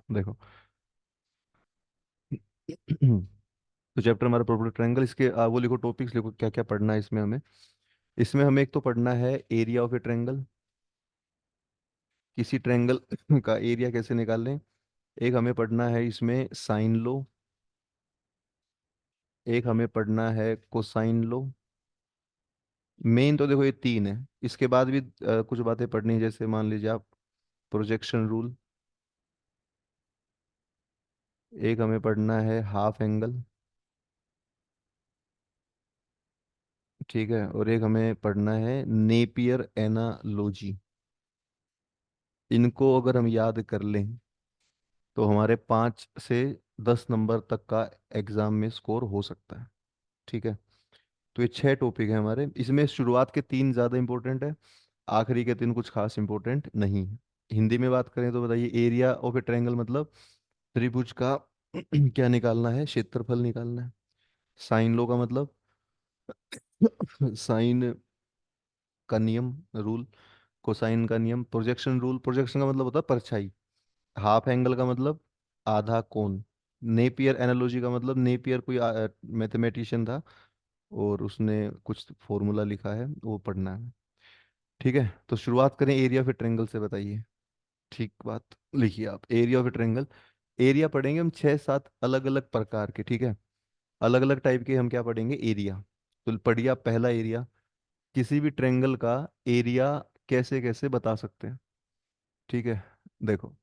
देखो। तो चैप्टर हमारा प्रोपर्टी ट्रायंगल, इसके वो लिखो, टॉपिक्स लिखो क्या क्या पढ़ना है इसमें हमें। इसमें हमें एक तो पढ़ना है एरिया ऑफ ए ट्रायंगल, किसी ट्रायंगल का एरिया कैसे निकालें। एक हमें पढ़ना है इसमें साइन लो। एक हमें पढ़ना है कोसाइन लो। मेन तो देखो ये तीन है। इसके बाद भी कुछ बातें पढ़नी है, जैसे मान लीजिए आप प्रोजेक्शन रूल। एक हमें पढ़ना है हाफ एंगल। ठीक है, और एक हमें पढ़ना है नेपियर एनालॉजी। इनको अगर हम याद कर लें तो हमारे 5 से 10 नंबर तक का एग्जाम में स्कोर हो सकता है। ठीक है। तो ये 6 टॉपिक है हमारे, इसमें शुरुआत के 3 ज़्यादा इंपॉर्टेंट है, आखिरी के 3 कुछ खास इंपॉर्टेंट नहीं है। हिंदी में बात करें तो बताइए, एरिया ऑफ ए ट्रायंगल मतलब त्रिभुज का क्या निकालना है, क्षेत्रफल निकालना है। साइन लो का मतलब साइन का नियम, रूल। कोसाइन का नियम, प्रोजेक्शन रूल, प्रोजेक्शन का मतलब होता है परछाई। हाफ एंगल का मतलब आधा कोण। नेपियर एनालॉजी का मतलब, नेपियर कोई मैथमेटिशियन था और उसने कुछ फॉर्मूला लिखा है, वो पढ़ना है। ठीक है, तो शुरुआत करें एरिया ऑफ ए ट्रायंगल से, बताइए। ठीक बात, लिखिए आप area of A triangle. Area पढ़ेंगे हम 6 7 अलग अलग प्रकार के। ठीक है, अलग अलग टाइप के हम क्या पढ़ेंगे, एरिया। तो पढ़िए आप पहला एरिया। किसी भी ट्रायंगल का एरिया कैसे कैसे बता सकते हैं। ठीक है, देखो।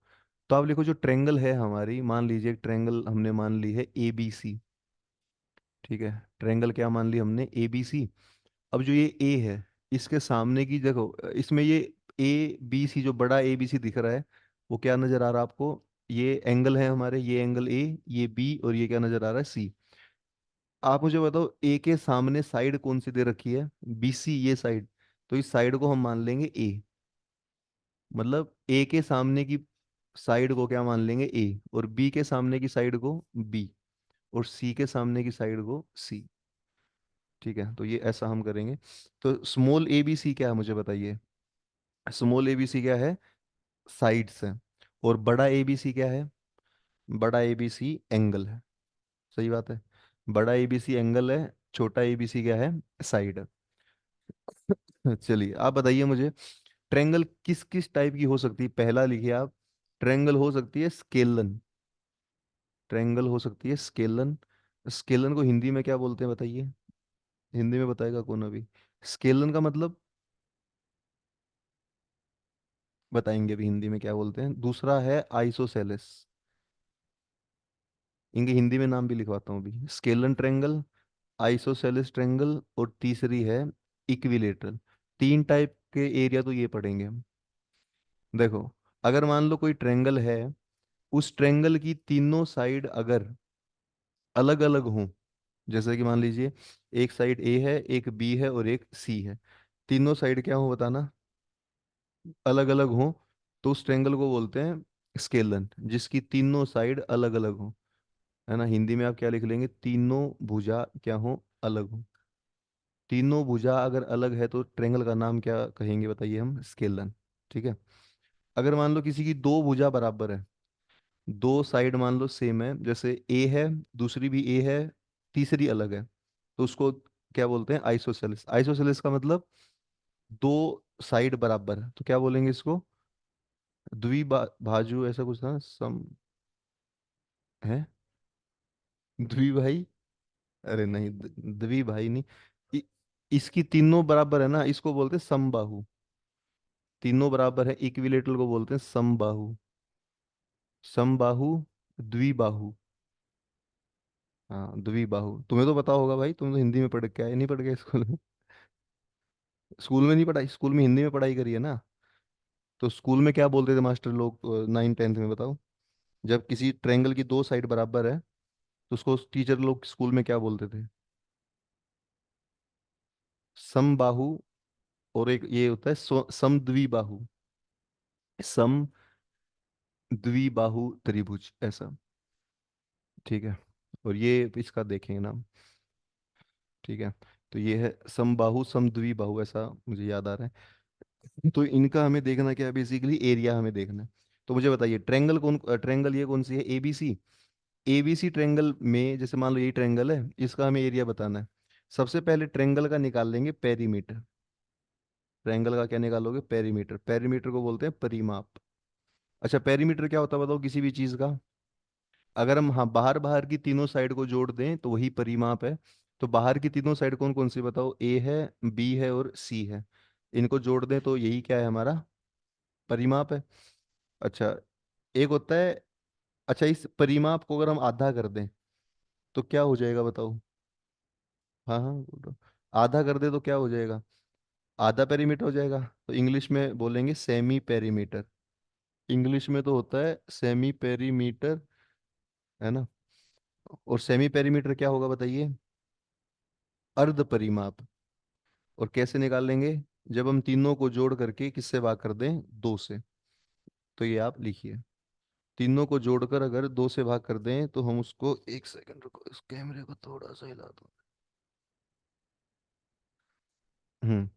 तो आप लिखो, जो ट्रायंगल है हमारी, मान लीजिए एक ट्रायंगल हमने मान ली है ए बी सी। ठीक है, ट्रायंगल क्या मान ली हमने, ए बी सी। अब जो ये ए है, इसके सामने की देखो, इसमें ये ए बी सी, जो बड़ा ए बी सी दिख रहा है, वो क्या नजर आ रहा है आपको, ये एंगल है हमारे, ये एंगल ए, ये बी, और ये क्या नजर आ रहा है, सी। आप मुझे बताओ, ए के सामने साइड कौन सी दे रखी है, बी सी, ये साइड। तो इस साइड को हम मान लेंगे ए। मतलब ए के सामने की साइड को क्या मान लेंगे, ए, और बी के सामने की साइड को बी, और सी के सामने की साइड को सी। ठीक है, तो ये ऐसा हम करेंगे। तो स्मॉल ए बी सी क्या है, मुझे बताइए। स्मॉल ए बी सी क्या है, साइड्स है। और बड़ा ए बी सी क्या है, बड़ा ए बी सी एंगल है। सही बात है, बड़ा ए बी सी एंगल है, छोटा ए बी सी क्या है, साइड है। चलिए आप बताइए मुझे, ट्रेंगल किस किस टाइप की हो सकती है। पहला लिखिए आप, ट्रेंगल हो सकती है स्केलन। ट्रेंगल हो सकती है स्केलन। स्केलन को हिंदी में क्या बोलते हैं बताइए, हिंदी में बताएगा कौन अभी। स्केलन का मतलब बताएंगे अभी हिंदी में क्या बोलते हैं। दूसरा है आइसोसेलेस, इनके हिंदी में नाम भी लिखवाता हूँ अभी। स्केलन ट्रेंगल, आइसोसेलेस ट्रेंगल, और तीसरी है इक्विलेटरल। 3 टाइप के एरिया तो ये पढ़ेंगे हम। देखो, अगर मान लो कोई ट्रेंगल है, उस ट्रेंगल की तीनों साइड अगर अलग अलग हों, जैसे कि मान लीजिए एक साइड ए है, एक बी है, और एक सी है, तीनों साइड क्या हो बताना, अलग अलग हों, तो उस ट्रेंगल को बोलते हैं स्केलन, जिसकी तीनों साइड अलग अलग हो। है ना, हिंदी में आप क्या लिख लेंगे, तीनों भुजा क्या हो, अलग हो। तीनों भुजा अगर अलग है तो ट्रेंगल का नाम क्या कहेंगे बताइए हम, स्केलन। ठीक है। अगर मान लो किसी की दो भुजा बराबर है, दो साइड मान लो सेम है, जैसे ए है, दूसरी भी ए है, तीसरी अलग है, तो उसको क्या बोलते हैं, आइसोसेलेस। आइसोसेलेस का मतलब दो साइड बराबर है, तो क्या बोलेंगे इसको, भाजु ऐसा कुछ था, सम है, द्विभाई। अरे नहीं, द्विभाई नहीं। इ, इसकी तीनों बराबर है ना, इसको बोलते हैं समबाहु। तीनों बराबर है, इक्विलेटरल को बोलते हैं समबाहु। समबाहु, द्विबाहु। हाँ, द्विबाहु, तुम्हें तो पता होगा भाई, तुम तो हिंदी में पढ़ के आए, नहीं पढ़ के स्कूल में। स्कूल में नहीं पढ़ाई, स्कूल में हिंदी में पढ़ाई करी है ना। तो स्कूल में क्या बोलते थे मास्टर लोग 9 10 में, बताओ। जब किसी ट्रायंगल की दो साइड बराबर है, तो उसको टीचर लोग स्कूल में क्या बोलते थे, समबाहु। और एक ये होता है समद्विबाहु। समद्विबाहु त्रिभुज, ऐसा। ठीक है, और ये इसका देखेंगे नाम। ठीक है, तो ये है समबाहु समद्विबाहु, ऐसा मुझे याद आ रहा है। तो इनका हमें देखना क्या है, बेसिकली एरिया हमें देखना है। तो मुझे बताइए ट्रेंगल ट्रेंगल ये कौन सी है, एबीसी। एबीसी ट्रेंगल में जैसे मान लो ये ट्रेंगल है, इसका हमें एरिया बताना है। सबसे पहले ट्रेंगल का निकाल लेंगे पेरीमीटर। ट्रायंगल का क्या निकालोगे, पेरीमीटर। पेरीमीटर को बोलते हैं परिमाप। अच्छा पेरीमीटर क्या होता है बताओ किसी भी चीज का। अगर हम हाँ बाहर बाहर की तीनों साइड को जोड़ दें तो वही परिमाप है। तो बाहर की तीनों साइड कौन कौन सी बताओ, ए है, बी है और सी है। इनको जोड़ दें तो यही क्या है हमारा, परिमाप है। अच्छा एक होता है, अच्छा इस परिमाप को अगर हम आधा कर दें तो क्या हो जाएगा बताओ। हाँ हाँ बोलो। आधा कर दे तो क्या हो जाएगा, आधा पेरीमीटर हो जाएगा। तो इंग्लिश में बोलेंगे सेमी पेरीमीटर। इंग्लिश में तो होता है सेमी पेरीमीटर, है ना। और सेमी पेरीमीटर क्या होगा बताइए, अर्ध परिमाप। और कैसे निकाल लेंगे, जब हम तीनों को जोड़ करके किससे भाग कर दें, दो से। तो ये आप लिखिए, तीनों को जोड़कर अगर दो से भाग कर दें तो हम उसको, एक सेकंड रुको इस कैमरे को थोड़ा सा हिला दो। हम्म,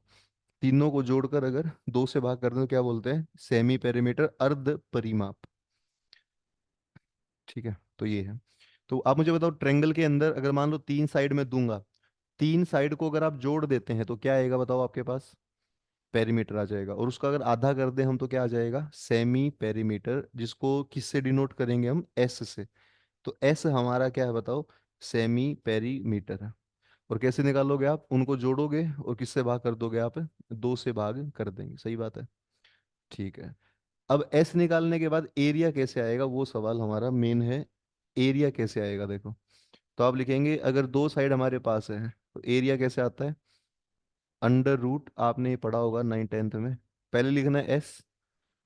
तीनों को जोड़कर अगर दो से भाग कर दें तो क्या बोलते हैं, सेमी पेरीमीटर, अर्ध परिमाप। ठीक है तो ये है। तो आप मुझे बताओ ट्रेंगल के अंदर अगर मान लो तीन साइड में दूंगा, तीन साइड को अगर आप जोड़ देते हैं तो क्या आएगा बताओ आपके पास, पेरीमीटर आ जाएगा। और उसका अगर आधा कर दें हम तो क्या आ जाएगा, सेमी पेरीमीटर, जिसको किससे डिनोट करेंगे हम, एस से। तो एस हमारा क्या है बताओ, सेमी पेरीमीटर है। और कैसे निकालोगे आप, उनको जोड़ोगे और किससे भाग कर दोगे आप, दो से भाग कर देंगे, सही बात है। ठीक है। अब एस निकालने के बाद एरिया कैसे आएगा, वो सवाल हमारा मेन है। एरिया कैसे आएगा देखो, तो आप लिखेंगे अगर दो साइड हमारे पास है तो एरिया कैसे आता है, अंडर रूट, आपने ये पढ़ा होगा 9th 10th में। पहले लिखना है एस,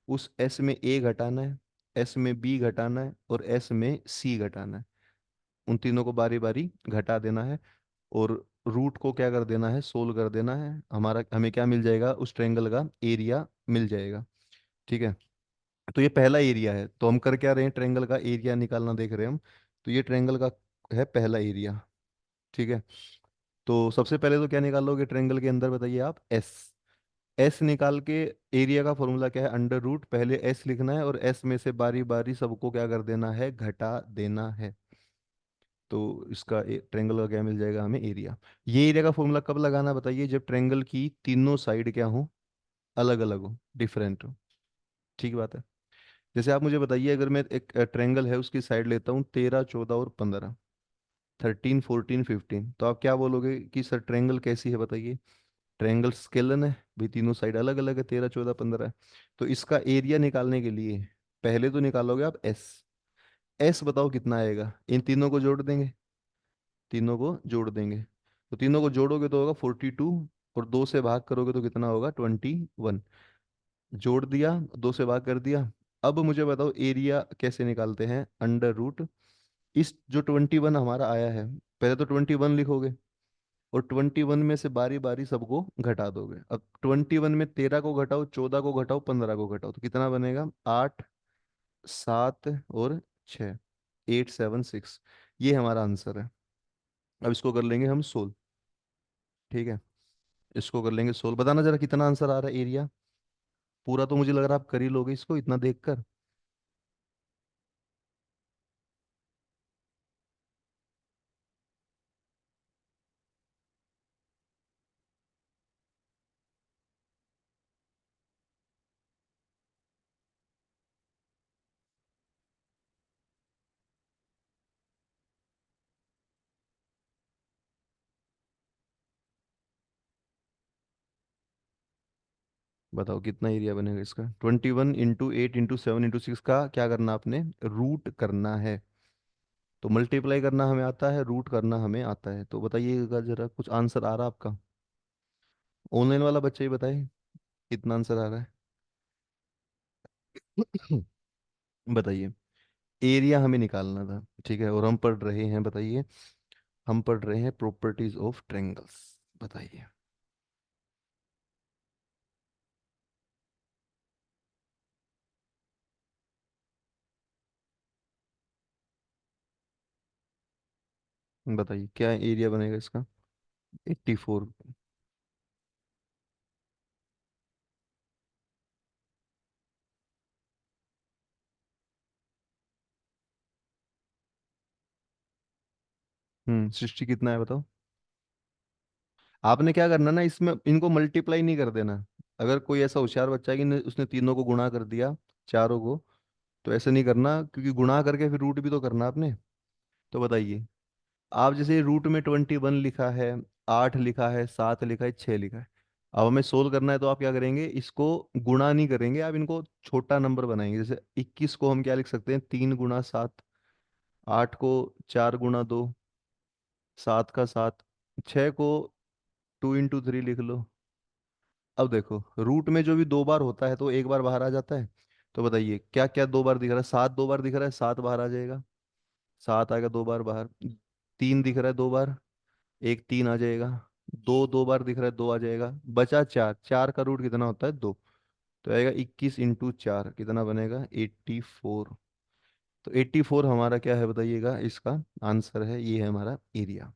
उस एस में ए घटाना है, एस में बी घटाना है और एस में सी घटाना है। उन तीनों को बारी बारी घटा देना है। और रूट को क्या कर देना है, सोल्व कर देना है। हमारा हमें क्या मिल जाएगा, उस ट्रायंगल का एरिया मिल जाएगा। ठीक है। तो ये पहला एरिया है, तो हम कर क्या रहे हैं, ट्रायंगल का एरिया निकालना देख रहे हैं हम। तो ये ट्रायंगल का है पहला एरिया। ठीक है। तो सबसे पहले तो क्या निकालोगे ट्रायंगल के अंदर बताइए आप, एस। एस निकाल के एरिया का फॉर्मूला क्या है, अंडर रूट, पहले एस लिखना है और एस में से बारी बारी सबको क्या कर देना है, घटा देना है। तो इसका ट्रायंगल का क्या मिल जाएगा हमें, एरिया। ये एरिया का फॉर्मूला कब लगाना बताइए, जब ट्रायंगल की तीनों साइड क्या हो, अलग अलग हो, डिफरेंट हो। ठीक बात है। जैसे आप मुझे बताइए, अगर मैं एक ट्रायंगल है उसकी साइड लेता हूँ 13 14 और 15, 13 14 15, तो आप क्या बोलोगे कि सर ट्रायंगल कैसी है बताइए। ट्रायंगल स्केलन है भाई, तीनों साइड अलग अलग है, 13 14 15 है। तो इसका एरिया निकालने के लिए पहले तो निकालोगे आप एस। एस बताओ कितना आएगा, इन तीनों को जोड़ देंगे, तीनों को जोड़ देंगे। तो तीनों को जोड़ोगे तो होगा 42, और दो से भाग करोगे तो कितना होगा, 21। जोड़ दिया, दो से भाग कर दिया। अब मुझे बताओ एरिया कैसे निकालते हैं, अंडर रूट, इस जो 21 हमारा आया है, पहले तो 21 लिखोगे और 21 में से बारी बारी सबको घटा दोगे। अब 21 में 13 को घटाओ, 14 को घटाओ, 15 को घटाओ तो कितना बनेगा, 8 7 और 6, 8 7 6। ये हमारा आंसर है। अब इसको कर लेंगे हम सोल्व। ठीक है। इसको कर लेंगे सोल्व, बताना जरा कितना आंसर आ रहा है एरिया। पूरा तो मुझे लग रहा है आप कर ही लोगे इसको इतना देखकर। बताओ कितना एरिया बनेगा इसका, 21 × 8 × 7 × 6 का क्या करना आपने, रूट करना है। तो मल्टीप्लाई करना हमें आता है, रूट करना हमें आता है। तो बताइएगा जरा कुछ आंसर आ रहा आपका, ऑनलाइन वाला बच्चा ही बताए कितना आंसर आ रहा है। बताइए। एरिया हमें निकालना था, ठीक है, और हम पढ़ रहे हैं, बताइए, हम पढ़ रहे हैं प्रॉपर्टीज ऑफ ट्रायंगल्स। बताइए। बताइए क्या एरिया बनेगा इसका, 84। 60 कितना है बताओ। आपने क्या करना ना, इसमें इनको मल्टीप्लाई नहीं कर देना। अगर कोई ऐसा होशियार बच्चा है कि उसने तीनों को गुणा कर दिया, चारों को, तो ऐसे नहीं करना, क्योंकि गुणा करके फिर रूट भी तो करना आपने। तो बताइए, आप जैसे रूट में 21 लिखा है, 8 लिखा है, 7 लिखा है, 6 लिखा है। अब हमें सोल्व करना है तो आप क्या करेंगे, इसको गुणा नहीं करेंगे, आप इनको छोटा नंबर बनाएंगे। जैसे 21 को हम क्या लिख सकते हैं, 3 गुणा 7। 8 को 4 गुणा 2, 7 का 7। 6 को 2 × 3 लिख लो। अब देखो, रूट में जो भी दो बार होता है तो एक बार बाहर आ जाता है। तो बताइए क्या क्या दो बार दिख रहा है, 7 दो बार दिख रहा है, 7 बाहर आ जाएगा। 7 आएगा दो बार बाहर। 3 दिख रहा है दो बार, एक 3 आ जाएगा। 2 दो बार दिख रहा है, 2 आ जाएगा। बचा 4, 4 का रूट कितना होता है, 2। तो आएगा 21 × 4 कितना बनेगा, 84। तो 84 हमारा क्या है बताइएगा, इसका आंसर है, ये है हमारा एरिया।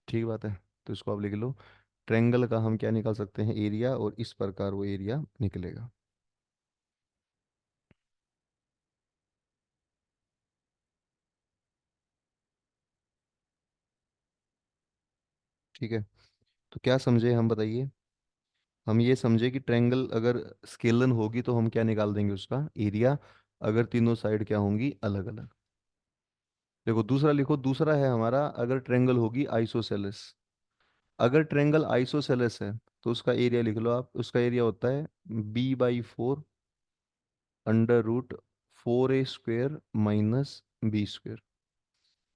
ठीक बात है। तो इसको आप लिख लो, ट्रेंगल का हम क्या निकाल सकते हैं, एरिया, और इस प्रकार वो एरिया निकलेगा। ठीक है। तो क्या समझे हम, बताइए। हम ये समझे कि ट्रायंगल अगर स्केलन होगी तो हम क्या निकाल देंगे, उसका एरिया, अगर तीनों साइड क्या होंगी, अलग अलग। देखो दूसरा लिखो, दूसरा है हमारा, अगर ट्रायंगल होगी आइसोसेलेस। अगर ट्रायंगल आइसोसेलेस है तो उसका एरिया लिख लो आप, उसका एरिया होता है b/4 √4a² - b²।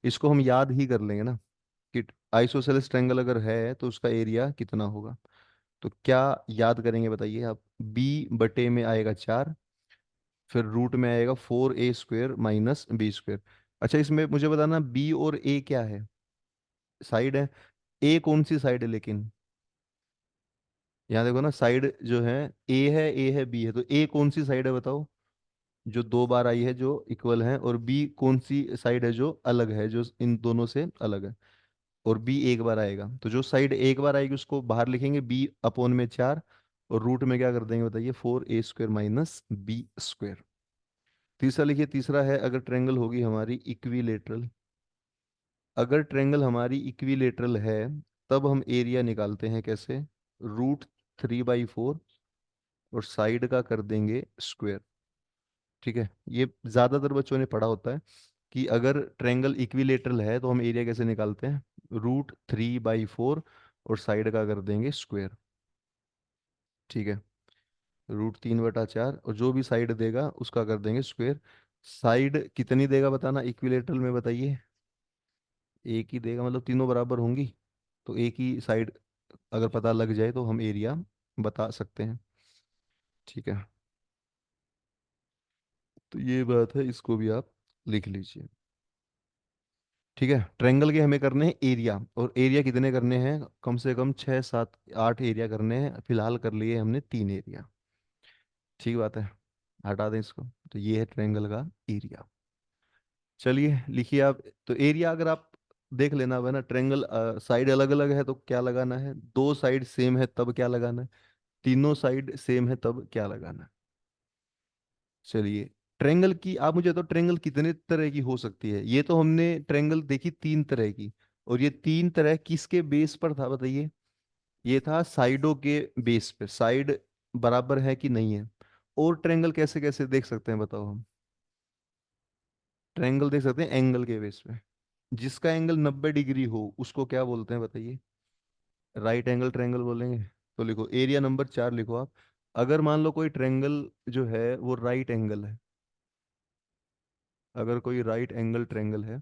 इसको हम याद ही कर लेंगे ना, कि आइसोसेलेस ट्रायंगल अगर है तो उसका एरिया कितना होगा। तो क्या याद करेंगे बताइए आप, b/में आएगा 4, फिर रूट में आएगा 4a² - b²। अच्छा, इसमें मुझे बताना, b और a क्या है, साइड है। a कौन सी साइड है लेकिन, यहाँ देखो ना, साइड जो है, a है b है, तो a कौन सी साइड है बताओ, जो दो बार आई है, जो इक्वल है, और b कौन सी साइड है जो अलग है, जो इन दोनों से अलग है। और b एक बार आएगा, तो जो साइड एक बार आएगी उसको बाहर लिखेंगे, b/4। और रूट में क्या कर देंगे बताइए, 4a² - b²। तीसरा लिखिए, तीसरा है, अगर ट्रेंगल होगी हमारी इक्विलेटरल। अगर ट्रेंगल हमारी इक्विलेटरल है, तब हम एरिया निकालते हैं कैसे, √3/4, और साइड का कर देंगे स्क्वायर। ठीक है, ये ज्यादातर बच्चों ने पढ़ा होता है कि अगर ट्रेंगल इक्विलेटरल है तो हम एरिया कैसे निकालते हैं, √3/4, और साइड का कर देंगे स्क्वायर। ठीक है, √3/4, और जो भी साइड देगा उसका कर देंगे स्क्वायर। साइड कितनी देगा बताना इक्विलेटरल में, बताइए। एक ही देगा, मतलब तीनों बराबर होंगी, तो एक ही साइड अगर पता लग जाए तो हम एरिया बता सकते हैं। ठीक है, तो ये बात है, इसको भी आप लिख लीजिए। ठीक है, ट्रायंगल के हमें करने हैं एरिया, और एरिया कितने करने हैं, कम से कम 6 7 8 एरिया करने हैं, फिलहाल कर लिए हमने 3 एरिया। ठीक बात है, हटा दें इसको। तो ये है ट्रायंगल का एरिया। चलिए लिखिए आप। तो एरिया अगर आप देख लेना है ना, ट्रायंगल साइड अलग अलग है तो क्या लगाना है, दो साइड सेम है तब क्या लगाना है, तीनों साइड सेम है तब क्या लगाना है। चलिए, ट्रायंगल की आप मुझे तो, ट्रायंगल कितने तरह की हो सकती है, ये तो हमने ट्रायंगल देखी 3 तरह की। और ये 3 तरह किसके बेस पर था बताइए, ये था साइडों के बेस पे, साइड बराबर है कि नहीं है। और ट्रायंगल कैसे कैसे देख सकते हैं बताओ हम, ट्रायंगल देख सकते हैं एंगल के बेस पे। जिसका एंगल 90 डिग्री हो उसको क्या बोलते हैं बताइए, राइट एंगल ट्रायंगल बोलेंगे। तो लिखो, एरिया नंबर 4 लिखो आप। अगर मान लो कोई ट्रायंगल जो है वो राइट एंगल है, अगर कोई राइट एंगल ट्रायंगल है,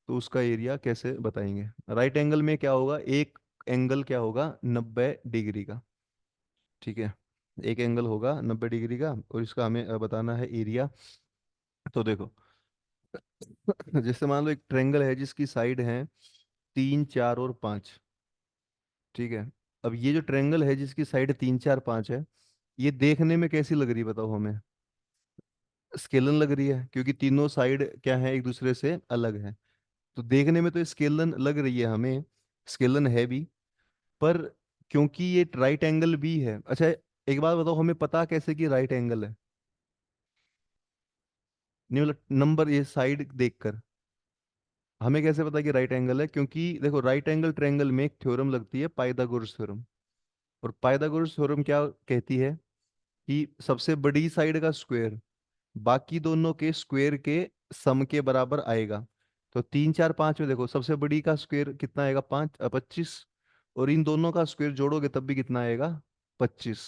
तो उसका एरिया कैसे बताएंगे। राइट एंगल में क्या होगा, एक एंगल क्या होगा, 90 डिग्री का। ठीक है, एक एंगल होगा 90 डिग्री का, और इसका हमें बताना है एरिया। तो देखो, जैसे मान लो एक ट्रायंगल है जिसकी साइड है 3 4 और 5। ठीक है, अब ये जो ट्रायंगल है जिसकी साइड 3 4 5 है, ये देखने में कैसी लग रही है बताओ हमें, स्केलन लग रही है, क्योंकि तीनों साइड क्या है, एक दूसरे से अलग है। तो देखने में तो स्केलन लग रही है हमें, स्केलन है भी। पर क्योंकि ये राइट एंगल भी है, अच्छा, एक बात बताओ, हमें पता कैसे कि राइट एंगल है, नहीं मतलब नंबर, ये साइड देखकर। हमें कैसे पता कि राइट एंगल है? क्योंकि देखो राइट एंगल ट्रायंगल में एक थ्योरम लगती है, पाइथागोरस थ्योरम। और पाइथागोरस थ्योरम क्या कहती है कि सबसे बड़ी साइड का स्क्वायर बाकी दोनों के स्क्वायर के सम के बराबर आएगा। तो 3 4 5 में देखो सबसे बड़ी का स्क्वायर कितना आएगा? 25। और इन दोनों का स्क्वायर जोड़ोगे तब भी कितना आएगा? 25।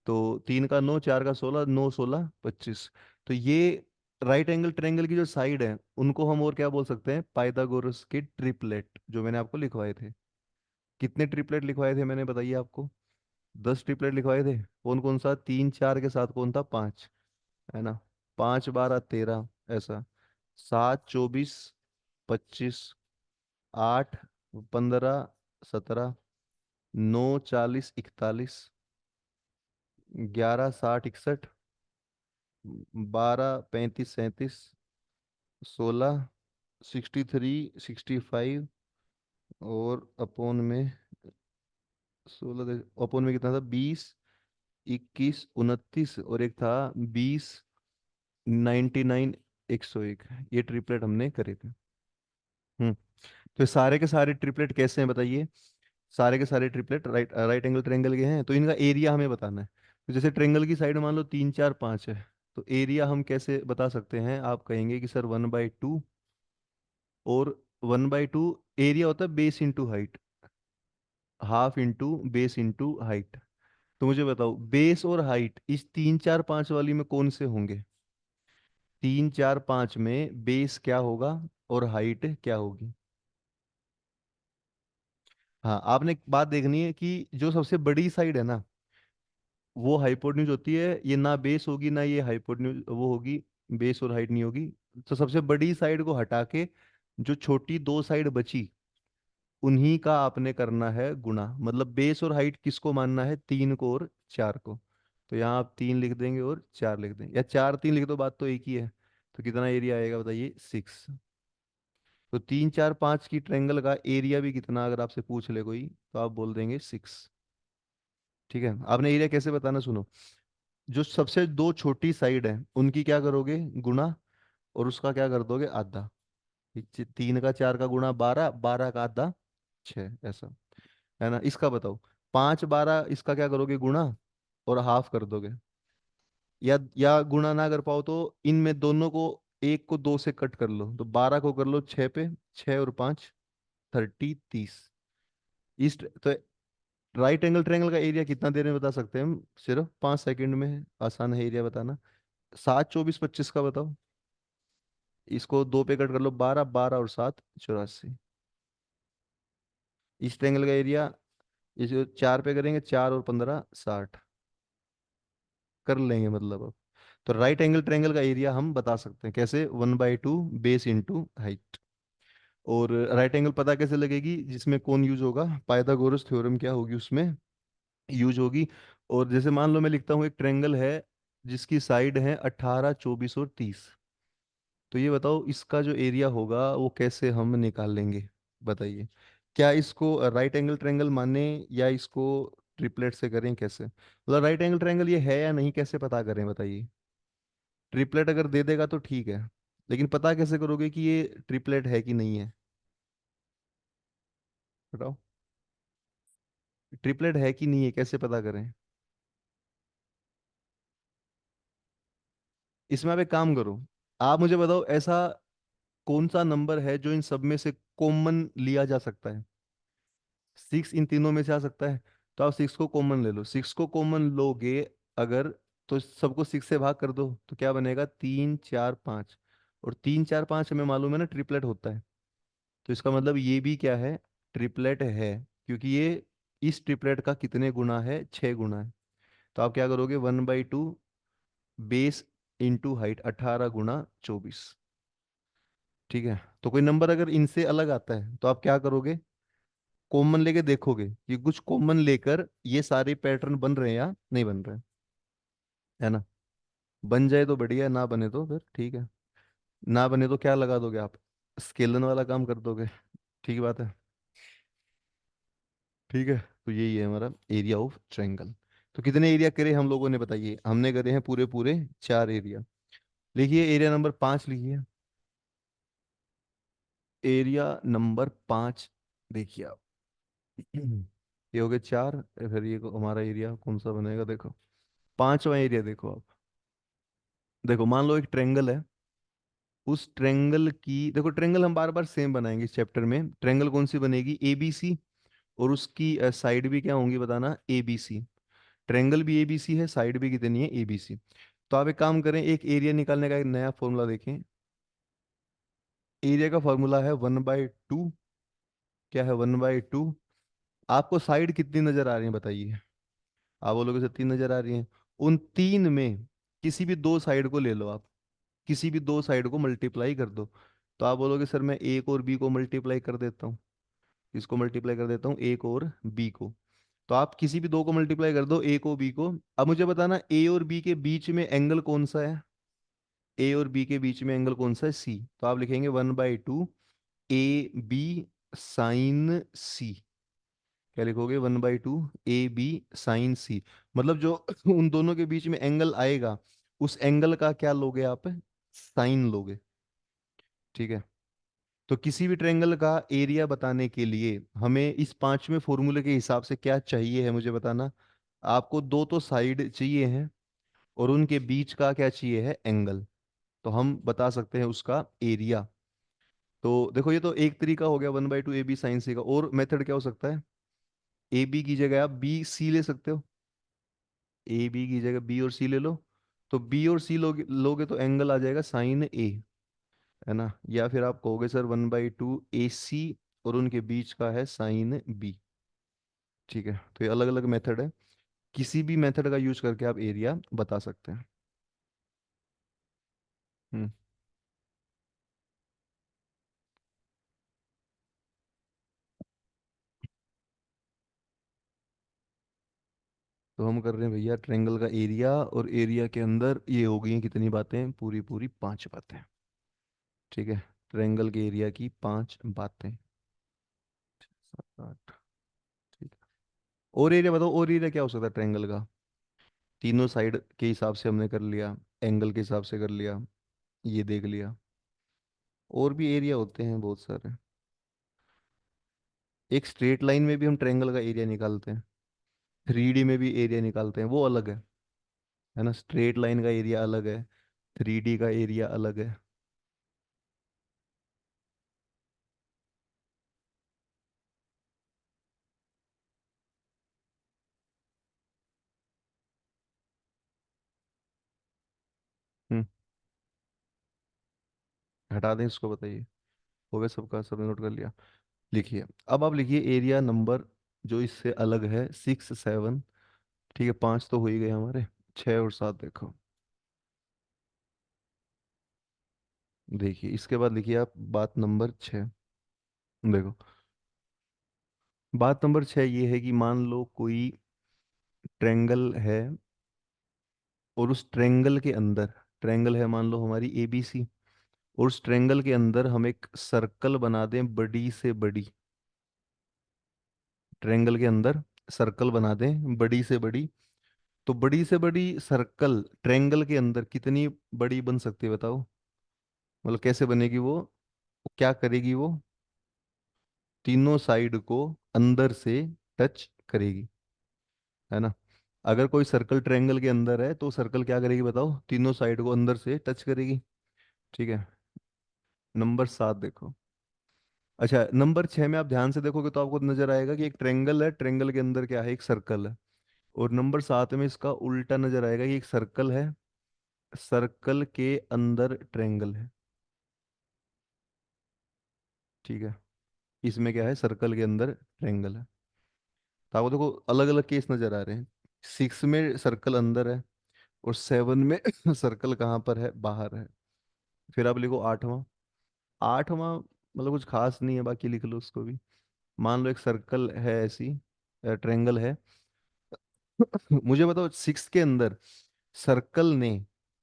तो 3 का 9, 4 का 16, 9 16 25। तो ये राइट एंगल ट्रायंगल की जो साइड है उनको हम और क्या बोल सकते हैं? पाइथागोरस के ट्रिपलेट, जो मैंने आपको लिखवाए थे। कितने ट्रिपलेट लिखवाए थे मैंने, बताइए आपको? 10 ट्रिपलेट लिखवाए थे। कौन कौन सा? 3 4 के साथ कौन था? 5, है ना? 5 12 13 ऐसा। 7 24 25, 8 15 17, 9 40 41, 11 60 61, 12 35 37, 16 63 65, और अपोन में 16, अपोन में कितना था? 20 21 29, और एक था 20 99 101। ये ट्रिपलेट हमने करे थे। हम्म। तो ये सारे के सारे ट्रिपलेट कैसे हैं बताइए? सारे के सारे triplet right right angle triangle के हैं। तो इनका एरिया हमें बताना है। तो जैसे ट्रायंगल की साइड मान लो 3 4 5 है, तो एरिया हम कैसे बता सकते हैं? आप कहेंगे कि सर 1/2। और 1/2 एरिया होता है base into height, half into base into height. तो मुझे बताओ बेस और हाइट इस 3 4 5 वाली में कौन से होंगे? 3 4 5 में बेस क्या होगा और हाइट क्या होगी? हाँ, आपने एक बात देखनी है कि जो सबसे बड़ी साइड है ना, वो हाइपोटेन्यूज होती है। ये ना बेस होगी ना ये हाइपोटेन्यूज वो होगी, बेस और हाइट नहीं होगी। तो सबसे बड़ी साइड को हटा के जो छोटी दो साइड बची उन्हीं का आपने करना है गुणा। मतलब बेस और हाइट किसको मानना है? 3 को और 4 को। तो यहाँ आप 3 लिख देंगे और 4 लिख देंगे, या 4 3 लिख दो, बात तो एक ही है। तो कितना एरिया आएगा बताइए? 6। तो 3 4 5 की ट्रायंगल का एरिया भी कितना अगर आपसे पूछ ले कोई, तो आप बोल देंगे 6। ठीक है, आपने एरिया कैसे बताना सुनो। जो सबसे दो छोटी साइड है उनकी क्या करोगे? गुणा। और उसका क्या कर दोगे? आधा। 3 का 4 का गुणा 12, 12 का आधा 6, ऐसा। है ना? इसका बताओ। 5 12 इसका क्या करोगे? गुणा और हाफ कर दोगे। या गुणा ना कर पाओ तो इनमें दोनों को, एक को 2 से कट कर लो, तो 12 को कर लो 6 पे, 6 और 5 30 30। इस तो राइट एंगल ट्रायंगल का एरिया कितना देर में बता सकते हैं हम? सिर्फ 5 सेकंड में है। आसान है एरिया बताना। 7 24 25 का बताओ। इसको 2 पे कट कर लो, 12 12 और 7 84। इस ट्रायंगल का एरिया, इसे 4 पे करेंगे, 4 और 15 60 कर लेंगे मतलब अब। तो राइट एंगल ट्रायंगल का एरिया हम बता सकते हैं कैसे? 1/2 बेस इंटू हाइट। और राइट एंगल पता कैसे लगेगी? जिसमें कौन यूज होगा? पाइथागोरस थ्योरम क्या होगी उसमें यूज होगी। और जैसे मान लो मैं लिखता हूँ एक ट्रायंगल है जिसकी साइड है 18 24 और 30। तो ये बताओ इसका जो एरिया होगा वो कैसे हम निकाल लेंगे? बताइए। क्या इसको राइट एंगल ट्रायंगल माने, या इसको ट्रिपलेट से करें? कैसे मतलब राइट एंगल ट्रायंगल ये है या नहीं, कैसे पता करें बताइए? ट्रिपलेट अगर दे देगा तो ठीक है, लेकिन पता कैसे करोगे कि ये ट्रिपलेट है कि नहीं है? बताओ। ट्रिपलेट है कि नहीं है कैसे पता करें? इसमें आप एक काम करो। आप मुझे बताओ ऐसा कौन सा नंबर है जो इन सब में से कॉमन लिया जा सकता है? 6 इन तीनों में से आ सकता है। तो आप 6 को कॉमन ले लो। 6 को कॉमन लोगे अगर, तो सबको 6 से भाग कर दो, तो क्या बनेगा? 3 4 5। और 3 4 5 हमें मालूम है ना ट्रिपलेट होता है। तो इसका मतलब ये भी क्या है? ट्रिपलेट है। क्योंकि ये इस ट्रिपलेट का कितने गुना है? 6 गुना है। तो आप क्या करोगे? 1/2 बेस इंटू हाइट, 18 गुना 24। ठीक है। तो कोई नंबर अगर इनसे अलग आता है तो आप क्या करोगे? कॉमन लेके देखोगे कि कुछ कॉमन लेकर ये सारे पैटर्न बन रहे हैं या नहीं बन रहे हैं। है ना? बन जाए तो बढ़िया, ना बने तो फिर ठीक है। ना बने तो क्या लगा दोगे आप? स्केलन वाला काम कर दोगे। ठीक बात है। ठीक है। तो यही है हमारा एरिया ऑफ ट्रायंगल। तो कितने एरिया करे हम लोगों ने बताइए? हमने करे हैं पूरे पूरे 4 एरिया। लिखिए एरिया नंबर 5 लिखिए। एरिया नंबर 5 देखिए आप। ये हो गए चार, फिर ये हमारा एरिया कौन सा बनेगा देखो। पांचवा एरिया देखो आप। देखो मान लो एक ट्रेंगल है। उस ट्रेंगल की देखो, ट्रेंगल हम बार बार सेम बनाएंगे इस चैप्टर में। ट्रेंगल कौन सी बनेगी, एबीसी। और उसकी साइड भी क्या होंगी बताना, एबीसी। ट्रेंगल भी एबीसी है, साइड भी कितनी है, एबीसी। तो आप एक काम करें, एक एरिया निकालने का एक नया फॉर्मूला देखें। एरिया का फॉर्मूला है 1/2। क्या है, 1/2। आपको साइड कितनी नजर आ रही है बताइए। आप बोलोगे सर 3 नजर आ रही हैं। उन 3 में किसी भी 2 साइड को ले लो आप। किसी भी 2 साइड को मल्टीप्लाई कर दो। तो आप बोलोगे सर मैं एक और बी को मल्टीप्लाई कर देता हूँ। इसको मल्टीप्लाई कर देता हूँ, एक और बी को। तो आप किसी भी 2 को मल्टीप्लाई कर दो, ए को बी को। अब मुझे बताना ए और बी के बीच में एंगल कौन सा है। ए और बी के बीच में एंगल कौन सा है, सी। तो आप लिखेंगे 1/2 ए बी साइन सी। क्या लिखोगे, 1/2 ए बी साइन सी। मतलब जो उन दोनों के बीच में एंगल आएगा, उस एंगल का क्या लोगे आप, साइन लोगे। ठीक है। तो किसी भी ट्रायंगल का एरिया बताने के लिए हमें इस पांचवें फॉर्मूले के हिसाब से क्या चाहिए है मुझे बताना। आपको दो तो साइड चाहिए हैं, और उनके बीच का क्या चाहिए है, एंगल। तो हम बता सकते हैं उसका एरिया। तो देखो ये तो एक तरीका हो गया, 1/2 ए बी साइन सी का। और मेथड क्या हो सकता है, ए बी की जगह आप बी सी ले सकते हो। ए बी की जगह बी और सी ले लो। तो बी और सी लोगे लोगे तो एंगल आ जाएगा साइन ए, है ना। या फिर आप कहोगे सर 1/2 ए सी, और उनके बीच का है साइन बी। ठीक है। तो ये अलग अलग मेथड है। किसी भी मेथड का यूज करके आप एरिया बता सकते हैं। हम्म। तो हम कर रहे हैं भैया ट्रायंगल का एरिया, और एरिया के अंदर ये हो गई हैं कितनी बातें, पूरी पूरी 5 बातें। ठीक है। ट्रायंगल के एरिया की 5 बातें। 7 8। ठीक है। और एरिया बताओ, और एरिया क्या हो सकता है ट्रायंगल का। तीनों साइड के हिसाब से हमने कर लिया, एंगल के हिसाब से कर लिया, ये देख लिया। और भी एरिया होते हैं बहुत सारे। एक स्ट्रेट लाइन में भी हम ट्रायंगल का एरिया निकालते हैं। 3D में भी एरिया निकालते हैं, वो अलग है ना। स्ट्रेट लाइन का एरिया अलग है, 3D का एरिया अलग है। हम्म। हटा दें इसको, बताइए। हो गया सबका, सब नोट कर लिया। लिखिए। अब आप लिखिए एरिया नंबर जो इससे अलग है, 6 7। ठीक है, 5 तो हो ही गए हमारे। 6 और 7 देखो। देखिए इसके बाद लिखिए आप बात नंबर 6। देखो, बात नंबर 6 ये है कि मान लो कोई ट्रेंगल है, और उस ट्रेंगल के अंदर, ट्रेंगल है मान लो हमारी एबीसी, और उस ट्रेंगल के अंदर हम एक सर्कल बना दें बड़ी से बड़ी। ट्रेंगल के अंदर सर्कल बना दें बड़ी से बड़ी। तो बड़ी से बड़ी सर्कल ट्रेंगल के अंदर कितनी बड़ी बन सकती है बताओ। मतलब कैसे बनेगी वो, क्या करेगी वो, तीनों साइड को अंदर से टच करेगी, है ना। अगर कोई सर्कल ट्रायंगल के अंदर है तो सर्कल क्या करेगी बताओ, तीनों साइड को अंदर से टच करेगी। ठीक है। नंबर 7 देखो। अच्छा, नंबर 6 में आप ध्यान से देखोगे तो आपको नजर आएगा कि एक ट्रायंगल है, ट्रायंगल के अंदर क्या है, एक सर्कल है। और नंबर 7 में इसका उल्टा नजर आएगा कि एक सर्कल है, सर्कल के अंदर ट्रायंगल है। ठीक है। इसमें क्या है, सर्कल के अंदर ट्रायंगल है। तो आपको देखो अलग अलग केस नजर आ रहे हैं। 6 में सर्कल अंदर है, और 7 में सर्कल कहाँ पर है, बाहर है। फिर आप लिखो 8वां। 8वां मतलब कुछ खास नहीं है, बाकी लिख लो उसको भी। मान लो एक सर्कल है ऐसी, ट्रायंगल है। मुझे बताओ 6 के अंदर सर्कल ने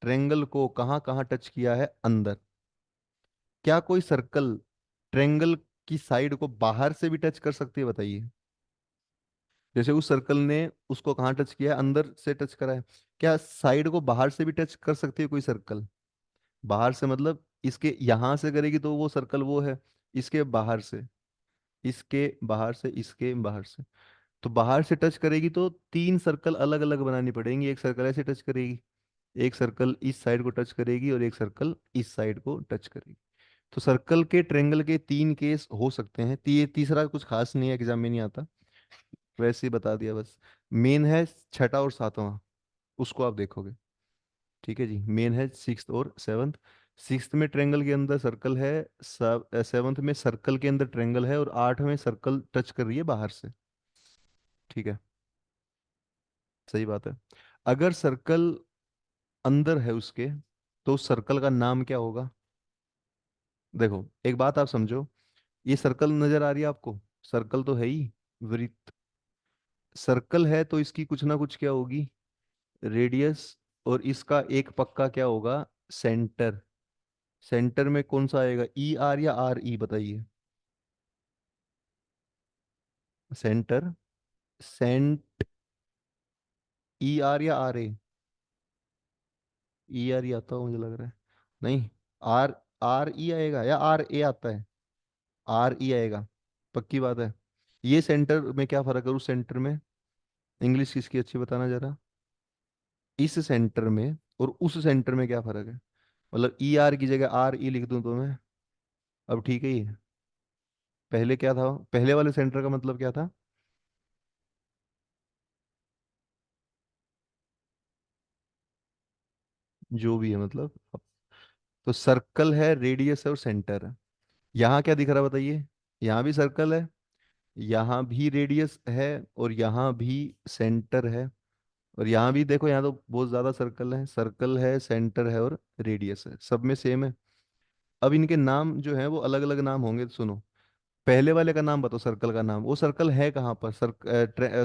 ट्रायंगल को कहाँ कहाँ टच किया है, अंदर। क्या कोई सर्कल ट्रायंगल की साइड को बाहर से भी टच कर सकती है बताइए। जैसे उस सर्कल ने उसको कहाँ टच किया है, अंदर से टच करा है। क्या साइड को बाहर से भी टच कर सकती है कोई सर्कल। बाहर से मतलब इसके यहां से करेगी तो वो सर्कल वो है, इसके बाहर से, इसके बाहर से, इसके बाहर से। तो बाहर से टच करेगी तो तीन सर्कल अलग अलग बनानी पड़ेंगी। एक सर्कल ऐसे टच करेगी, एक सर्कल इस साइड को टच करेगी, और एक सर्कल इस साइड को टच करेगी। तो सर्कल के ट्रेंगल के तीन केस हो सकते हैं। ये तीसरा कुछ खास नहीं है, एग्जाम में नहीं आता, वैसे ही बता दिया बस। मेन है छठा और सातवां, उसको आप देखोगे। ठीक है जी, मेन है सिक्स्थ और सेवन्थ। सिक्स्थ में ट्रेंगल के अंदर सर्कल है, सेवन्थ में सर्कल के अंदर ट्रेंगल है, और आठ में सर्कल टच कर रही है बाहर से। ठीक है, सही बात है। अगर सर्कल अंदर है उसके, तो उस सर्कल का नाम क्या होगा? देखो एक बात आप समझो, ये सर्कल नजर आ रही है आपको, सर्कल तो है ही, वृत्त। सर्कल है तो इसकी कुछ ना कुछ क्या होगी, रेडियस। और इसका एक पक्का क्या होगा, सेंटर। सेंटर में कौन सा आएगा, ई आर या आर ई, बताइए। सेंटर, सेंट, ई आर या R A? E R E आता हो मुझे लग रहा है। नहीं, आर, आर ई आएगा या आर ए आता है? आर ई आएगा, पक्की बात है। ये सेंटर में क्या फर्क है उस सेंटर में? इंग्लिश किसकी अच्छी बताना जरा। इस सेंटर में और उस सेंटर में क्या फर्क है? मतलब ई आर की जगह आर ई लिख दूं तो मैं, अब ठीक है ये। पहले क्या था, पहले वाले सेंटर का मतलब क्या था? जो भी है मतलब। तो सर्कल है, रेडियस है और सेंटर है। यहाँ क्या दिख रहा है बताइए? यहाँ भी सर्कल है, यहाँ भी रेडियस है, और यहाँ भी सेंटर है। और यहाँ भी देखो, यहाँ तो बहुत ज्यादा सर्कल है, सर्कल है, सेंटर है और रेडियस है, सब में सेम है। अब इनके नाम जो है वो अलग अलग नाम होंगे, तो सुनो। पहले वाले का नाम बताओ, सर्कल का नाम। वो सर्कल है कहाँ पर,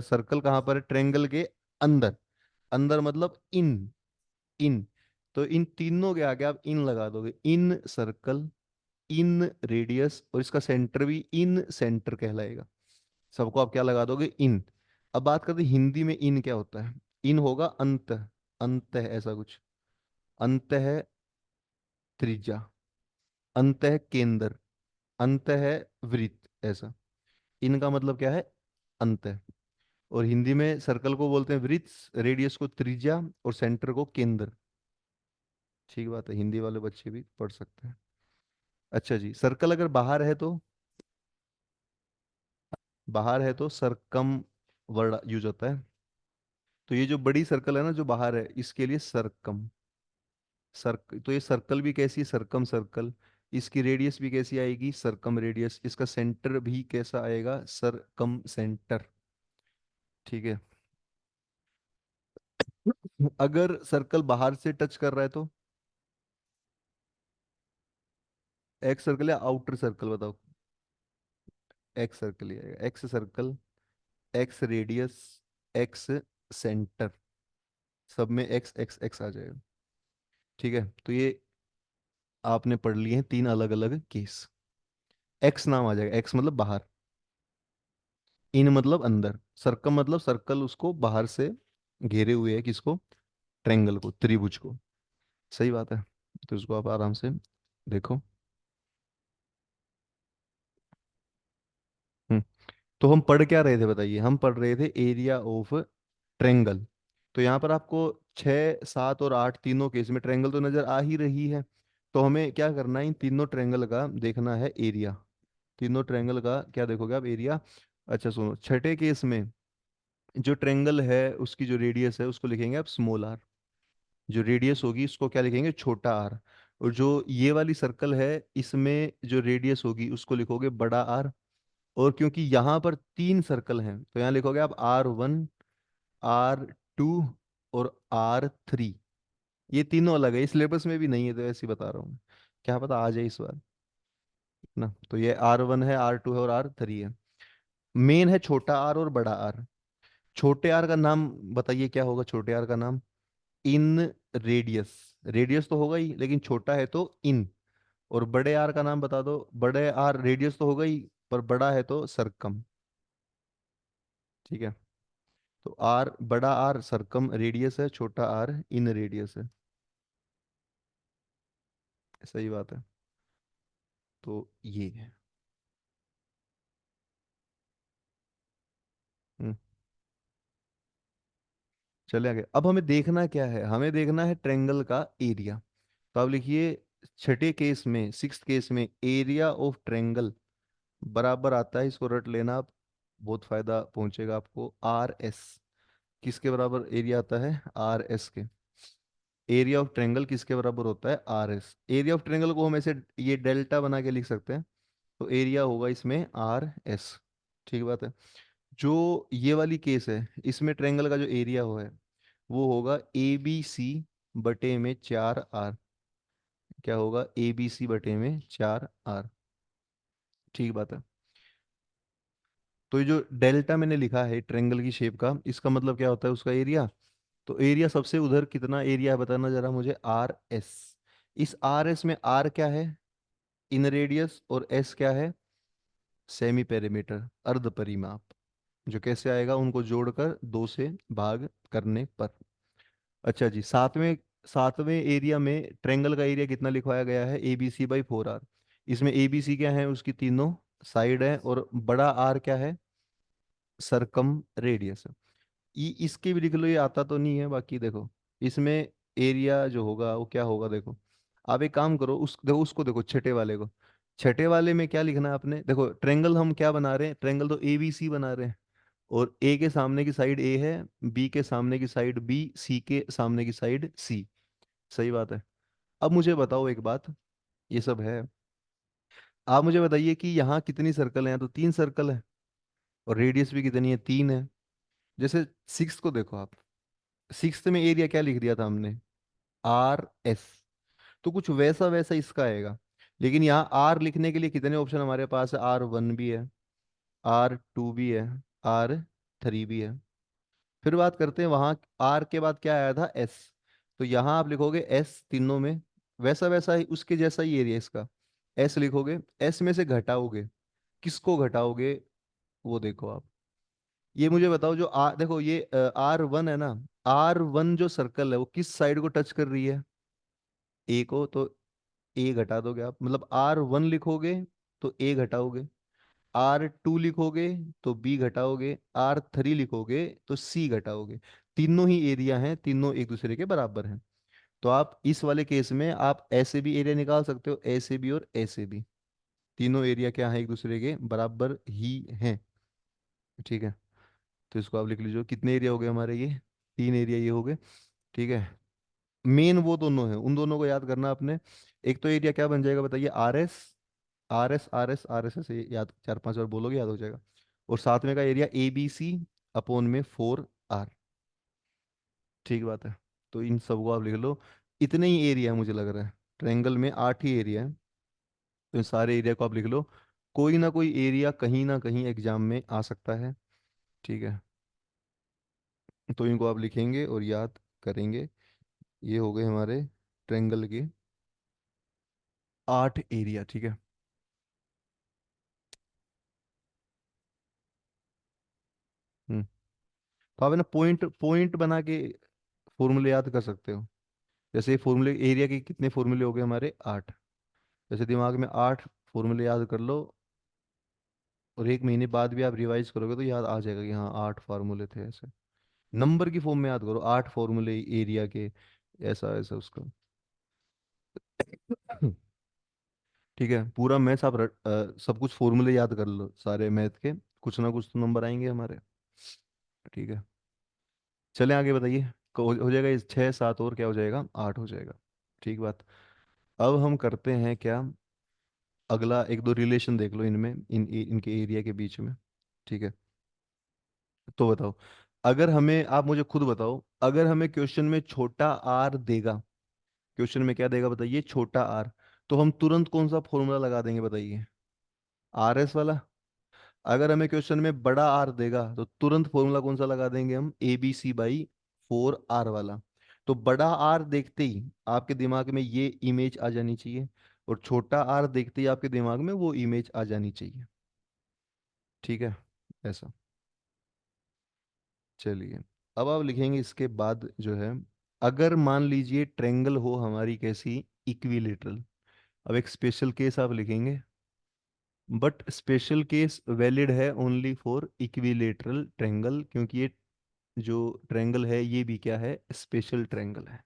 सर्कल कहाँ पर है, ट्रेंगल के अंदर। अंदर मतलब इन, इन। तो इन तीनों के आगे आप इन लगा दोगे, इन सर्कल, इन रेडियस, और इसका सेंटर भी इन सेंटर कहलाएगा। सबको आप क्या लगा दोगे, इन। अब बात करते हैं हिंदी में इन क्या होता है। इन होगा अंत, अंत है ऐसा कुछ। अंत है त्रिज्या, अंत है केंद्र, अंत है वृत्त, ऐसा। इनका मतलब क्या है, अंत है। और हिंदी में सर्कल को बोलते हैं वृत्त, रेडियस को त्रिज्या, और सेंटर को केंद्र। ठीक बात है, हिंदी वाले बच्चे भी पढ़ सकते हैं। अच्छा जी, सर्कल अगर बाहर है तो, बाहर है तो सरकम वर्ड यूज होता है। तो ये जो बड़ी सर्कल है ना जो बाहर है, इसके लिए सरकम। सर्क तो ये सर्कल भी कैसी, सरकम सर्कल। इसकी रेडियस भी कैसी आएगी, सरकम रेडियस। इसका सेंटर भी कैसा आएगा, सरकम सेंटर। ठीक है। अगर सर्कल बाहर से टच कर रहा है तो, एक्स सर्कल या आउटर सर्कल बताओ? एक्स सर्कल ही आएगा, x circle, x radius, x centre. सब में एक्स एक्स एक्स आ जाएगा। ठीक है, तो ये आपने पढ़ लिए हैं तीन अलग अलग केस। एक्स नाम आ जाएगा, एक्स मतलब बाहर, इन मतलब अंदर, सर्कम मतलब सर्कल उसको बाहर से घेरे हुए है, किसको, ट्रेंगल को, त्रिभुज को। सही बात है। तो इसको आप आराम से देखो। हम्म तो हम पढ़ क्या रहे थे बताइए? हम पढ़ रहे थे एरिया ऑफ ट्रेंगल। तो यहाँ पर आपको छः सात और आठ तीनों केस में ट्रेंगल तो नजर आ ही रही है। तो हमें क्या करना है, इन तीनों ट्रेंगल का देखना है एरिया। तीनों ट्रेंगल का क्या देखोगे आप, एरिया। अच्छा सुनो, छठे केस में जो ट्रेंगल है उसकी जो रेडियस है उसको लिखेंगे आप स्मॉल आर। जो रेडियस होगी उसको क्या लिखेंगे, छोटा आर। और जो ये वाली सर्कल है, इसमें जो रेडियस होगी उसको लिखोगे बड़ा आर। और क्योंकि यहाँ पर तीन सर्कल हैं, तो यहाँ लिखोगे आप R1, R2 और R3। ये तीनों अलग है, इस सिलेबस में भी नहीं है, तो ऐसे ही बता रहा हूँ। क्या पता आ जाए इस बार ना। तो ये R1 है, R2 है और R3 है। मेन है छोटा आर और बड़ा आर। छोटे आर का नाम बताइए क्या होगा, छोटे आर का नाम, इन रेडियस। रेडियस तो होगा ही, लेकिन छोटा है तो इन। और बड़े आर का नाम बता दो, बड़े आर रेडियस तो होगा ही, पर बड़ा है तो सरकम। ठीक है। तो आर, बड़ा आर सरकम रेडियस है, छोटा आर इन रेडियस है। सही बात है। तो ये है। हम्म, चले आगे। अब हमें देखना क्या है, हमें देखना है ट्रेंगल का एरिया। तो आप लिखिए, छठे केस में, सिक्स केस में, एरिया ऑफ ट्रेंगल बराबर आता है, इसको रट लेना आप, बहुत फायदा पहुंचेगा आपको, आर एस। किसके बराबर एरिया आता है? आर एस के। एरिया ऑफ ट्रेंगल किसके बराबर होता है? R S. Area of triangle को हम ऐसे ये डेल्टा बना के लिख सकते हैं, तो एरिया होगा इसमें आर एस। ठीक बात है। जो ये वाली केस है, इसमें ट्रेंगल का जो एरिया हो है वो होगा ए बी सी बटे में 4 आर। क्या होगा? ए बी सी बटे में 4 आर। ठीक बात है। तो ये जो डेल्टा मैंने लिखा है ट्रेंगल की शेप का, इसका मतलब क्या होता है? उसका एरिया। तो एरिया सबसे उधर कितना एरिया है बताना जरा मुझे, आर एस। इस आर एस में आर क्या है? इन रेडियस, और एस क्या है? सेमी पेरीमीटर, अर्ध परिमाप। जो कैसे आएगा? उनको जोड़कर 2 से भाग करने पर। अच्छा जी, सातवें सातवें एरिया में ट्रेंगल का एरिया कितना लिखवाया गया है? A B C by 4 R. इसमें ए बी सी क्या है? उसकी तीनों साइड है, और बड़ा आर क्या है? सरकम रेडियस। इसके भी लिख लो, ये आता तो नहीं है बाकी, देखो इसमें एरिया जो होगा वो क्या होगा, देखो आप एक काम करो, देखो उसको, देखो छठे वाले को। छठे वाले में क्या लिखना है आपने? देखो ट्रेंगल हम क्या बना रहे हैं? ट्रेंगल तो ए बी सी बना रहे हैं, और ए के सामने की साइड ए है, बी के सामने की साइड बी, सी के सामने की साइड सी। सही बात है। अब मुझे बताओ एक बात, ये सब है, आप मुझे बताइए कि यहाँ कितनी सर्कल हैं? तो 3 सर्कल है, और रेडियस भी कितनी है? 3 है। जैसे सिक्स को देखो आप, सिक्स में एरिया क्या लिख दिया था हमने? R S. तो कुछ वैसा वैसा इसका आएगा, लेकिन यहाँ आर लिखने के लिए कितने ऑप्शन हमारे पास है? R1 भी है, R2 भी है, R3 भी है। फिर बात करते हैं वहाँ, आर के बाद क्या आया था? एस। तो यहाँ आप लिखोगे एस तीनों में, वैसा वैसा ही उसके जैसा ही एरिया इसका। एस लिखोगे, एस में से घटाओगे, किसको घटाओगे? वो देखो आप, ये मुझे बताओ, जो देखो ये R1 है ना, R1 जो सर्कल है वो किस साइड को टच कर रही है? ए को। तो ए घटा दोगे आप, मतलब R1 लिखोगे तो ए घटाओगे, R2 लिखोगे तो बी घटाओगे, R3 लिखोगे तो सी घटाओगे। तीनों ही एरिया हैं, तीनों एक दूसरे के बराबर हैं। तो आप इस वाले केस में आप ऐसे भी एरिया निकाल सकते हो, ऐसे भी और ऐसे भी। तीनों एरिया क्या है? एक दूसरे के बराबर ही हैं। ठीक है। तो इसको आप लिख लीजिए, कितने एरिया हो गए हमारे ये? 3 एरिया ये हो गए। ठीक है। मेन वो दोनों हैं, उन दोनों को याद करना आपने। एक तो एरिया क्या बन जाएगा बताइए? R S, R S, R S, R S, ऐसे याद 4 5 बार बोलोगे याद हो जाएगा। और साथ में का area A B C upon में 4 आर। ठीक बात है। तो इन सबको आप लिख लो। इतने ही एरिया है मुझे लग रहा है, ट्रायंगल में 8 ही एरिया है। तो इन सारे एरिया को आप लिख लो। कोई ना कोई एरिया कहीं ना कहीं एग्जाम में आ सकता है। ठीक है। तो इनको आप लिखेंगे और याद करेंगे। ये हो गए हमारे ट्रायंगल के 8 एरिया। ठीक है। हम्म। तो आप है ना पॉइंट पॉइंट बना के फॉर्मूले याद कर सकते हो। जैसे फॉर्मूले एरिया के कितने फॉर्मूले हो गए हमारे? 8। जैसे दिमाग में 8 फॉर्मूले याद कर लो, और 1 महीने बाद भी आप रिवाइज करोगे तो याद आ जाएगा कि हाँ 8 फार्मूले थे ऐसे। नंबर की फॉर्म में याद करो 8 फॉर्मूले एरिया के, ऐसा ऐसा उसका। ठीक है। पूरा मैथ्स आप सब कुछ फॉर्मूले याद कर लो सारे मैथ के, कुछ ना कुछ तो नंबर आएंगे हमारे। ठीक है। चलें आगे, बताइए। हो जाएगा इस 6 7 और क्या हो जाएगा? 8 हो जाएगा। ठीक बात। अब हम करते हैं क्या, अगला एक दो रिलेशन देख लो इनमें, इनके एरिया के बीच में। ठीक है। तो बताओ, अगर हमें, आप मुझे खुद बताओ, अगर हमें क्वेश्चन में छोटा आर देगा, क्वेश्चन में क्या देगा बताइए? छोटा आर। तो हम तुरंत कौन सा फॉर्मूला लगा देंगे बताइए? आर एस वाला। अगर हमें क्वेश्चन में बड़ा आर देगा तो तुरंत फॉर्मूला कौन सा लगा देंगे हम? A B C by 4 R वाला। तो बड़ा आर देखते ही आपके दिमाग में ये इमेज आ जानी चाहिए, और छोटा आर देखते ही आपके दिमाग में वो इमेज आ जानी चाहिए। ठीक है। ऐसा। चलिए। अब आप लिखेंगे इसके बाद जो है, अगर मान लीजिए ट्रेंगल हो हमारी कैसी? इक्विलेटरल। अब एक स्पेशल केस आप लिखेंगे। बट स्पेशल केस वैलिड है ओनली फॉर इक्विलेटरल ट्रायंगल, क्योंकि ये जो ट्रायंगल है ये भी क्या है, स्पेशल ट्रायंगल है।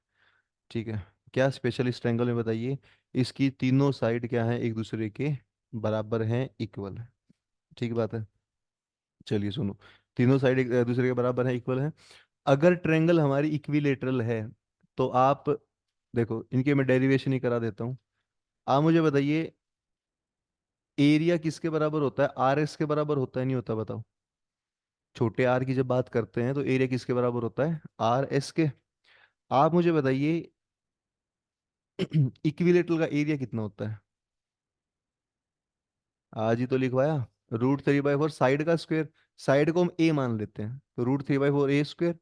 ठीक है। क्या स्पेशल इस ट्रायंगल में बताइए। इसकी तीनों साइड क्या है, एक दूसरे के बराबर हैं, इक्वल है। ठीक बात है। चलिए सुनो, तीनों साइड एक दूसरे के बराबर है, इक्वल है। अगर ट्रायंगल हमारी इक्विलेटरल है तो आप देखो, इनके मैं डेरिवेशन ही करा देता हूँ। आप मुझे बताइए, एरिया किसके बराबर होता है, आर एस के बराबर होता है नहीं होता, बताओ। छोटे आर की जब बात करते हैं तो एरिया किसके बराबर होता है, आर एस के। आप मुझे बताइए इक्विलेटरल का एरिया कितना होता है। आज ही तो लिखवाया, √3/4 साइड का स्क्वायर। साइड को हम ए मान लेते हैं, तो √3/4 A²।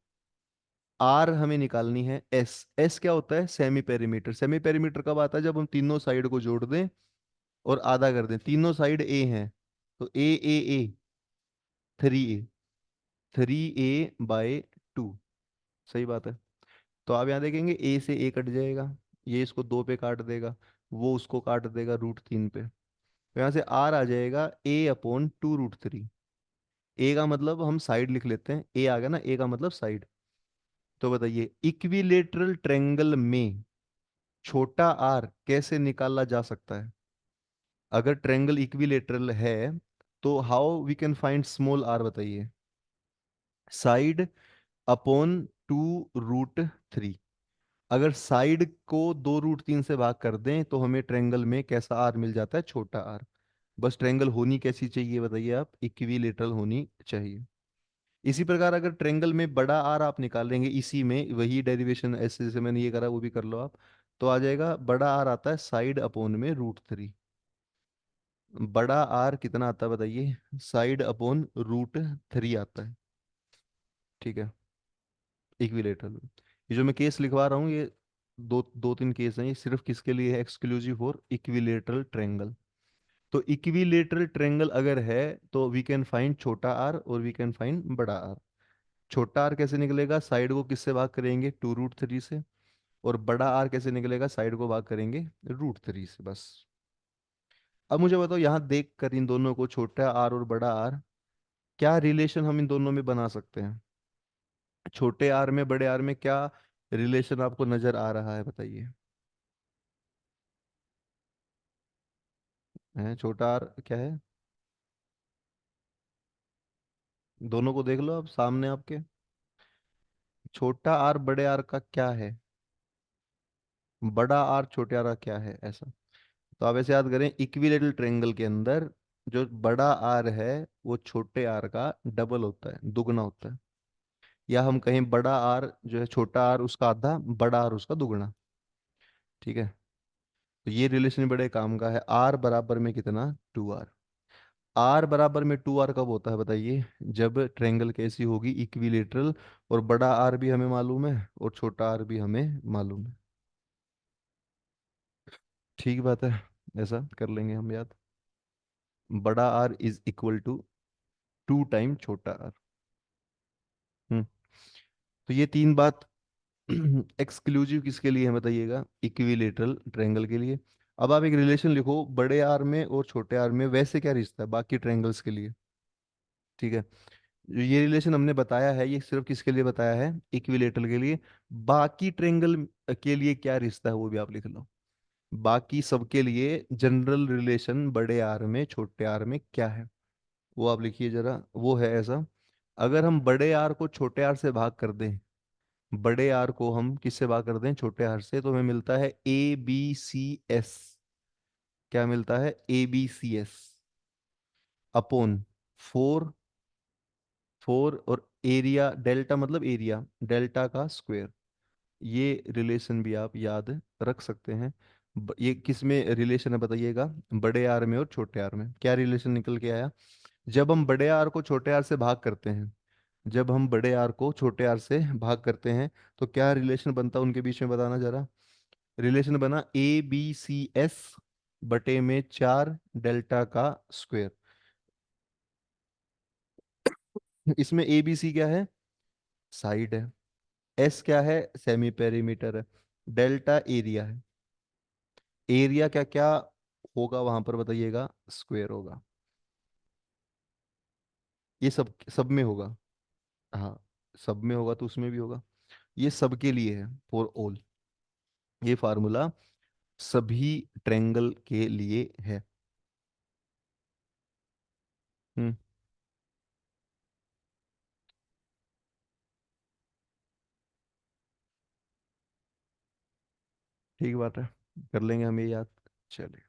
आर हमें निकालनी है एस। एस क्या होता है, सेमी पेरीमीटर। सेमी पेरीमीटर कब आता है, जब हम तीनों साइड को जोड़ दें और आधा कर दें। तीनों साइड ए हैं, तो ए 3A, 3A/2। सही बात है। तो आप यहाँ देखेंगे ए से ए कट जाएगा, ये इसको 2 पे काट देगा, वो उसको काट देगा √3 पे। तो यहाँ से आर आ जाएगा A/2 √3। ए का मतलब हम साइड लिख लेते हैं, ए आ गया ना, ए का मतलब साइड। तो बताइए इक्विलेटरल ट्रायंगल में छोटा आर कैसे निकाला जा सकता है। अगर ट्रायंगल इक्विलेटरल है तो how we can find small R, बताइए। साइड/2 √3। अगर साइड को 2 √3 से भाग कर दें तो हमें ट्रायंगल में कैसा आर मिल जाता है, छोटा आर। बस ट्रायंगल होनी कैसी चाहिए बताइए, आप इक्विलेटरल होनी चाहिए। इसी प्रकार अगर ट्रायंगल में बड़ा आर आप निकालेंगे, इसी में वही डेरिवेशन ऐसे जैसे मैंने ये करा वो भी कर लो आप, तो आ जाएगा बड़ा आर आता है साइड/में √3। बड़ा आर कितना आता है बताइए, साइड/√3 आता है। ठीक है। इक्विलेटरल, ये जो मैं केस लिखवा रहा हूँ ये दो दो तीन केस हैं, ये सिर्फ किसके लिए है, एक्सक्लूसिव फॉर इक्विलेटरल ट्रायंगल। तो इक्विलेटरल ट्रायंगल अगर है तो वी कैन फाइंड छोटा आर और वी कैन फाइंड बड़ा आर। छोटा आर कैसे निकलेगा, साइड को किससे भाग करेंगे, 2 √3 से। और बड़ा आर कैसे निकलेगा, साइड को भाग करेंगे √3 से, बस। अब मुझे बताओ, यहाँ देख कर इन दोनों को, छोटा आर और बड़ा आर, क्या रिलेशन हम इन दोनों में बना सकते हैं। छोटे आर में बड़े आर में क्या रिलेशन आपको नजर आ रहा है, बताइए। है छोटा आर क्या है, दोनों को देख लो आप सामने आपके। छोटा आर बड़े आर का क्या है, बड़ा आर छोटे आर का क्या है, ऐसा। तो आप ऐसे याद करें, इक्विलेटरल ट्रायंगल के अंदर जो बड़ा आर है वो छोटे आर का डबल होता है, दुगना होता है। या हम कहें बड़ा आर जो है, छोटा आर उसका आधा, बड़ा आर उसका दुगना। ठीक है। तो ये रिलेशन बड़े काम का है, आर बराबर में कितना, 2R। आर बराबर में 2R कब होता है बताइए, जब ट्रायंगल कैसी होगी, इक्विलेटरल, और बड़ा आर भी हमें मालूम है और छोटा आर भी हमें मालूम है। ठीक बात है, ऐसा कर लेंगे हम याद। बड़ा R is equal to 2 time छोटा आर। हम्म। तो ये तीन बात एक्सक्लूसिव किसके लिए है बताइएगा, इक्विलेटरल ट्रायंगल के लिए। अब आप एक रिलेशन लिखो, बड़े आर में और छोटे आर में वैसे क्या रिश्ता है बाकी ट्रायंगल्स के लिए। ठीक है। जो ये रिलेशन हमने बताया है ये सिर्फ किसके लिए बताया है, इक्विलेटरल के लिए। बाकी ट्रायंगल के लिए क्या रिश्ता है वो भी आप लिख लो। बाकी सबके लिए जनरल रिलेशन बड़े आर में छोटे आर में क्या है, वो आप लिखिए जरा। वो है ऐसा, अगर हम बड़े आर को छोटे आर से भाग कर दें, बड़े आर को हम किससे भाग कर दें, छोटे आर से, तो हमें मिलता है ABCS। क्या मिलता है, ABCS अपॉन 4 और एरिया डेल्टा, मतलब एरिया डेल्टा का स्क्वायर। ये रिलेशन भी आप याद रख सकते हैं। ये किस में रिलेशन है बताइएगा, बड़े आर में और छोटे आर में। क्या रिलेशन निकल के आया, जब हम बड़े आर को छोटे आर से भाग करते हैं, जब हम बड़े आर को छोटे आर से भाग करते हैं तो क्या रिलेशन बनता है उनके बीच में, बताना जरा। रिलेशन बना ABCS/4 डेल्टा का स्क्वायर। इसमें ABC क्या है, साइड है। एस क्या है, सेमी पेरीमीटर है। डेल्टा एरिया है। एरिया क्या क्या होगा वहां पर बताइएगा, स्क्वायर होगा। ये सब सब में होगा। हाँ, सब में होगा तो उसमें भी होगा। ये सबके लिए है, फॉर ऑल। ये फार्मूला सभी ट्रायंगल के लिए है। हम्म। ठीक बात है, कर लेंगे हम ये याद। चलिए,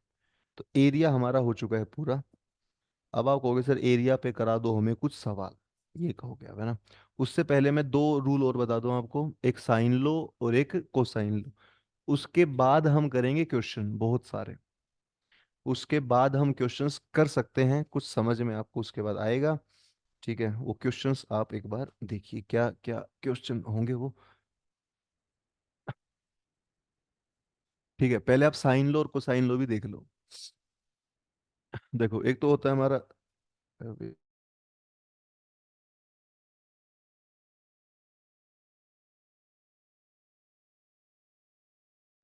तो एरिया हमारा हो चुका है पूरा। अब आप कहोगे सर एरिया पे करा दो हमें कुछ सवाल, ये कहोगे अब, है ना। उससे पहले मैं दो रूल और बता दूं आपको, एक साइन लो और एक कोसाइन लो। उसके बाद हम करेंगे क्वेश्चन बहुत सारे। उसके बाद हम क्वेश्चंस कर सकते हैं, कुछ समझ में आपको उसके बाद आएगा। ठीक है, वो क्वेश्चंस आप एक बार देखिए क्या क्या क्वेश्चन होंगे वो। ठीक है, पहले आप साइन लो और कोसाइन लो भी देख लो। देखो, एक तो होता है हमारा। अबे,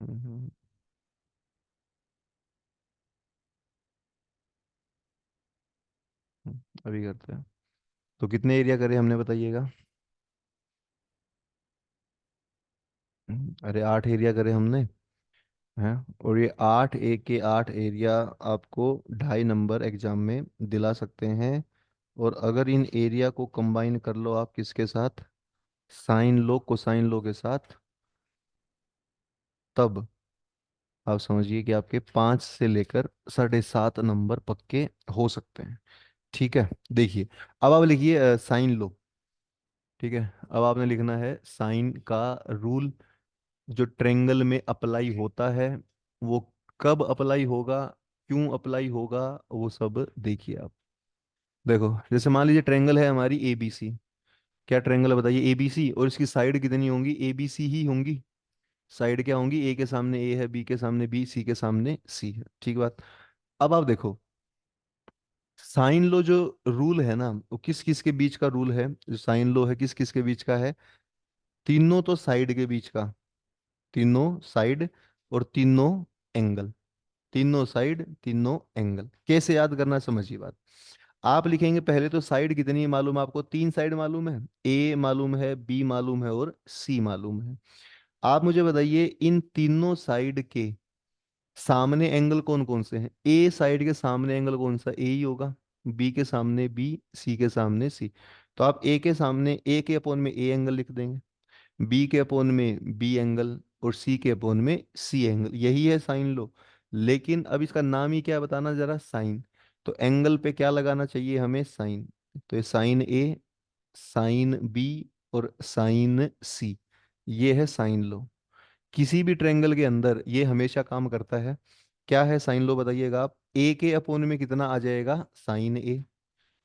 हम्म, अभी करते हैं। तो कितने एरिया करे हमने बताइएगा। अरे 8 एरिया करे हमने, हैं। और ये 8 ए के 8 एरिया आपको 2.5 नंबर एग्जाम में दिला सकते हैं। और अगर इन एरिया को कंबाइन कर लो आप किसके साथ, साइन लो कोसाइन लो के साथ, तब आप समझिए कि आपके 5 से लेकर 7.5 नंबर पक्के हो सकते हैं। ठीक है, देखिए, अब आप लिखिए साइन लो। ठीक है, अब आपने लिखना है साइन का रूल, जो ट्रेंगल में अप्लाई होता है, वो कब अप्लाई होगा, क्यों अप्लाई होगा, वो सब देखिए आप। देखो, जैसे मान लीजिए ट्रेंगल है हमारी ए बी सी। क्या ट्रेंगल है बताइए, ए बी सी, और इसकी साइड कितनी होंगी, ए बी सी ही होंगी। साइड क्या होंगी, ए के सामने ए है, बी के सामने बी, सी के सामने सी है। ठीक बात। अब आप देखो, साइन लो जो रूल है ना, वो किस किस के बीच का रूल है, जो साइन लो है किस किस के बीच का है, तीनों तो साइड के बीच का। तीनों साइड और तीनों एंगल। तीनों साइड तीनों एंगल कैसे याद करना है, समझिए बात। आप लिखेंगे पहले तो साइड कितनी है मालूम है आपको, 3 साइड मालूम है, ए मालूम है, बी मालूम है और सी मालूम है। आप मुझे बताइए इन तीनों साइड के सामने एंगल कौन कौन से हैं। ए साइड के सामने एंगल कौन सा, ए ही होगा। बी के सामने बी, सी के सामने सी। तो आप ए के सामने ए के अपोन में ए एंगल लिख देंगे, बी के अपोन में बी एंगल, और सी के अपोन में सी एंगल। यही है साइन लो। लेकिन अब इसका नाम ही क्या है बताना जरा, साइन। तो एंगल पे क्या लगाना चाहिए हमें, साइन। तो ये साइन ए, साइन बी और साइन सी, ये है साइन लो। किसी भी ट्रायंगल के अंदर ये हमेशा काम करता है। क्या है साइन लो बताइएगा आप, ए के अपोन में कितना आ जाएगा, साइन ए।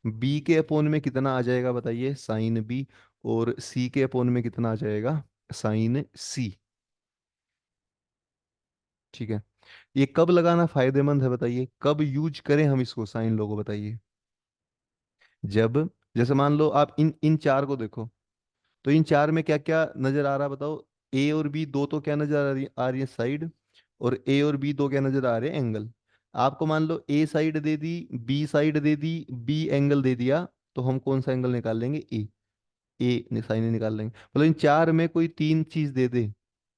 बी के अपोन में कितना आ जाएगा बताइए, साइन बी। और सी के अपोन में कितना आ जाएगा, साइन सी। ठीक है, ये कब लगाना फायदेमंद है बताइए, कब यूज करें हम इसको साइन लो को बताइए। जब, जैसे मान लो आप इन इन चार को देखो, तो इन चार में क्या क्या नजर आ रहा है बताओ। ए और बी दो तो क्या नजर आ रही है साइड, और ए और बी दो क्या नजर आ रहे हैं, एंगल। आपको मान लो ए साइड दे दी, बी साइड दे दी, बी एंगल दे दिया, तो हम कौन सा एंगल निकाल लेंगे, ए साइन निकाल लेंगे। मतलब इन चार में कोई तीन चीज दे दे,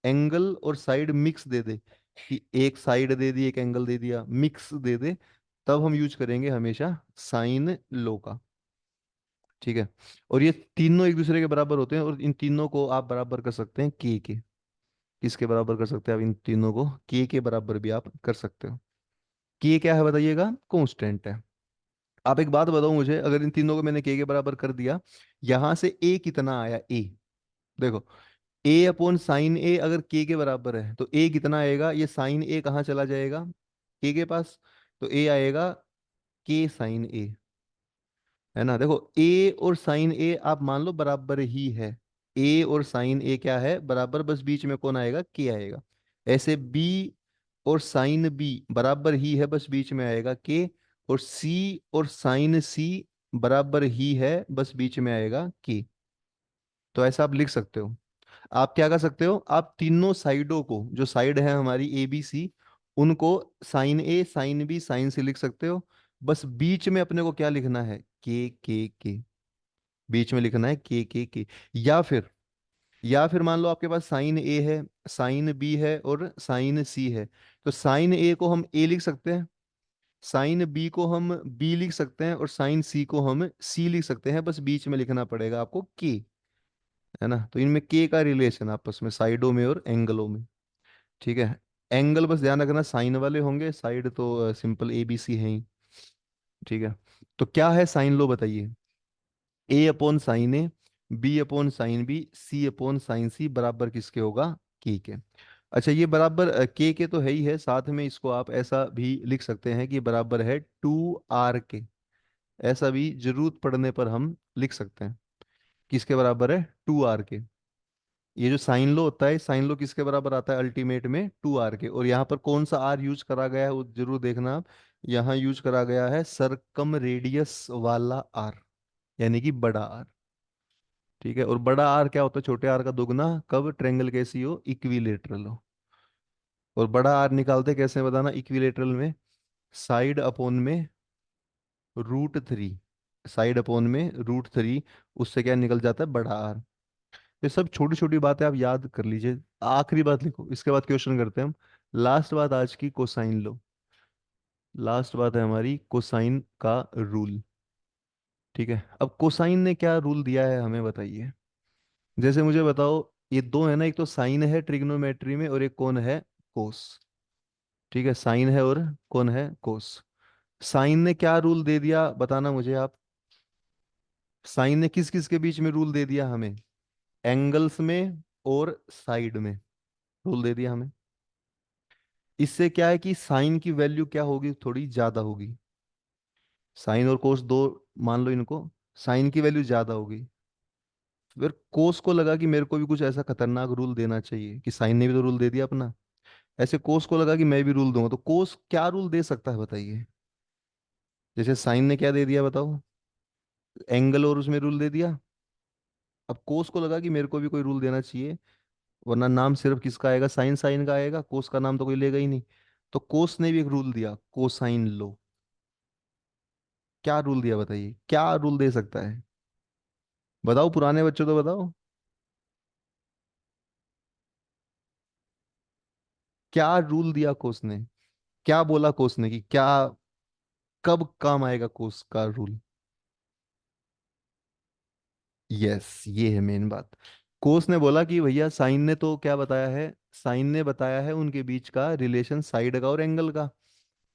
एंगल और साइड मिक्स दे दे, कि एक साइड दे दी एक एंगल दे दिया, मिक्स दे दे, तब हम यूज करेंगे हमेशा साइन लो का। ठीक है, और ये तीनों एक दूसरे के बराबर होते हैं, और इन तीनों को आप बराबर कर सकते हैं के। किसके बराबर कर सकते हैं आप इन तीनों को, के बराबर भी आप कर सकते हो। के क्या है बताइएगा, कांस्टेंट है। आप एक बात बताओ मुझे, अगर इन तीनों को मैंने के बराबर कर दिया, यहां से ए कितना आया, ए। देखो, ए अपॉन साइन ए अगर के बराबर है, तो ए कितना आएगा, ये साइन ए कहाँ चला जाएगा, के पास। तो ए आएगा के साइन ए, है ना। देखो, ए और साइन ए आप मान लो बराबर ही है। ए और साइन ए क्या है, बराबर, बस बीच में कौन आएगा, के आएगा। ऐसे बी और साइन बी बराबर ही है, बस बीच में आएगा के। और सी और साइन सी बराबर ही है, बस बीच में आएगा के। तो ऐसा आप लिख सकते हो। आप क्या कर सकते हो, आप तीनों साइडों को, जो साइड है हमारी ए बी सी, उनको साइन ए साइन बी साइन सी लिख सकते हो। बस बीच में अपने को क्या लिखना है, के। बीच में लिखना है के। या फिर, या फिर मान लो आपके पास साइन ए है, साइन बी है और साइन सी है। तो साइन ए को हम ए लिख सकते हैं, साइन बी को हम बी लिख सकते हैं और साइन सी को हम सी लिख सकते हैं, बस बीच में लिखना पड़ेगा आपको के। है ना? तो इनमें के का रिलेशन आपस में साइडों में और एंगलों में। ठीक है। एंगल बस ध्यान रखना साइन वाले होंगे, साइड तो सिंपल ए बी सी है ही। ठीक है। तो क्या है साइन लो बताइए। ए अपॉन साइन ए, B upon sine B, C upon sine सी बराबर किसके होगा? के। अच्छा, ये बराबर के तो है ही है, साथ में इसको आप ऐसा भी लिख सकते हैं कि बराबर है 2 आर के। ऐसा भी जरूरत पड़ने पर हम लिख सकते हैं। किसके बराबर है? 2 आर के। ये जो साइन लो होता है, साइन लो किसके बराबर आता है अल्टीमेट में? 2 आर के। और यहाँ पर कौन सा आर यूज करा गया है वो जरूर देखना आप। यहाँ यूज करा गया है सरकम रेडियस वाला आर, यानी कि बड़ा आर। ठीक है। और बड़ा आर क्या होता है? छोटे आर का दुगना, कब? ट्रेंगल कैसी हो? इक्विलेटरल हो। और बड़ा आर निकालते कैसे हैं बताना? इक्विलेटरल में साइड अपॉन में √3, साइड अपॉन में √3, उससे क्या निकल जाता है? बड़ा आर। ये सब छोटी छोटी बातें आप याद कर लीजिए। आखिरी बात लिखो, इसके बाद क्वेश्चन करते हैं हम। लास्ट बात आज की, कोसाइन लो। लास्ट बात है हमारी कोसाइन का रूल। ठीक है। अब कोसाइन ने क्या रूल दिया है हमें बताइए। जैसे मुझे बताओ, ये दो है ना, एक तो साइन है ट्रिग्नोमेट्री में और एक कौन है? कोस। ठीक है, साइन है और कौन है? कोस। साइन ने क्या रूल दे दिया बताना मुझे आप। साइन ने किस किस के बीच में रूल दे दिया हमें? एंगल्स में और साइड में रूल दे दिया हमें। इससे क्या है कि साइन की वैल्यू क्या होगी? थोड़ी ज्यादा होगी। साइन और कोस दो मान लो इनको, साइन की वैल्यू ज्यादा होगी। फिर कोस को लगा कि मेरे को भी कुछ ऐसा खतरनाक रूल देना चाहिए, कि साइन ने भी तो रूल दे दिया अपना। ऐसे कोस को लगा कि मैं भी रूल दूंगा। तो कोस क्या रूल दे सकता है बताइए। जैसे साइन ने क्या दे दिया बताओ? एंगल और उसमें रूल दे दिया। अब कोस को लगा कि मेरे को भी कोई रूल देना चाहिए, वरना नाम सिर्फ किसका आएगा? साइन साइन का आएगा, कोस का नाम तो कोई लेगा ही नहीं। तो कोस ने भी एक रूल दिया, कोसाइन लो। क्या रूल दिया बताइए? क्या रूल दे सकता है? बताओ, पुराने बच्चों तो बताओ। क्या रूल दिया कोस ने? क्या बोला कोस ने कि क्या, कब काम आएगा कोस का रूल? यस, ये है मेन बात। कोस ने बोला कि भैया साइन ने तो क्या बताया है? साइन ने बताया है उनके बीच का रिलेशन साइड का और एंगल का।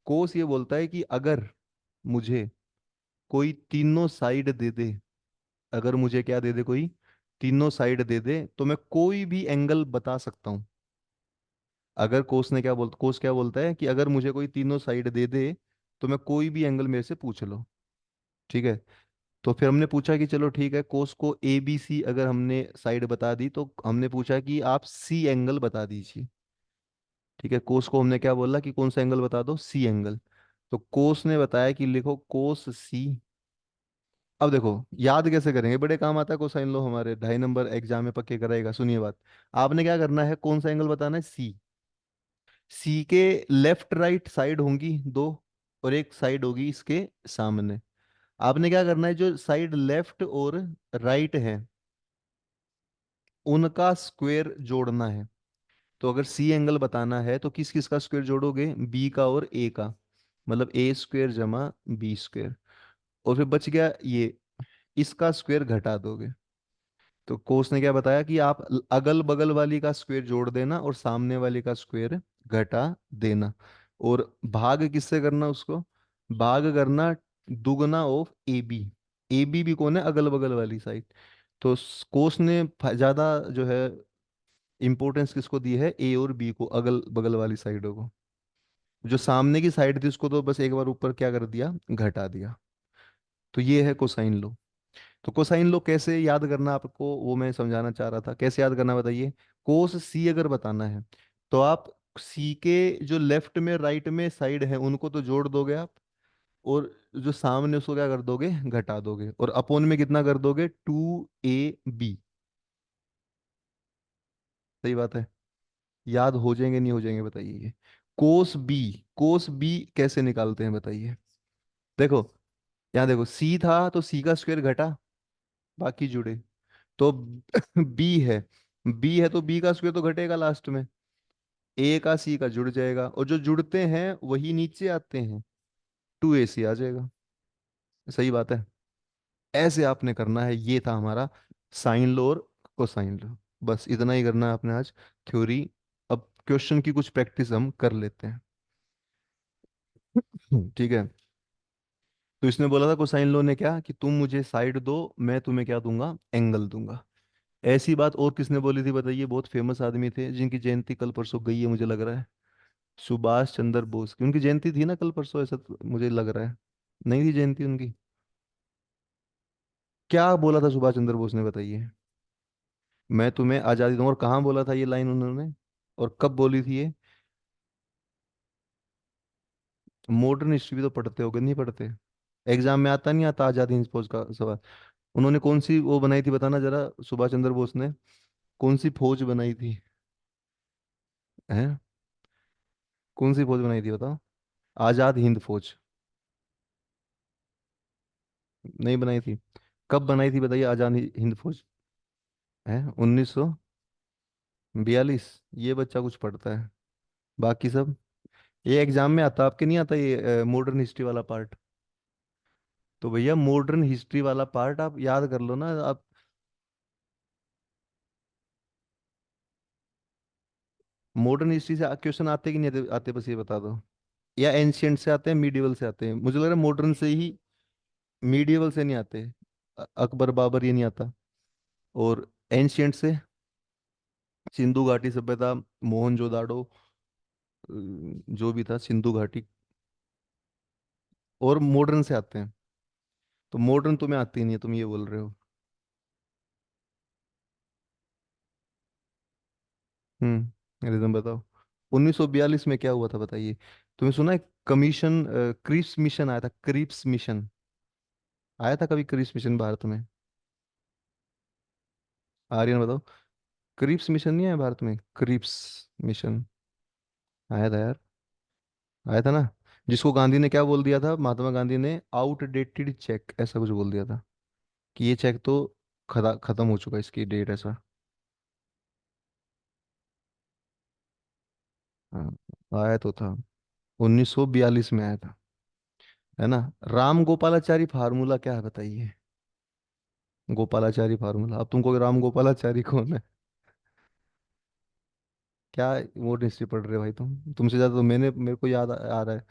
कोस ये बोलता है कि अगर मुझे कोई तीनों साइड दे दे, अगर मुझे क्या दे दे? कोई तीनों साइड दे दे तो मैं कोई भी एंगल बता सकता हूं। अगर कोस क्या बोलता है कि अगर मुझे कोई तीनों साइड दे दे तो मैं कोई भी एंगल मेरे से पूछ लो। ठीक है। तो फिर हमने पूछा कि चलो ठीक है, कोस को ए बी सी अगर हमने साइड बता दी, तो हमने पूछा कि आप सी एंगल बता दीजिए। ठीक है। कोस को हमने क्या बोला कि कौन सा एंगल बता दो? C angle. तो कोस ने बताया कि लिखो कोस सी। अब देखो, याद कैसे करेंगे? बड़े काम आता है कोसाइन लो, हमारे 2.5 नंबर एग्जाम में पक्के कराएगा। सुनिए बात। आपने क्या करना है? कौन सा एंगल बताना है? सी। सी के लेफ्ट राइट साइड होंगी दो, और एक साइड होगी इसके सामने। आपने क्या करना है? जो साइड लेफ्ट और राइट है उनका स्क्वायर जोड़ना है। तो अगर सी एंगल बताना है तो किस किस का स्क्वायर जोड़ोगे? बी का और ए का। मतलब ए स्क्वायर जमा बी स्क्वायर। और फिर बच गया ये, इसका स्क्वायर घटा दोगे। तो कोस ने क्या बताया कि आप अगल बगल वाली का स्क्वायर जोड़ देना और सामने वाली का स्क्वायर घटा देना। और भाग किससे करना उसको? भाग करना दुगना of A B. A B भी कौन है? अगल बगल वाली साइड। तो कोस ने ज्यादा जो है इंपॉर्टेंस किसको दी है? ए और बी को, अगल बगल वाली साइडों को। जो सामने की साइड थी उसको तो बस एक बार ऊपर क्या कर दिया? घटा दिया। तो ये है कोसाइन लो। तो कोसाइन लो कैसे याद करना आपको वो मैं समझाना चाह रहा था। कैसे याद करना बताइए। कोस सी अगर बताना है तो आप सी के जो लेफ्ट में राइट में साइड है उनको तो जोड़ दोगे आप, और जो सामने उसको क्या कर दोगे? घटा दोगे। और अपोन में कितना कर दोगे? 2 AB। सही बात है। याद हो जाएंगे नहीं हो जाएंगे बताइए ये। कोस बी, कोस बी कैसे निकालते हैं बताइए। देखो, यहाँ देखो सी था तो सी का स्क्वायर घटा, बाकी जुड़े तो बी है। बी है तो बी का स्क्वायर तो घटेगा लास्ट में, ए का सी का जुड़ जाएगा, और जो जुड़ते हैं वही नीचे आते हैं, 2ac आ जाएगा। सही बात है। ऐसे आपने करना है, ये था हमारा साइन लो और कोसाइन लो। बस इतना ही करना है आपने आज, थ्योरी। अब क्वेश्चन की कुछ प्रैक्टिस हम कर लेते हैं। ठीक है। तो इसने बोला था कोसाइन लो ने क्या, कि तुम मुझे साइड दो, मैं तुम्हें क्या दूंगा, एंगल दूंगा। ऐसी बात और किसने बोली थी बताइए, बहुत फेमस आदमी थे जिनकी जयंती कल परसों गई है मुझे लग रहा है। सुभाष चंद्र बोस की, उनकी जयंती थी ना कल परसों, ऐसा तो मुझे लग रहा है। नहीं थी जयंती उनकी? क्या बोला था सुभाष चंद्र बोस ने बताइए। मैं तुम्हें आजादी दूंगा, और कहाँ बोला था ये लाइन उन्होंने, और कब बोली थी ये? मॉडर्न हिस्ट्री भी तो पढ़ते होगे, नहीं पढ़ते? एग्जाम में आता नहीं आता आजादी हिंद फौज का सवाल? उन्होंने कौन सी वो बनाई थी बताना जरा, सुभाष चंद्र बोस ने कौन सी फौज बनाई थी? हैं? कौन सी फौज बनाई थी बताओ? आजाद हिंद फौज। नहीं बनाई थी? कब बनाई थी बताइए आजाद हिंद फौज? है 1942? ये बच्चा कुछ पढ़ता है, बाकी सब। ये एग्जाम में आता, आपके नहीं आता ये मॉडर्न हिस्ट्री वाला पार्ट? तो भैया मॉडर्न हिस्ट्री वाला पार्ट आप याद कर लो ना आप। मॉडर्न हिस्ट्री से क्वेश्चन आते कि नहीं आते, आते बस ये बता दो। या एंशियंट से आते हैं, मीडिवल से आते हैं? मुझे लग रहा है मॉडर्न से ही। मीडिवल से नहीं आते। अकबर बाबर ये नहीं आता। और एंशियंट से सिंधु घाटी सभ्यता, मोहनजोदाड़ो, जो भी था सिंधु घाटी। और मॉडर्न से आते हैं। तो मॉडर्न तुम्हें आती नहीं है, तुम ये बोल रहे हो? रिदम बताओ। 1942 में क्या हुआ था बताइए? तुमने सुना है कमीशन, क्रिप्स मिशन आया था, क्रिप्स मिशन? आया था कभी क्रिप्स मिशन भारत में? आर्यन बताओ। क्रिप्स मिशन नहीं आया भारत में? क्रिप्स मिशन आया था यार। आया था ना। जिसको गांधी ने क्या बोल दिया था, महात्मा गांधी ने आउटडेटेड चेक ऐसा कुछ बोल दिया था, कि ये चेक तो खत्म हो चुका है, इसकी डेट ऐसा। हाँ, आया तो था। 1942 में आया था। है ना। राम गोपालाचारी फार्मूला क्या है बताइए? गोपालाचारी फार्मूला, अब तुमको राम गोपालाचारी कौन है? क्या मोड हिस्ट्री पढ़ रहे हो भाई तुमसे ज्यादा तो मैंने, मेरे को याद आ रहा है।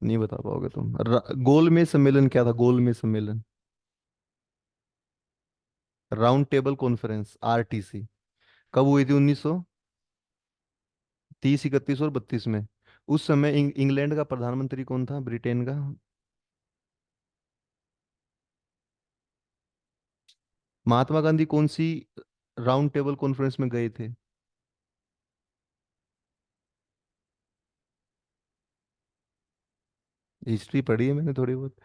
नहीं बता पाओगे तुम। गोल में सम्मेलन क्या था, गोल में सम्मेलन? Round table conference, RTC. कब हुई थी? 1930, 31 और 32 में। उस समय इंग्लैंड का प्रधानमंत्री कौन था, ब्रिटेन का? महात्मा गांधी कौन सी राउंड टेबल कॉन्फ्रेंस में गए थे? हिस्ट्री पढ़ी है मैंने थोड़ी बहुत।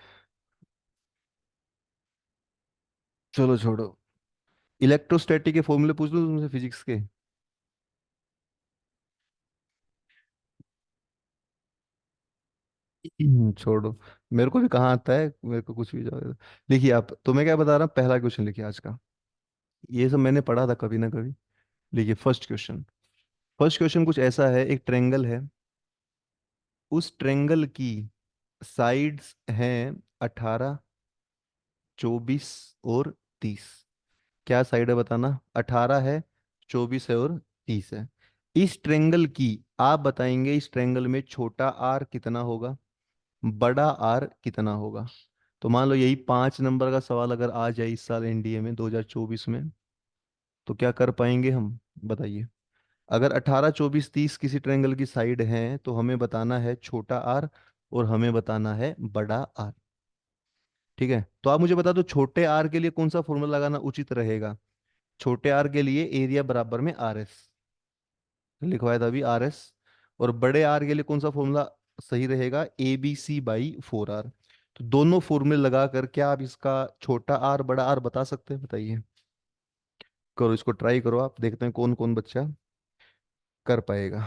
चलो छोड़ो। इलेक्ट्रोस्टैटिक के फॉर्मूले पूछ लूं तुमसे, फिजिक्स के? छोड़ो। मेरे को भी कहाँ आता है, मेरे को कुछ भी जाओ। लिखिए आप, तो मैं क्या बता रहा हूँ, पहला क्वेश्चन लिखिए आज का। ये सब मैंने पढ़ा था कभी ना कभी। लिखिए फर्स्ट क्वेश्चन। फर्स्ट क्वेश्चन कुछ ऐसा है, एक ट्रेंगल है। उस ट्रेंगल की साइड्स हैं 18, 24 और 30। क्या साइड है बताना, 18 है, 24 है और 30 है। इस ट्रेंगल की, आप बताएंगे इस ट्रेंगल में छोटा आर कितना होगा, बड़ा आर कितना होगा। तो मान लो यही 5 नंबर का सवाल अगर आ जाए इस साल एनडीए में 2024 में, तो क्या कर पाएंगे हम, बताइए। अगर 18, 24, 30 किसी ट्रायंगल की साइड हैं, तो हमें बताना है छोटा आर, और हमें बताना है बड़ा आर। ठीक है, तो आप मुझे बता दो छोटे आर के लिए कौन सा फॉर्मूला लगाना उचित रहेगा। छोटे आर के लिए एरिया बराबर में आर एस, लिखवाया था अभी, आर एस। और बड़े आर के लिए कौन सा फॉर्मूला सही रहेगा, A B C by 4 R. तो दोनों फॉर्मूले लगा कर क्या आप इसका छोटा आर बड़ा आर बता सकते हैं, बताइए। करो इसको, ट्राई करो, आप देखते हैं कौन कौन बच्चा कर पाएगा।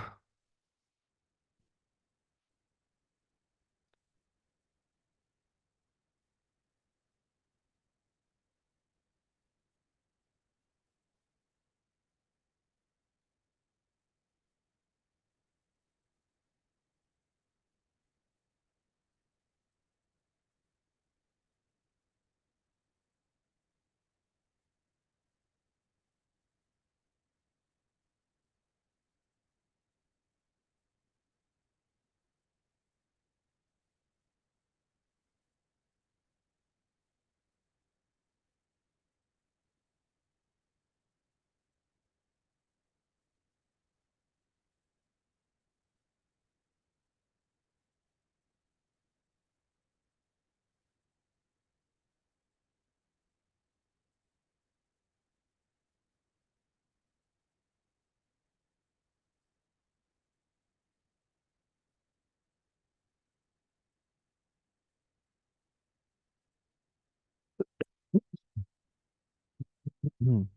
हम्म।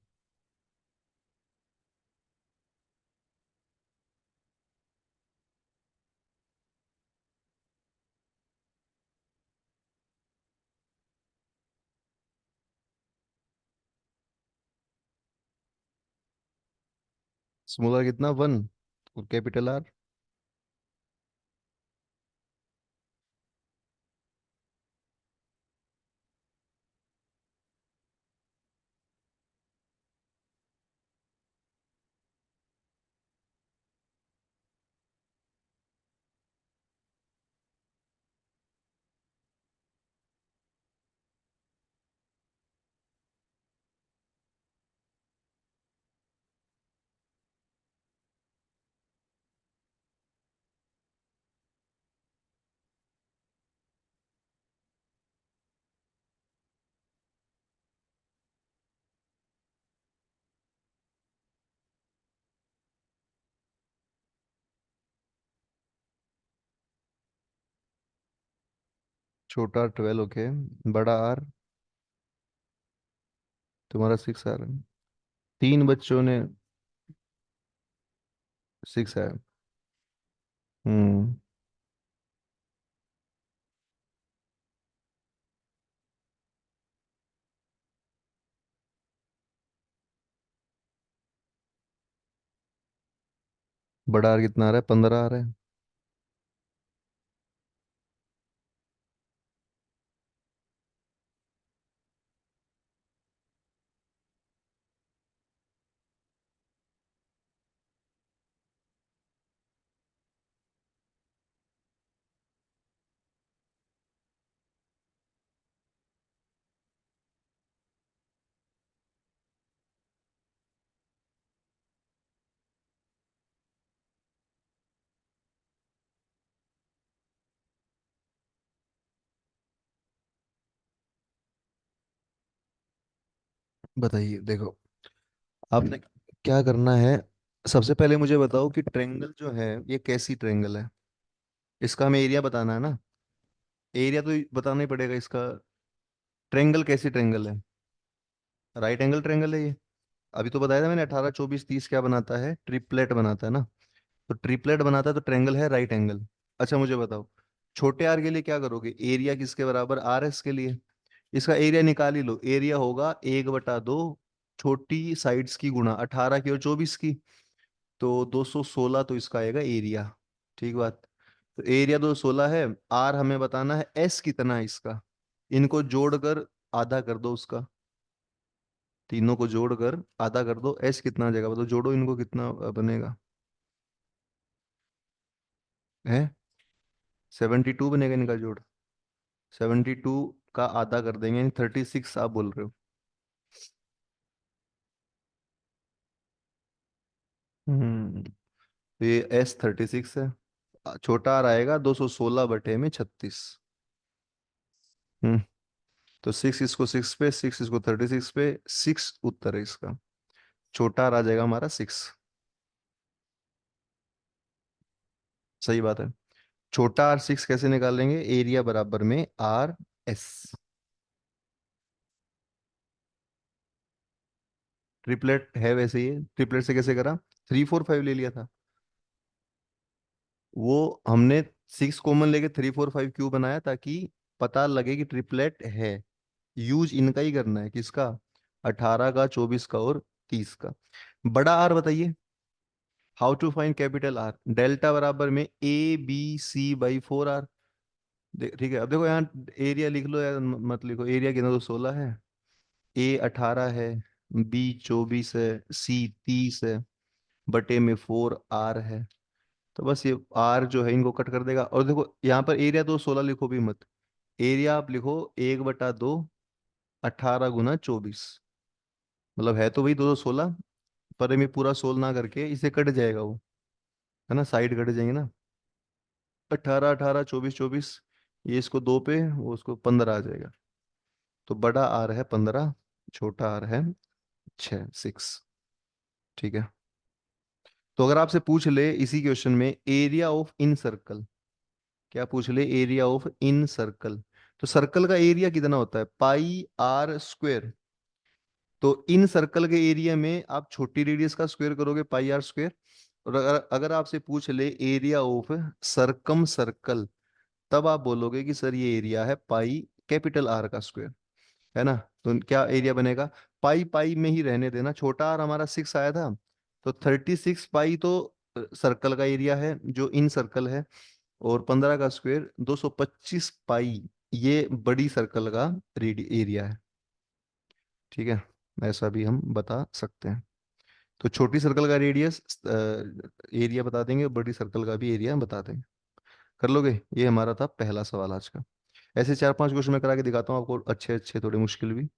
स्मॉल आर कितना, 1, और कैपिटल आर। छोटा 12, ओके। बड़ा आर, तुम्हारा 6 आ रहा है। तीन बच्चों ने 6 है। हम्म। बड़ा आर कितना आ रहा है, 15 आ रहा है। बताइए, देखो आपने क्या करना है। सबसे पहले मुझे बताओ कि ट्रेंगल जो है ये कैसी ट्रेंगल है। इसका हमें एरिया बताना है ना। एरिया तो बताना ही पड़ेगा इसका। ट्रेंगल कैसी ट्रेंगल है? राइट एंगल ट्रेंगल है ये। अभी तो बताया था मैंने, 18 24 30 क्या बनाता है, ट्रिपलेट बनाता है ना। तो ट्रिपलेट बनाता है तो ट्रेंगल है राइट एंगल। अच्छा मुझे बताओ, छोटे आर के लिए क्या करोगे, एरिया किसके बराबर, आर एस के लिए। इसका एरिया निकाल ही लो, एरिया होगा 1/2, छोटी साइड्स की गुणा 18 की और 24 की। तो 216 तो इसका आएगा एरिया। ठीक बात। तो एरिया 216 है। आर हमें बताना है एस कितना है इसका। इनको जोड़कर आधा कर दो उसका। तीनों को जोड़कर आधा कर दो, एस कितना आ जाएगा बताओ, जोड़ो इनको, कितना बनेगा। है 72 बनेगा इनका जोड़। 72 का आधा कर देंगे, यानी 36 आप बोल रहे हो। तो ये एस 36 है। छोटा आर आएगा 216/36। हम्म। तो 6 इसको 6 पे, 6 इसको 36 पे, 6 उत्तर है इसका। छोटा आर आ जाएगा हमारा 6। सही बात है। छोटा आर 6 कैसे निकालेंगे, एरिया बराबर में आर एस। ट्रिपलेट है वैसे, ये ट्रिपलेट से कैसे करा, 3 4 5 ले लिया था। वो हमने 6 कॉमन लेके 3 4 5 क्यों बनाया, ताकि पता लगे कि ट्रिपलेट है। यूज इनका ही करना है, किसका, 18 का, 24 का और 30 का। बड़ा आर बताइए। How to find capital R, delta बराबर में ABC/4 आर। ठीक है, अब देखो यहाँ एरिया लिख लो या मत लिखो, एरिया कितना, तो 16 है। ए 18 है। बी 24 है। सी 30 है। बटे में 4 आर है। तो बस ये आर जो है इनको कट कर देगा, और देखो यहाँ पर एरिया तो 16 लिखो भी मत। एरिया आप लिखो 1/2, 18 × 24। मतलब है तो वही 216, पर में पूरा सोल ना करके इसे कट जाएगा वो। है ना, साइड कट जाएंगे ना। 18 18 24 24, ये इसको 2 पे, वो उसको 15 आ जाएगा। तो बड़ा आर है 15, छोटा आर है 6। ठीक है। तो अगर आपसे पूछ ले इसी क्वेश्चन में एरिया ऑफ इन सर्कल, क्या पूछ ले, एरिया ऑफ इन सर्कल, तो सर्कल का एरिया कितना होता है, पाई आर स्क्वेयर। तो इन सर्कल के एरिया में आप छोटी रेडियस का स्क्वायर करोगे, पाई आर स्क्वायर। और अगर अगर आपसे पूछ ले एरिया ऑफ सरकम सर्कल, तब आप बोलोगे कि सर ये एरिया है पाई कैपिटल आर का स्क्वायर, है ना। तो क्या एरिया बनेगा, पाई पाई में ही रहने देना, छोटा आर हमारा 6 आया था, तो 36 पाई तो सर्कल का एरिया है जो इन सर्कल है, और 15 का स्क्वायर 225 पाई ये बड़ी सर्कल का एरिया है। ठीक है, ऐसा भी हम बता सकते हैं। तो छोटी सर्कल का रेडियस एरिया बता देंगे, बड़ी सर्कल का भी एरिया बता देंगे। कर लोगे, ये हमारा था पहला सवाल आज का। ऐसे 4-5 क्वेश्चन मैं करा के दिखाता हूँ आपको, अच्छे अच्छे थोड़े मुश्किल भी।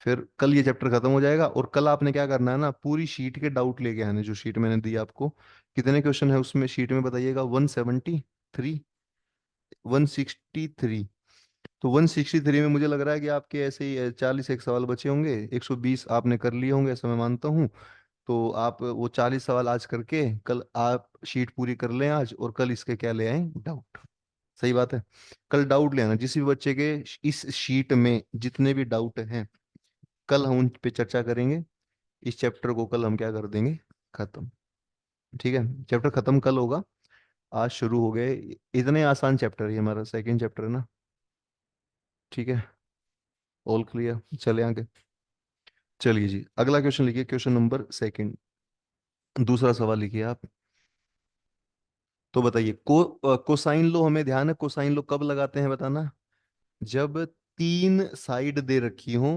फिर कल ये चैप्टर खत्म हो जाएगा, और कल आपने क्या करना है ना, पूरी शीट के डाउट लेके आने, जो शीट मैंने दी आपको। कितने क्वेश्चन है उसमें शीट में बताइएगा, 173, 163। तो 163 में मुझे लग रहा है कि आपके ऐसे ही 40 एक सवाल बचे होंगे, 120 आपने कर लिए होंगे ऐसा मैं मानता हूँ। तो आप वो 40 सवाल आज करके कल आप शीट पूरी कर लें आज, और कल इसके क्या ले आए, डाउट। सही बात है। कल डाउट ले आना जिस भी बच्चे के, इस शीट में जितने भी डाउट हैं, कल हम उन पे चर्चा करेंगे। इस चैप्टर को कल हम क्या कर देंगे, खत्म। ठीक है, चैप्टर खत्म कल होगा, आज शुरू हो गए। इतने आसान चैप्टर है, ये हमारा सेकंड चैप्टर है ना। ठीक है, ऑल क्लियर, चले आगे। चलिए जी, अगला क्वेश्चन लिखिए, क्वेश्चन नंबर सेकंड, दूसरा सवाल लिखिए आप। तो बताइए, कोसाइन लो, हमें ध्यान है कोसाइन लो कब लगाते हैं बताना, जब 3 साइड दे रखी हो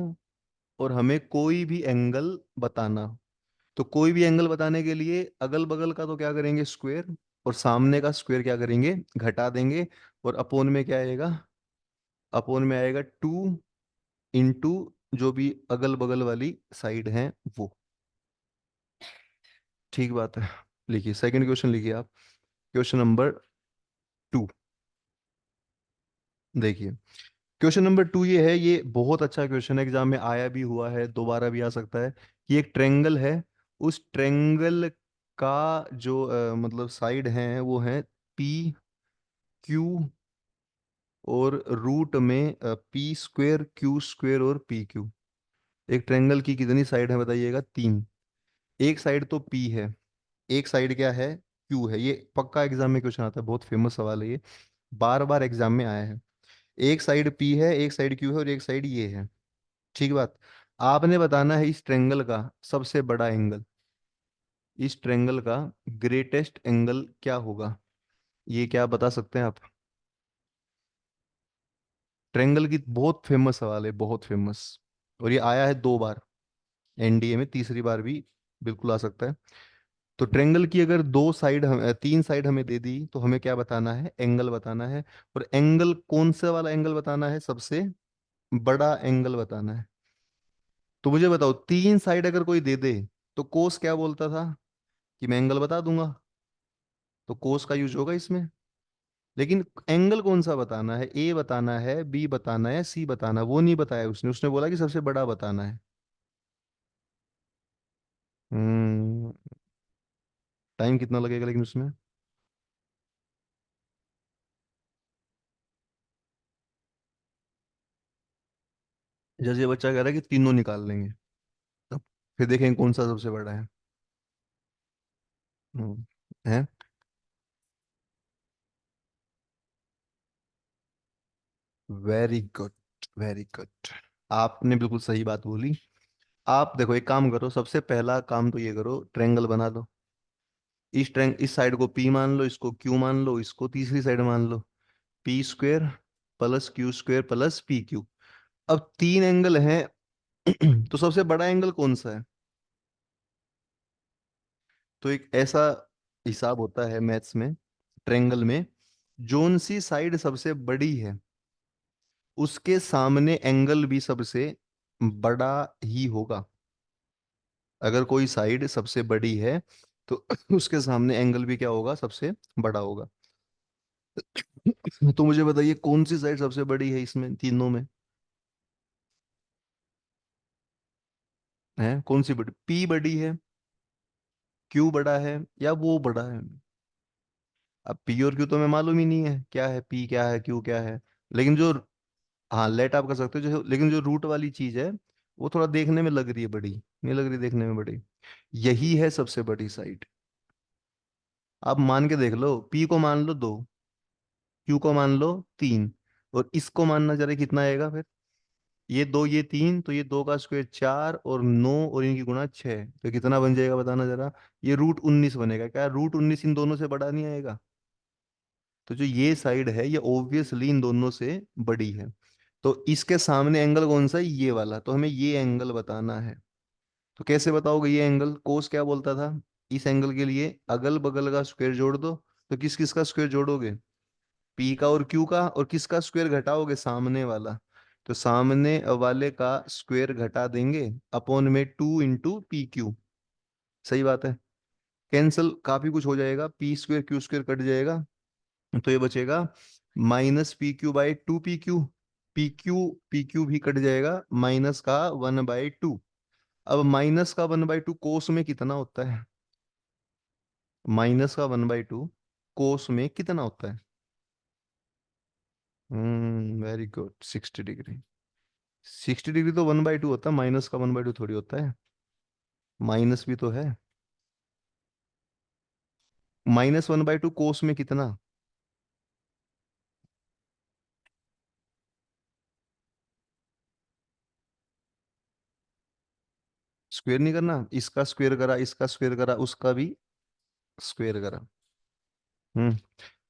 और हमें कोई भी एंगल बताना हो। तो कोई भी एंगल बताने के लिए अगल बगल का तो क्या करेंगे, स्क्वायर, और सामने का स्क्वायर क्या करेंगे, घटा देंगे। और अपोन में क्या आएगा, अपोन में आएगा 2 इंटू जो भी अगल बगल वाली साइड है वो। ठीक बात है। लिखिए सेकंड क्वेश्चन, लिखिए आप, क्वेश्चन नंबर 2। देखिए क्वेश्चन नंबर 2 ये है, ये बहुत अच्छा क्वेश्चन है, एग्जाम में आया भी हुआ है, दोबारा भी आ सकता है। कि एक ट्रेंगल है, उस ट्रेंगल का जो मतलब साइड है वो है PQ, और रूट में P² Q² और PQ। एक ट्रेंगल की कितनी साइड है बताइएगा, 3। एक साइड तो P है, एक साइड क्या है, Q है। ये पक्का एग्जाम में क्वेश्चन आता है, बहुत फेमस सवाल है ये, बार बार एग्जाम में आया है। एक साइड P है, एक साइड Q है, और एक साइड ये है। ठीक बात। आपने बताना है इस ट्रेंगल का सबसे बड़ा एंगल, इस ट्रेंगल का ग्रेटेस्ट एंगल क्या होगा, ये क्या बता सकते हैं आप। ट्रेंगल की बहुत फेमस सवाल है, बहुत फेमस, और ये आया है 2 बार एनडीए में, तीसरी बार भी बिल्कुल आ सकता है। तो ट्रेंगल की अगर 2 साइड हम 3 साइड हमें दे दी, तो हमें क्या बताना है, एंगल बताना है। और एंगल कौन सा वाला एंगल बताना है, सबसे बड़ा एंगल बताना है। तो मुझे बताओ, 3 साइड अगर कोई दे दे, तो कोस क्या बोलता था, कि मैं एंगल बता दूंगा, तो कोस का यूज होगा इसमें। लेकिन एंगल कौन सा बताना है, ए बताना है, बी बताना है, सी बताना है, वो नहीं बताया उसने, उसने बोला कि सबसे बड़ा बताना है। हम्म। टाइम कितना लगेगा लेकिन उसमें। जैसे ये बच्चा कह रहा है कि तीनों निकाल लेंगे, तब फिर देखेंगे कौन सा सबसे बड़ा है। है। Very good, very good. आपने बिल्कुल सही बात बोली। आप देखो, एक काम करो, सबसे पहला काम तो ये करो, ट्रेंगल बना लो। इस साइड को P मान लो, इसको Q मान लो, इसको तीसरी साइड मान लो, P² plus Q² plus PQ। अब 3 एंगल हैं तो सबसे बड़ा एंगल कौन सा है। तो एक ऐसा हिसाब होता है मैथ्स में, ट्रेंगल में, जोन सी साइड सबसे बड़ी है उसके सामने एंगल भी सबसे बड़ा ही होगा। अगर कोई साइड सबसे बड़ी है, तो उसके सामने एंगल भी क्या होगा, सबसे बड़ा होगा। तो मुझे बताइए कौन सी साइड सबसे बड़ी है इसमें तीनों में, है कौन सी बड़ी, P बड़ी है, Q बड़ा है, या वो बड़ा है। अब P और Q तो हमें मालूम ही नहीं है क्या है, P क्या है, Q क्या है। लेकिन जो, हाँ लेट आप कर सकते हो जो, लेकिन जो रूट वाली चीज है वो थोड़ा देखने में लग रही है बड़ी, नहीं लग रही देखने में बड़ी? यही है सबसे बड़ी साइड। आप मान के देख लो, पी को मान लो 2, क्यू को मान लो 3, और इसको मानना जरा कितना आएगा फिर। ये 2 ये 3, तो ये 2 का स्क्वायर 4, और 9 और इनकी गुणा 6, तो कितना बन जाएगा बताना जरा। ये √19 बनेगा। क्या √19 इन दोनों से बड़ा नहीं आएगा? तो जो ये साइड है ये ऑब्वियसली इन दोनों से बड़ी है। तो इसके सामने एंगल कौन सा है? ये वाला। तो हमें ये एंगल बताना है। तो कैसे बताओगे ये एंगल? कोस क्या बोलता था? इस एंगल के लिए अगल बगल का स्क्वायर जोड़ दो। तो किस किस का स्क्वायर जोड़ोगे? पी का और क्यू का, और किसका स्क्वायर घटाओगे? सामने वाला। तो सामने वाले का स्क्वायर घटा देंगे, अपॉन में 2 × PQ। सही बात है। कैंसल काफी कुछ हो जाएगा, p² Q² कट जाएगा, तो ये बचेगा -PQ/2 PQ। पी क्यू भी कट जाएगा, माइनस का 1/2। अब माइनस का 1/2 कोस में कितना होता है? -1/2 कोस में कितना होता है? Very good, 60 degree. 60 डिग्री तो 1/2 होता है, माइनस का 1/2 थोड़ी होता है। माइनस भी तो है। -1/2 कोस में कितना? स्क्वायर नहीं करना, इसका स्क्वायर करा, इसका स्क्वायर करा, उसका भी स्क्वायर करा। हम्म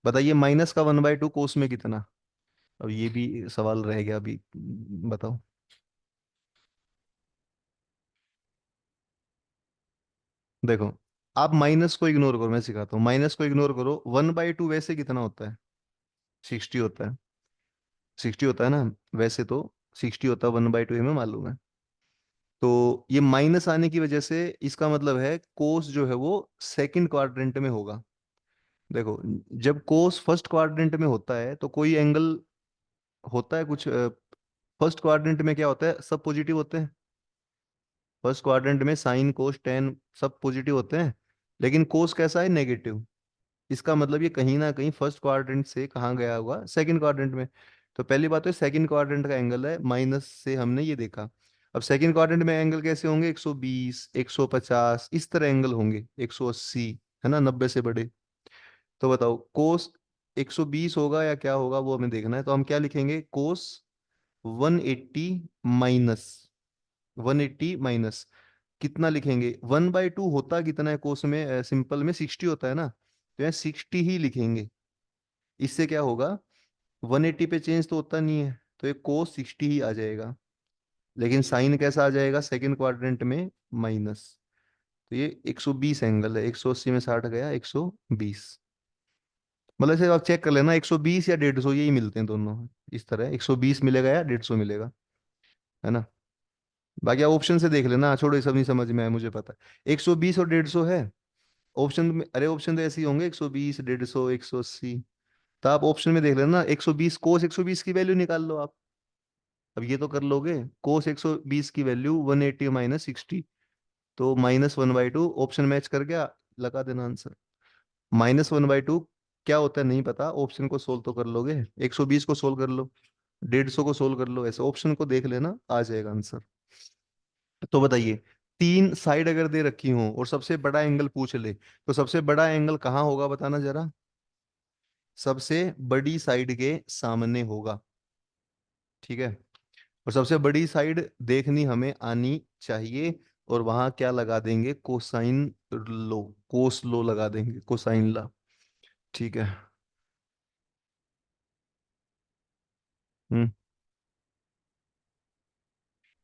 बताइए, -1/2 कोस में कितना? अब ये भी सवाल रह गया अभी, बताओ। देखो, आप माइनस को इग्नोर करो, मैं सिखाता हूँ। माइनस को इग्नोर करो, 1/2 वैसे कितना होता है? 60 होता है। 60 होता है ना? वैसे तो 60 होता है, 1/2 हमें मालूम है। तो ये माइनस आने की वजह से इसका मतलब है कोस जो है वो सेकंड क्वाड्रेंट में होगा। देखो, जब कोस फर्स्ट क्वाड्रेंट में होता है तो कोई एंगल होता है कुछ, फर्स्ट क्वाड्रेंट में क्या होता है? सब पॉजिटिव होते हैं। फर्स्ट क्वाड्रेंट में साइन कोस टेन सब पॉजिटिव होते हैं। लेकिन कोस कैसा है? नेगेटिव। इसका मतलब ये कहीं ना कहीं फर्स्ट क्वाड्रेंट से कहाँ गया होगा? सेकंड क्वाड्रेंट में। तो पहली बात तो सेकंड क्वाड्रेंट का एंगल है, माइनस से हमने ये देखा। अब सेकंड क्वाड्रेंट में एंगल कैसे होंगे? 120, 150 इस तरह एंगल होंगे, 180, है ना, 90 से बड़े। तो बताओ कोस 120 होगा या क्या होगा, वो हमें देखना है। तो हम क्या लिखेंगे? कोस 180 माइनस, 180 माइनस कितना लिखेंगे? 1/2 होता कितना है कोस में? सिंपल में 60 होता है ना, तो यहाँ 60 ही लिखेंगे। इससे क्या होगा? 180 पे चेंज तो होता नहीं है, तो ये कोस 60 ही आ जाएगा। लेकिन साइन कैसा आ जाएगा सेकंड क्वाड्रेंट में? माइनस। तो ये 120 एंगल है, 180 में 60 गया, 120। मतलब इसे आप चेक कर लेना, 120 या 150 यही मिलते हैं दोनों। इस तरह 120 मिलेगा या 150 मिलेगा, है ना। बाकी आप ऑप्शन से देख लेना, छोड़ो ये सब नहीं समझ में आया, मुझे पता है 120 और 150 है ऑप्शन में। अरे ऑप्शन तो ऐसे ही होंगे, 120, 150, 180। तो आप ऑप्शन में देख लेना, 120 कोस 120 की वैल्यू निकाल लो आप। अब ये तो कर लोगे, कोस 120 की वैल्यू 180 -60, तो -1/2 ऑप्शन मैच कर गया, लगा देना आंसर। -1/2 क्या होता है नहीं पता, ऑप्शन को सोल्व तो कर लोगे। 120 को सोल्व कर लो, 150 को सोल्व कर लो, ऐसे ऑप्शन को देख लेना, आ जाएगा आंसर। तो बताइए, 3 साइड अगर दे रखी हो और सबसे बड़ा एंगल पूछ ले, तो सबसे बड़ा एंगल कहाँ होगा बताना जरा। सबसे बड़ी साइड के सामने होगा, ठीक है। और सबसे बड़ी साइड देखनी हमें आनी चाहिए, और वहां क्या लगा देंगे? कोसाइन लो, कोस लो लगा देंगे, कोसाइन ला। ठीक है। हम्म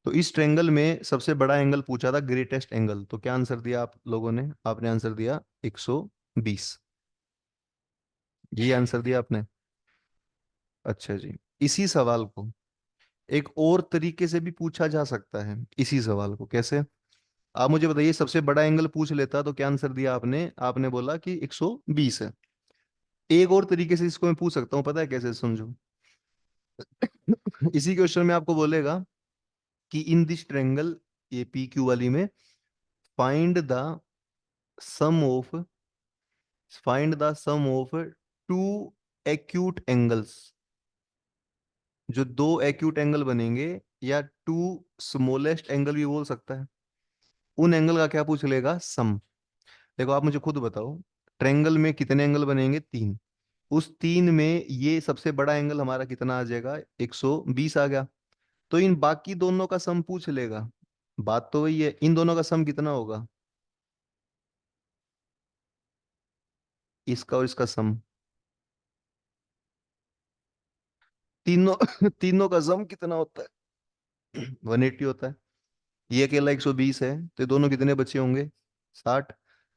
तो इस ट्रेंगल में सबसे बड़ा एंगल पूछा था, ग्रेटेस्ट एंगल, तो क्या आंसर दिया आप लोगों ने? आपने आंसर दिया 120। ये आंसर दिया आपने। अच्छा जी। इसी सवाल को एक और तरीके से भी पूछा जा सकता है। इसी सवाल को कैसे? आप मुझे बताइए, सबसे बड़ा एंगल पूछ लेता तो क्या आंसर दिया आपने? आपने बोला कि 120 है। एक और तरीके से इसको मैं पूछ सकता हूँ, पता है कैसे? समझो। इसी क्वेश्चन में आपको बोलेगा कि इन दिस ट्रेंगल, ये पी क्यू वाली में, find the sum of find the sum of two acute angles. जो 2 एक्यूट एंगल बनेंगे, या टू स्मॉलेस्ट एंगल भी बोल सकता है। उन एंगल का क्या पूछ लेगा, सम। देखो आप मुझे खुद बताओ, ट्रायंगल में कितने एंगल बनेंगे, तीन। उस तीन में ये सबसे बड़ा एंगल हमारा कितना आ जाएगा, 120 आ गया। तो इन बाकी दोनों का सम पूछ लेगा। बात तो वही है, इन दोनों का सम कितना होगा, इसका और इसका सम। तीनों तीनों का सम कितना होता है 180 होता है। ये अकेला 120 है, तो ये दोनों कितने बचे होंगे, 60।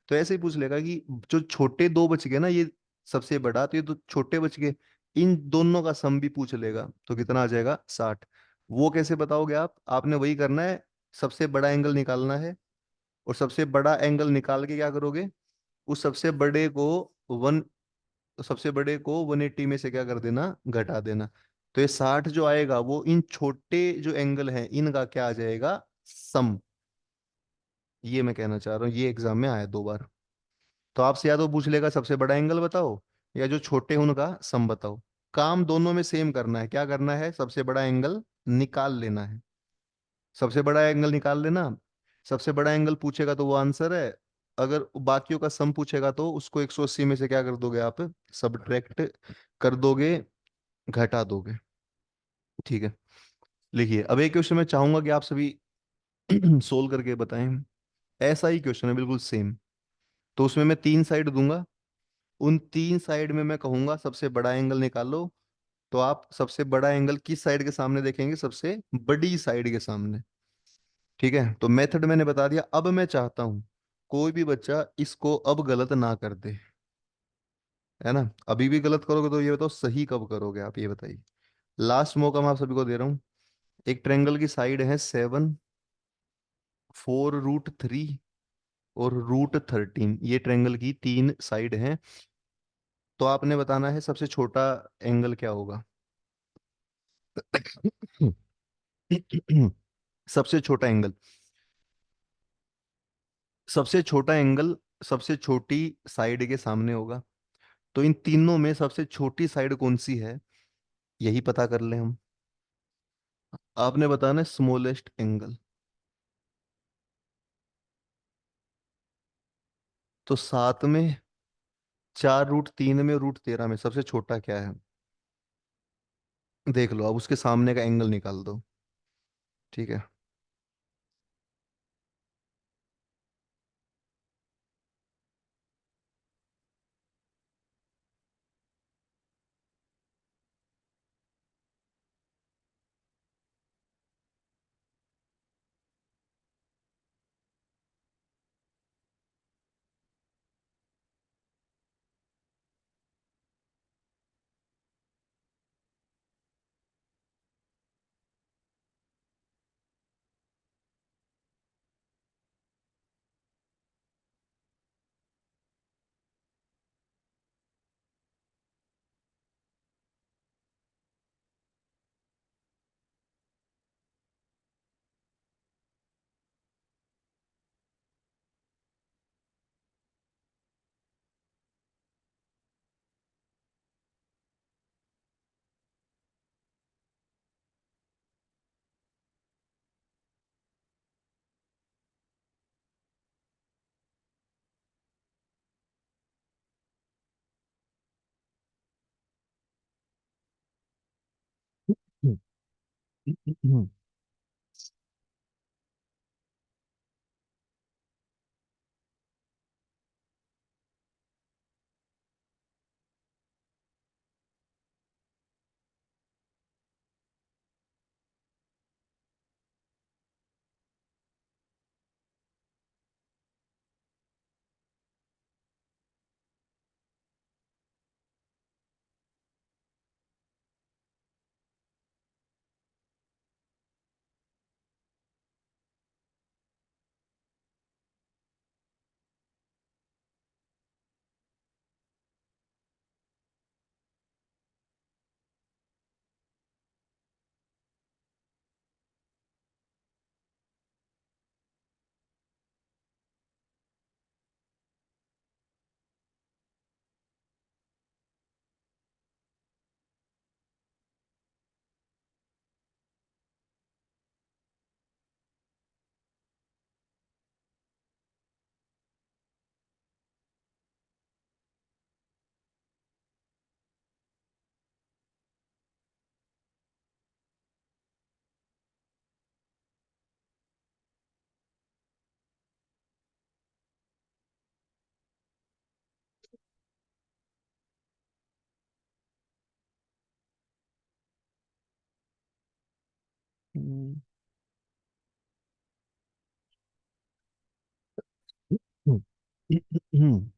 तो ऐसे ही पूछ लेगा कि जो छोटे दो बच गए ना, ये सबसे बड़ा, तो ये दो छोटे बच गए, इन दोनों का सम भी पूछ लेगा, तो कितना आ जाएगा, 60। वो कैसे बताओगे आप, आपने वही करना है, सबसे बड़ा एंगल निकालना है, और सबसे बड़ा एंगल निकाल के क्या करोगे, उस सबसे बड़े को 180 में से क्या कर देना, घटा देना। तो ये 60 जो आएगा वो इन छोटे जो एंगल हैं इनका क्या आ जाएगा, सम। ये मैं कहना चाह रहा हूँ, ये एग्जाम में आया 2 बार। तो आपसे या तो पूछ लेगा सबसे बड़ा एंगल बताओ, या जो छोटे हैं उनका सम बताओ। काम दोनों में सेम करना है, क्या करना है, सबसे बड़ा एंगल निकाल लेना है। सबसे बड़ा एंगल निकाल लेना। सबसे बड़ा एंगल पूछेगा तो वो आंसर है। अगर बाकियों का सम पूछेगा तो उसको 180 में से क्या कर दोगे आप, सब्ट्रैक्ट कर दोगे, घटा दोगे। ठीक है। लिखिए, अब एक क्वेश्चन मैं चाहूंगा कि आप सभी सोल्व करके बताएं। ऐसा ही क्वेश्चन है, बिल्कुल सेम। तो उसमें मैं 3 साइड दूंगा, उन 3 साइड में मैं कहूंगा सबसे बड़ा एंगल निकालो। तो आप सबसे बड़ा एंगल किस साइड के सामने देखेंगे, सबसे बड़ी साइड के सामने। ठीक है, तो मेथड मैंने बता दिया। अब मैं चाहता हूं कोई भी बच्चा इसको अब गलत ना कर दे, है ना। अभी भी गलत करोगे तो ये बताओ सही कब करोगे, आप ये बताइए। लास्ट मौका मैं आप सभी को दे रहा हूँ। एक ट्रायंगल की साइड है 7, 4√3 और √13, ये ट्रायंगल की 3 साइड हैं। तो आपने बताना है सबसे छोटा एंगल क्या होगा सबसे छोटा एंगल, सबसे छोटा एंगल सबसे छोटी साइड के सामने होगा। तो इन तीनों में सबसे छोटी साइड कौन सी है, यही पता कर ले हम। आपने बताना है स्मॉलेस्ट एंगल। तो 7 में, 4√3 में, √13 में सबसे छोटा क्या है, देख लो। अब उसके सामने का एंगल निकाल दो। ठीक है।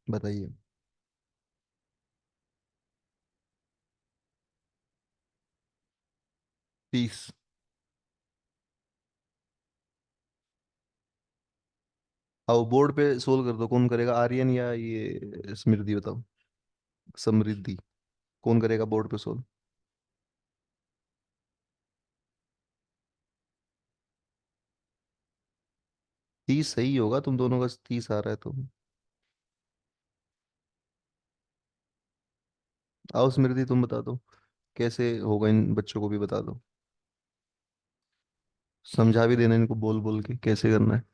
बताइए। 30। आओ बोर्ड पे सोल्व कर दो, कौन करेगा, आर्यन या ये स्मृति, बताओ। समृद्धि। कौन करेगा बोर्ड पे सोल्व? 30 सही होगा, तुम दोनों का 30 आ रहा है तो। आओ स्मृति, तुम बता दो कैसे होगा, इन बच्चों को भी बता दो। समझा भी देना इनको बोल बोल के कैसे करना है।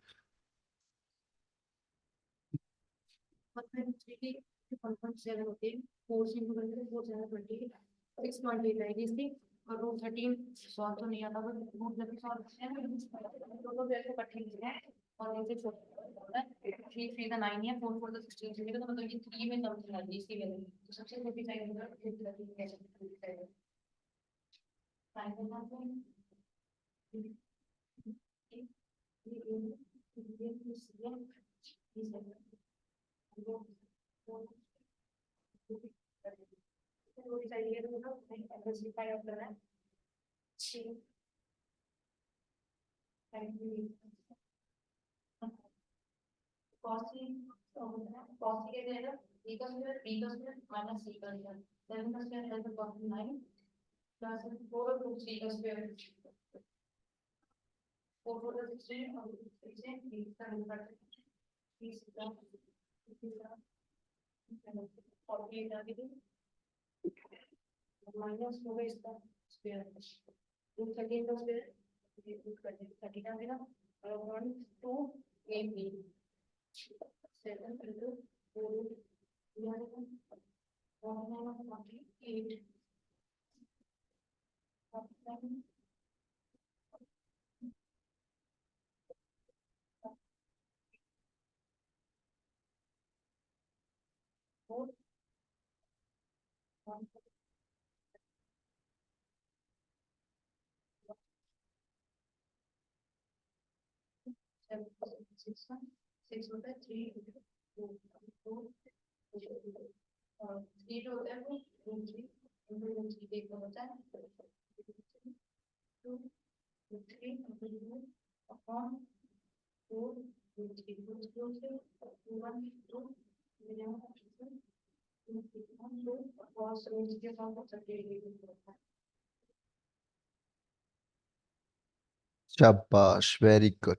शाबाश, वेरी गुड।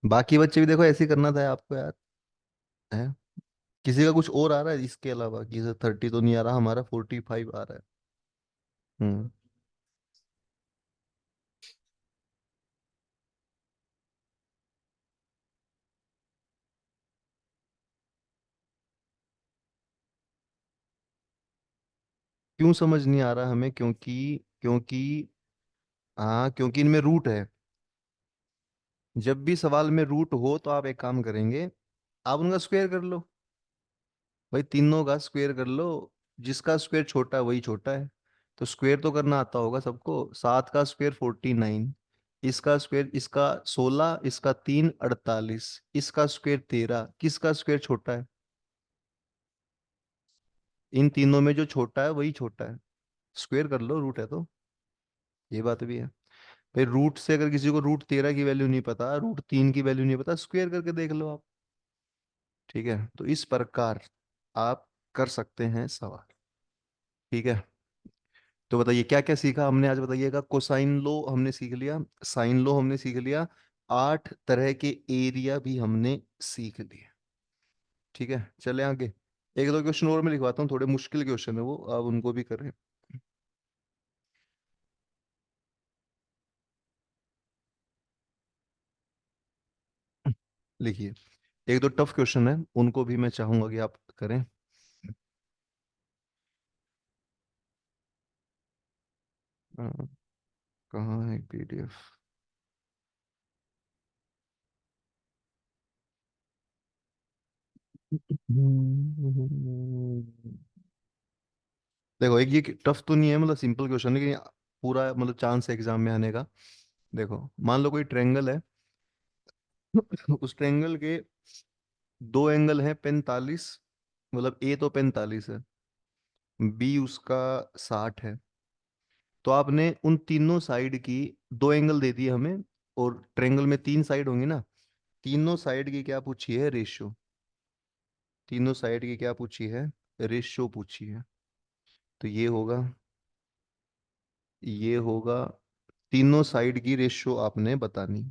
बाकी बच्चे भी देखो, ऐसे ही करना था आपको यार। है। किसी का कुछ और आ रहा है इसके अलावा? किसी 30 तो नहीं आ रहा, हमारा 45 आ रहा है। हम्म। क्यों समझ नहीं आ रहा हमें? क्योंकि क्योंकि हाँ, क्योंकि इनमें रूट है। जब भी सवाल में रूट हो तो आप एक काम करेंगे, आप उनका स्क्वायर कर लो। भाई तीनों का स्क्वायर कर लो। जिसका स्क्वायर छोटा है वही छोटा है। तो स्क्वायर तो करना आता होगा सबको। 7 का स्क्वायर 49। इसका स्क्वायर, इसका 16, इसका 3 48, इसका स्क्वायर 13। किसका स्क्वायर छोटा है? इन तीनों में जो छोटा है वही छोटा है। स्क्वायर कर लो, रूट है तो। ये बात भी है। भाई रूट से अगर किसी को रूट 13 की वैल्यू नहीं पता, रूट 3 की वैल्यू नहीं पता, स्क्वायर करके देख लो आप। ठीक है, तो इस प्रकार आप कर सकते हैं सवाल। ठीक है। तो बताइए क्या क्या सीखा हमने आज, बताइएगा। कोसाइन लो हमने सीख लिया। साइन लो हमने सीख लिया। 8 तरह के एरिया भी हमने सीख लिए। ठीक है, चले आगे। एक दो क्वेश्चन और मैं लिखवाता हूँ, थोड़े मुश्किल क्वेश्चन है वो, आप उनको भी करें। लिखिए। एक दो टफ क्वेश्चन है, उनको भी मैं चाहूंगा कि आप करें। अ, कहाँ है पीडीएफ? देखो, एक ये टफ तो नहीं है, मतलब सिंपल क्वेश्चन है, लेकिन पूरा मतलब चांस है एग्जाम में आने का। देखो, मान लो कोई ट्रेंगल है। उस ट्रेंगल के दो एंगल हैं 45, मतलब ए तो 45 है, बी उसका 60 है। तो आपने उन तीनों साइड की दो एंगल दे दिए हमें, और ट्रेंगल में तीन साइड होंगी ना, तीनों साइड की क्या पूछी है? रेशियो। तीनों साइड की क्या पूछी है? रेशियो पूछी है। तो ये होगा तीनों साइड की रेशियो आपने बतानी।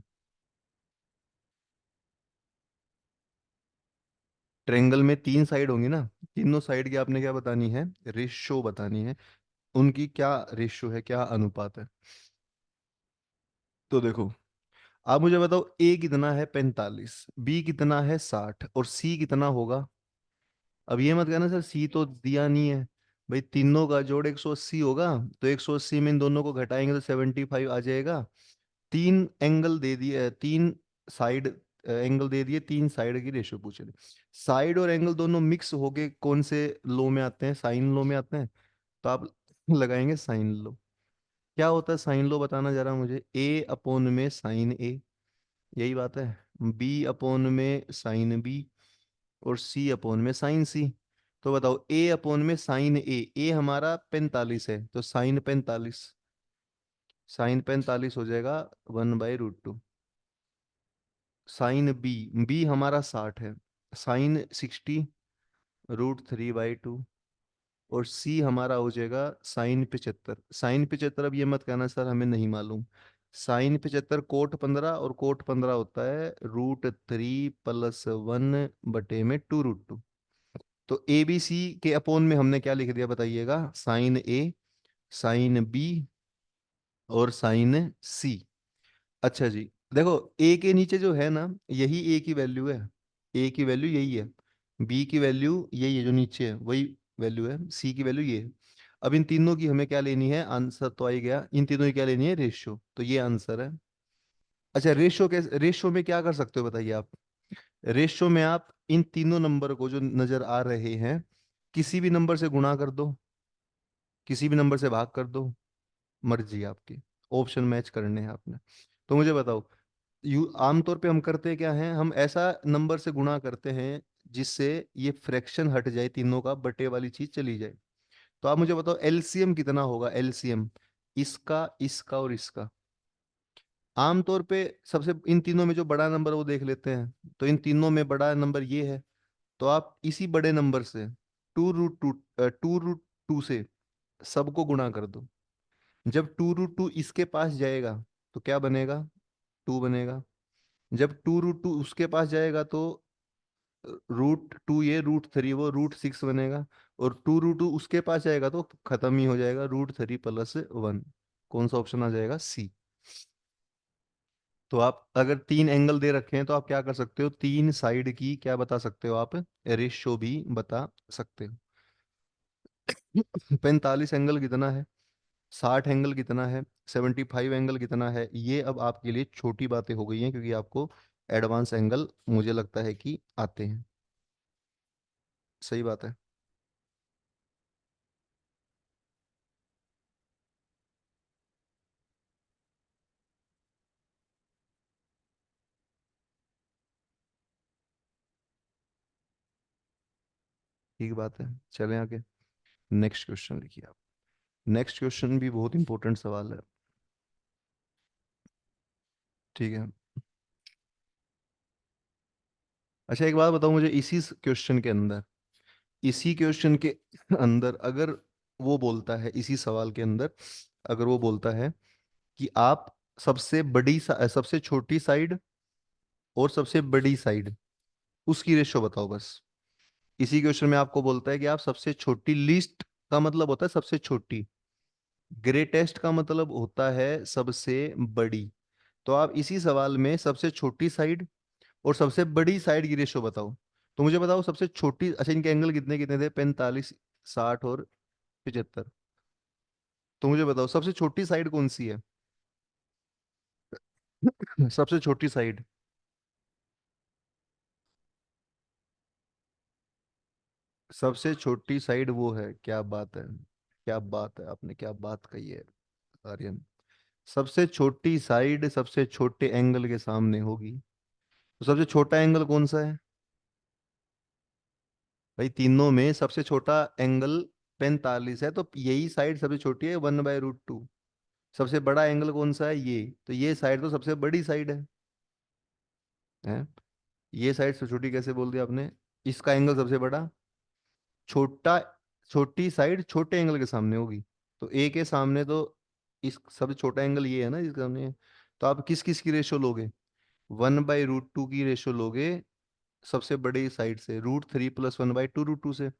ट्रेंगल में तीन साइड होंगी ना, तीनों साइड की आपने क्या बतानी है? रेशियो बतानी है। उनकी क्या रेशियो है, क्या अनुपात है? तो देखो, आप मुझे बताओ, ए कितना है? 45, बी कितना है? 60, और सी कितना होगा? अब ये मत कहना सर सी तो दिया नहीं है। भाई तीनों का जोड़ 180 होगा, तो 180 में इन दोनों को घटाएंगे तो 75 आ जाएगा। तीन एंगल दे दिए, तीन साइड एंगल दे दिए, तीन साइड की रेशियो पूछ रहे। साइड और एंगल दोनों मिक्स होके कौन से लो में आते हैं? साइन लो में आते हैं। तो आप लगाएंगे साइन लो। क्या होता है साइन लो, बताना जरा मुझे। ए अपोन में साइन ए, यही बात है। बी अपोन में साइन बी, और सी अपोन में साइन सी। तो बताओ, ए अपोन में साइन ए हमारा 45 है, तो साइन 45 हो जाएगा 1/√2। साइन बी हमारा 60 है, साइन 60√3/2। और सी हमारा हो जाएगा साइन 75। साइन 75, अब ये मत कहना सर हमें नहीं मालूम। साइन 75 कोट 15, और कोट 15 होता है √3+1/√2। तो ए बी सी के अपोन में हमने क्या लिख दिया बताइएगा? साइन ए, साइन बी, और साइन सी। अच्छा जी, देखो, ए के नीचे जो है ना, यही ए की वैल्यू है। ए की वैल्यू यही है, बी की वैल्यू यही है, जो नीचे है वही वैल्यू है, सी की वैल्यू ये है। अब इन तीनों की हमें क्या लेनी है? आंसर तो आ ही गया, इन तीनों की क्या लेनी है? रेशियो। तो ये आंसर है। अच्छा, रेशियो कैसे? रेशियो में क्या कर सकते हो बताइए आप? रेशियो में आप इन तीनों नंबर को जो नजर आ रहे हैं, किसी भी नंबर से गुणा कर दो, किसी भी नंबर से भाग कर दो, मर्जी आपकी। ऑप्शन मैच करने हैं आपने। तो मुझे बताओ, यू आमतौर पे हम करते क्या हैं? हम ऐसा नंबर से गुणा करते हैं जिससे ये फ्रैक्शन हट जाए, तीनों का बटे वाली चीज चली जाए। तो आप मुझे बताओ एलसीएम कितना होगा? एलसीएम इसका, इसका और इसका। आमतौर पे सबसे इन तीनों में जो बड़ा नंबर वो देख लेते हैं। तो इन तीनों में बड़ा नंबर ये है। तो आप इसी बड़े नंबर से टू रूट टू से सबको गुणा कर दो। जब 2√2 इसके पास जाएगा तो क्या बनेगा? 2 बनेगा। जब 2√2 उसके पास जाएगा तो √2 ये, √3 वो, √6 बनेगा। और 2√2 उसके पास जाएगा तो खत्म ही हो जाएगा, √3+1। कौन सा ऑप्शन आ जाएगा? सी। तो आप अगर तीन एंगल दे रखे हैं तो आप क्या कर सकते हो? तीन साइड की क्या बता सकते हो आप? रेशियो भी बता सकते हो। 45 एंगल कितना है? 60 एंगल कितना है? 75 एंगल कितना है? ये अब आपके लिए छोटी बातें हो गई हैं, क्योंकि आपको एडवांस एंगल मुझे लगता है कि आते हैं। सही बात है। ठीक बात है। चलें आगे। नेक्स्ट क्वेश्चन लिखिए आप। नेक्स्ट क्वेश्चन भी बहुत इंपॉर्टेंट सवाल है। ठीक है। अच्छा, एक बात बताओ मुझे, इसी क्वेश्चन के अंदर अगर वो बोलता है, इसी सवाल के अंदर अगर वो बोलता है कि आप सबसे छोटी साइड और सबसे बड़ी साइड, उसकी रेशो बताओ बस। इसी क्वेश्चन में आपको बोलता है कि आप सबसे छोटी, लीस्ट का मतलब होता है सबसे छोटी, ग्रेटेस्ट का मतलब होता है सबसे बड़ी। तो आप इसी सवाल में सबसे छोटी साइड और सबसे बड़ी साइड की रेशो बताओ। तो मुझे बताओ सबसे छोटी, अच्छा इनके एंगल कितने कितने थे? 45, 60 और 75। तो मुझे बताओ सबसे छोटी साइड कौन सी है? सबसे छोटी साइड। सबसे छोटी साइड वो है, क्या बात है, क्या बात है, आपने क्या बात कही है आर्यन। सबसे छोटी साइड सबसे छोटे एंगल के सामने होगी, तो सबसे छोटा एंगल कौन सा है? भाई तीनों में सबसे छोटा एंगल 45 है, तो यही साइड सबसे छोटी है, 1/√2। सबसे बड़ा एंगल कौन सा है? ये, तो ये साइड तो सबसे बड़ी साइड है? ये साइड सबसे छोटी कैसे बोल दिया आपने? इसका एंगल सबसे बड़ा, छोटा, छोटी साइड छोटे एंगल के सामने होगी, तो ए के सामने तो इस सबसे छोटा एंगल ये है ना जिसके सामने है। तो आप किस किस की रेशो लोगे? 1/√2 की रेशो लोगे सबसे बड़ी साइड से, √3 + 1/2 √2 से।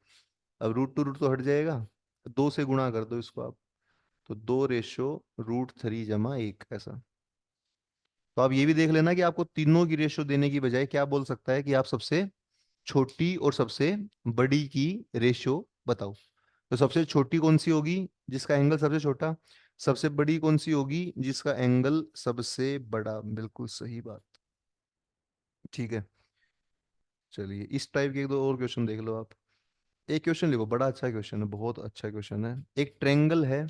अब √2 तो हट जाएगा, दो से गुणा कर दो इसको आप, तो 2/√3 जमा 1 ऐसा। तो आप ये भी देख लेना कि आपको तीनों की रेशो देने की बजाय क्या बोल सकता है कि आप सबसे छोटी और सबसे बड़ी की रेशो बताओ। तो सबसे छोटी कौन सी होगी? जिसका एंगल सबसे छोटा। सबसे बड़ी कौन सी होगी? जिसका एंगल सबसे बड़ा। बिल्कुल सही बात। ठीक है, चलिए इस टाइप के एक दो और क्वेश्चन देख लो आप। एक क्वेश्चन लिखो, बड़ा अच्छा क्वेश्चन है, बहुत अच्छा क्वेश्चन है। एक ट्रेंगल है,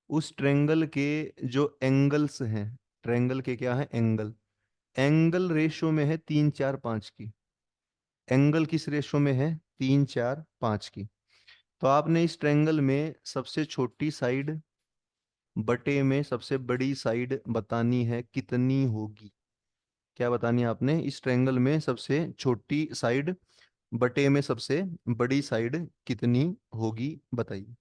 उस ट्रेंगल के जो एंगल्स हैं, ट्रेंगल के क्या है? एंगल। एंगल रेशो में है 3 4 5 की। एंगल किस रेशो में है? 3 4 5 की। तो आपने इस ट्रायंगल में सबसे छोटी साइड बटे में सबसे बड़ी साइड बतानी है, कितनी होगी? क्या बतानी है आपने? इस ट्रायंगल में सबसे छोटी साइड बटे में सबसे बड़ी साइड कितनी होगी, बताइए।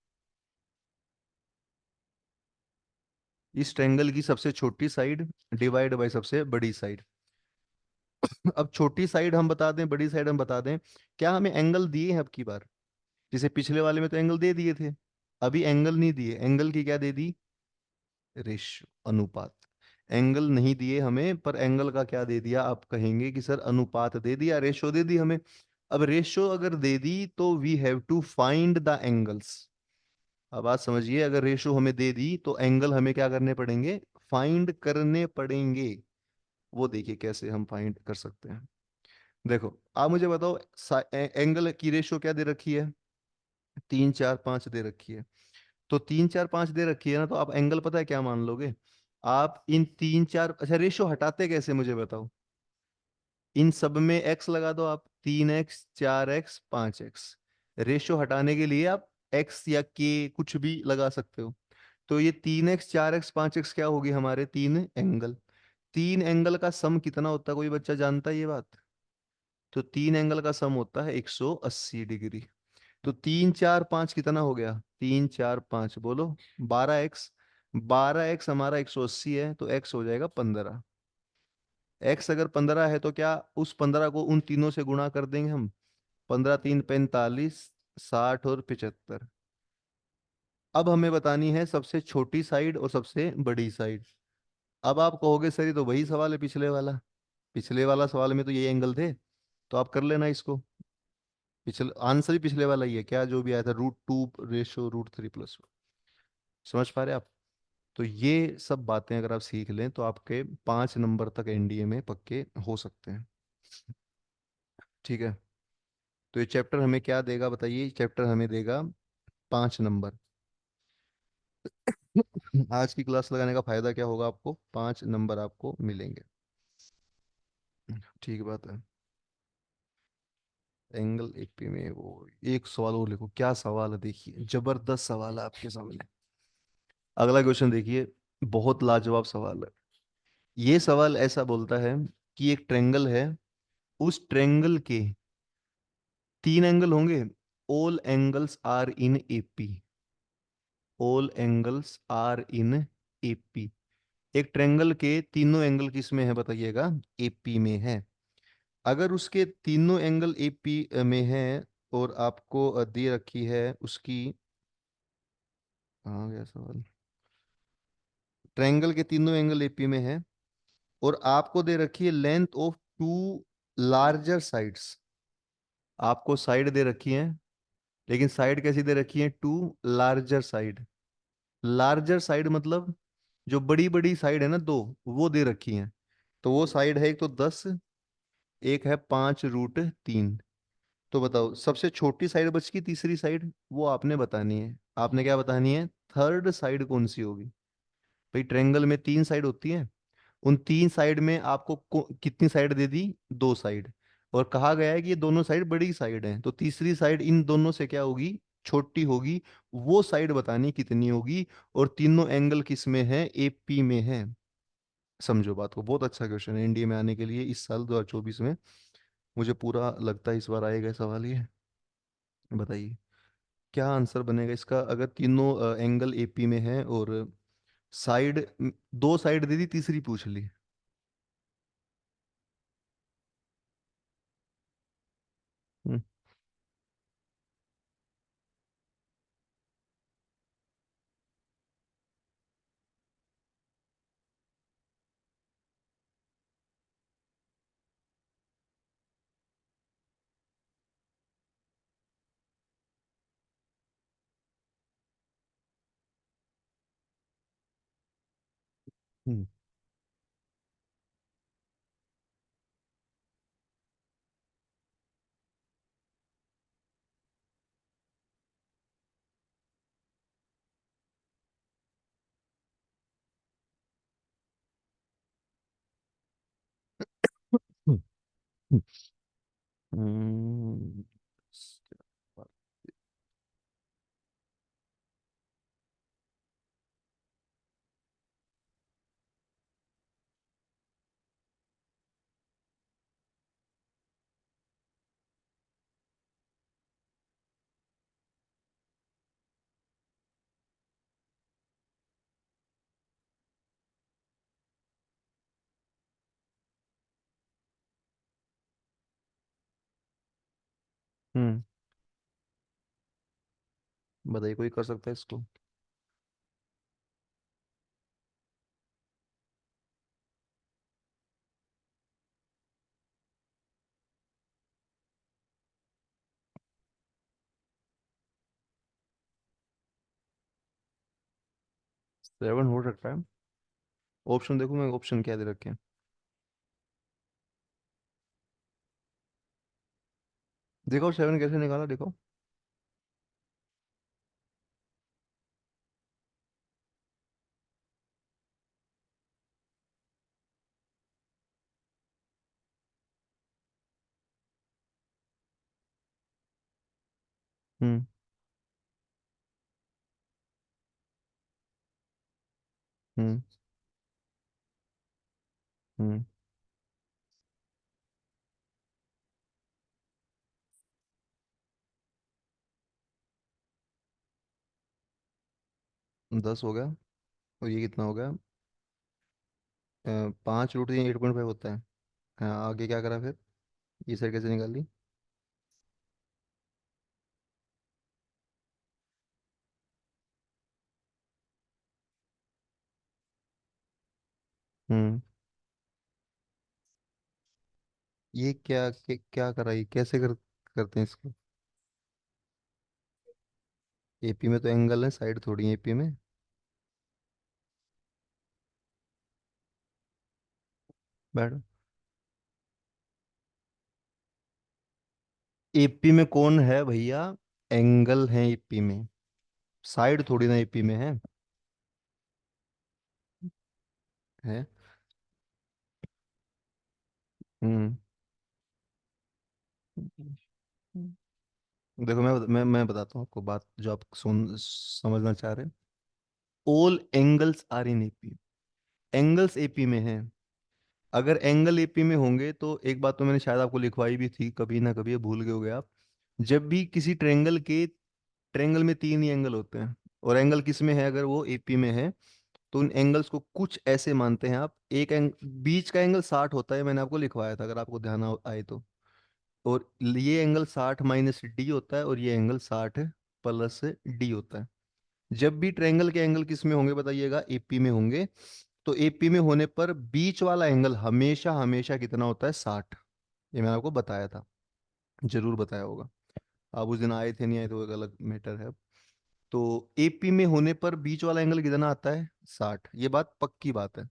इस ट्रायंगल की सबसे छोटी साइड डिवाइड बाय सबसे बड़ी साइड। अब छोटी साइड हम बता दें, बड़ी साइड हम बता दें, क्या हमें एंगल दिए हैं अब की बार? जैसे पिछले वाले में तो एंगल दे दिए थे, अभी एंगल नहीं दिए। एंगल की क्या दे दी? रेशियो, अनुपात। एंगल नहीं दिए हमें, पर एंगल का क्या दे दिया? आप कहेंगे कि सर अनुपात दे दिया, रेशियो दे दी हमें। अब रेशियो अगर दे दी तो we have to find the angles. अब बात समझिए, अगर रेशियो हमें दे दी तो एंगल हमें क्या करने पड़ेंगे? फाइंड करने पड़ेंगे। वो देखिए कैसे हम फाइंड कर सकते हैं। देखो आप मुझे बताओ, एंगल की रेशियो क्या दे रखी है? 3 4 5 दे रखी है। तो 3 4 5 दे रखी है ना, तो आप एंगल पता है क्या मान लोगे? आप इन 3 4, अच्छा रेशियो हटाते कैसे मुझे बताओ? इन सब में एक्स लगा दो आप, 3x 4x 5x। रेशियो हटाने के लिए आप एक्स या के कुछ भी लगा सकते हो। तो ये 3x 4x 5x क्या होगी? हमारे तीन एंगल। तीन एंगल का सम कितना होता है? कोई बच्चा जानता है ये बात? तो तीन एंगल का सम होता है 180 डिग्री। तो 3 4 5 कितना हो गया? 3 4 5 बोलो, 12x। 12x हमारा 180 है, तो x हो जाएगा 15। x अगर 15 है तो क्या उस 15 को उन तीनों से गुणा कर देंगे हम? 15 3 45, 60 और 75। अब हमें बतानी है सबसे छोटी साइड और सबसे बड़ी साइड। अब आप कहोगे सर ये तो वही सवाल है पिछले वाला, पिछले वाला सवाल में तो ये एंगल थे, तो आप कर लेना इसको। पिछले आंसर ही पिछले वाला ही है क्या, जो भी आया था √2 रेशो √3 + 1। समझ पा रहे आप? तो ये सब बातें अगर आप सीख लें तो आपके 5 नंबर तक एनडीए में पक्के हो सकते हैं। ठीक है, तो ये चैप्टर हमें क्या देगा बताइए? चैप्टर हमें देगा 5 नंबर। आज की क्लास लगाने का फायदा क्या होगा? आपको 5 नंबर आपको मिलेंगे। ठीक बात है। एंगल एपी में वो एक सवाल और लिखो, क्या सवाल है देखिए, जबरदस्त सवाल है आपके सामने। अगला क्वेश्चन देखिए, बहुत लाजवाब सवाल है। ये सवाल ऐसा बोलता है कि एक ट्रेंगल है, उस ट्रेंगल के तीन एंगल होंगे। All angles are in AP. All angles are in AP. एक ट्रेंगल के तीनों एंगल किस में है बताइएगा? एपी में है। अगर उसके तीनों एंगल एपी में है और आपको दे रखी है उसकी, कहाँ गया सवाल? ट्रायंगल के तीनों एंगल एपी में है और आपको दे रखी है length of two larger sides. आपको साइड दे रखी है, लेकिन साइड कैसी दे रखी है? Two larger side. Larger side मतलब जो बड़ी बड़ी साइड है ना दो, वो दे रखी हैं। तो वो साइड है एक तो 10, एक है 5√3। तो बताओ सबसे छोटी साइड बच की तीसरी साइड, वो आपने बतानी है। आपने क्या बतानी है? थर्ड साइड कौन सी होगी? भाई ट्रायंगल में तीन साइड होती है, उन तीन साइड में आपको कितनी साइड दे दी, दो साइड। और कहा गया है कि ये दोनों साइड बड़ी साइड हैं, तो तीसरी साइड इन दोनों से क्या होगी, छोटी होगी। वो साइड बतानी कितनी होगी, और तीनों एंगल किस में है, एपी में है। समझो बात को, बहुत अच्छा क्वेश्चन है इंडिया में आने के लिए इस साल 2024 में। मुझे पूरा लगता है इस बार आएगा सवाल ये। बताइए क्या आंसर बनेगा इसका, अगर तीनों एंगल एपी में है और साइड, दो साइड दे दी, तीसरी पूछ ली। हम्म। हम्म। हम्म। हम्म। हम्म। बताइए कोई कर सकता है इसको। 7 हो सकता है। ऑप्शन देखो, मैं ऑप्शन क्या दे रखे हैं। देखो 7 कैसे निकाला, देखो। हम्म। हम्म। 10 हो गया। और ये कितना हो गया, 5√3 8.5 होता है। हाँ, आगे क्या करा फिर, ये सर कैसे निकाली। हम्म। ये क्या करा, ये कैसे करते हैं इसको। एपी में तो एंगल है, साइड थोड़ी है एपी में। बैठ। एपी में कौन है भैया, एंगल है एपी में, साइड थोड़ी ना एपी में है। हम्म। देखो मैं बताता हूँ आपको बात जो आप सुन समझना चाह रहे हैं। All angles are in AP, angles AP में है। अगर एंगल एपी में होंगे तो एक बात तो मैंने शायद आपको लिखवाई भी थी कभी ना कभी, ये भूल गए होगे आप। जब भी किसी ट्रेंगल में तीन ही एंगल होते हैं, और एंगल किस में है, अगर वो एपी में है, तो उन एंगल्स को कुछ ऐसे मानते हैं आप। बीच का एंगल 60 होता है, मैंने आपको लिखवाया था अगर आपको ध्यान आए तो। और ये एंगल 60 - डी होता है, और ये एंगल 60 प्लस डी होता है। जब भी ट्रायंगल के एंगल किस में होंगे बताइएगा, एपी में होंगे। तो एपी में होने पर बीच वाला एंगल हमेशा हमेशा कितना होता है, 60। ये मैंने आपको बताया था, जरूर बताया होगा। आप उस दिन आए थे नहीं आए थे वो एक अलग मैटर है। तो एपी में होने पर बीच वाला एंगल कितना आता है, 60। ये बात पक्की बात है।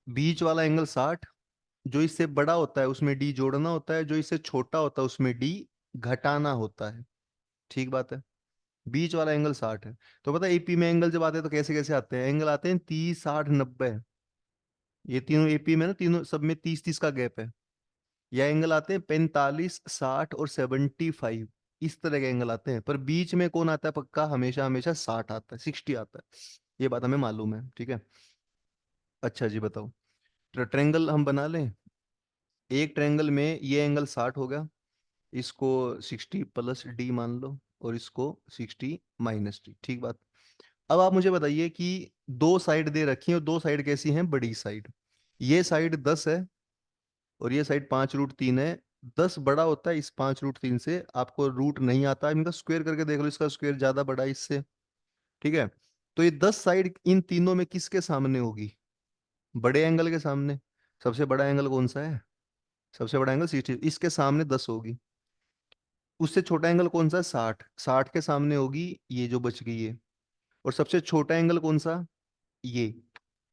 बीच वाला एंगल 60। जो इससे बड़ा होता है उसमें डी जोड़ना होता है, जो इससे छोटा होता है उसमें डी घटाना होता है। ठीक बात है। बीच वाला एंगल 60 है। तो पता है एपी में एंगल जब आते हैं तो कैसे कैसे आते हैं, एंगल आते हैं 30, 60, 90। ये तीनों एपी में ना, तीनों सब में 30, 30 का गैप है। या एंगल आते हैं 45, 60 और 75। इस तरह के एंगल आते हैं, पर बीच में कौन आता है पक्का, हमेशा हमेशा 60 आता है, 60 आता है। ये बात हमें मालूम है, ठीक है। अच्छा जी बताओ, ट्रायंगल हम बना लें। एक ट्रायंगल में ये एंगल 60 हो गया, इसको 60 + D मान लो, और इसको 60 - D, ठीक बात। अब आप मुझे बताइए कि दो साइड दे रखी है, और दो साइड कैसी हैं, बड़ी साइड। ये साइड 10 है, और ये साइड 5√3 है। 10 बड़ा होता है इस 5√3 से, आपको रूट नहीं आता, इनका स्क्वायर करके देख लो, इसका स्क्वायर ज्यादा बड़ा है इससे, ठीक है। तो ये 10 साइड इन तीनों में किसके सामने होगी, बड़े एंगल के सामने। सबसे बड़ा एंगल कौन सा है, सबसे बड़ा एंगल 60, इसके सामने 10 होगी। उससे छोटा एंगल कौन सा है, 60, 60 के सामने होगी ये जो बच गई है। और सबसे छोटा एंगल कौन सा, ये।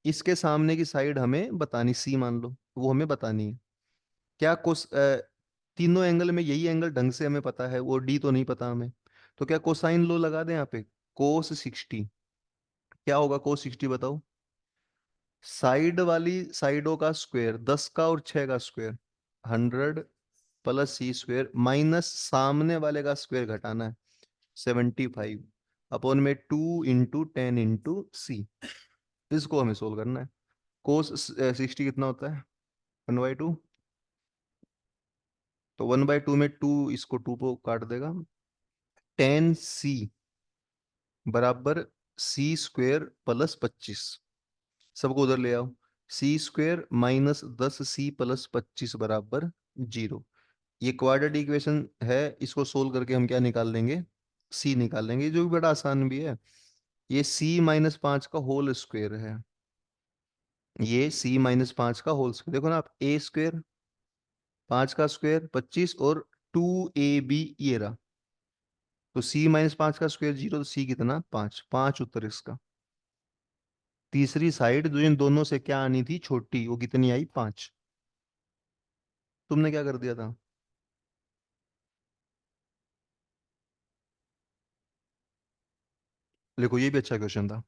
इसके सामने की साइड हमें बतानी, सी मान लो, वो हमें बतानी है। क्या तीनों एंगल में यही एंगल ढंग से हमें पता है, वो डी तो नहीं पता हमें। तो क्या कोसाइन लो लगा दें यहाँ पे, cos 60। क्या होगा cos 60 बताओ, साइड वाली साइडों का स्क्वायर, 10 का और 6 का स्क्वायर, 100 + C² माइनस सामने वाले का स्क्वायर घटाना है, 75 अपॉन में 2 × 10 × C। इसको हमें सोल्व करना है। cos 60 कितना होता है, 1/2। तो 1/2 में 2, इसको 2 को काट देगा। 10C बराबर C² + 25। सबको उधर ले आओ। C² - 10C + 25 बराबर 0। ये क्वाड्रेटिक इक्वेशन है, इसको सोल्व करके हम क्या निकाल लेंगे, C निकाल लेंगे, जो कि बड़ा आसान भी है। ये C - 5 का होल स्क्वायर है। ये C - 5 का होल स्क्वायर, देखो ना आप, A², 5 का स्क्वायर 25, और 2AB ये रहा। तो C - 5 का स्क्वायर 0, तो C कितना, 5, 5 उत्तर इसका। तीसरी साइड जो इन दोनों से क्या आनी थी छोटी, वो कितनी आई, 5। तुमने क्या कर दिया था। देखो ये भी अच्छा क्वेश्चन था।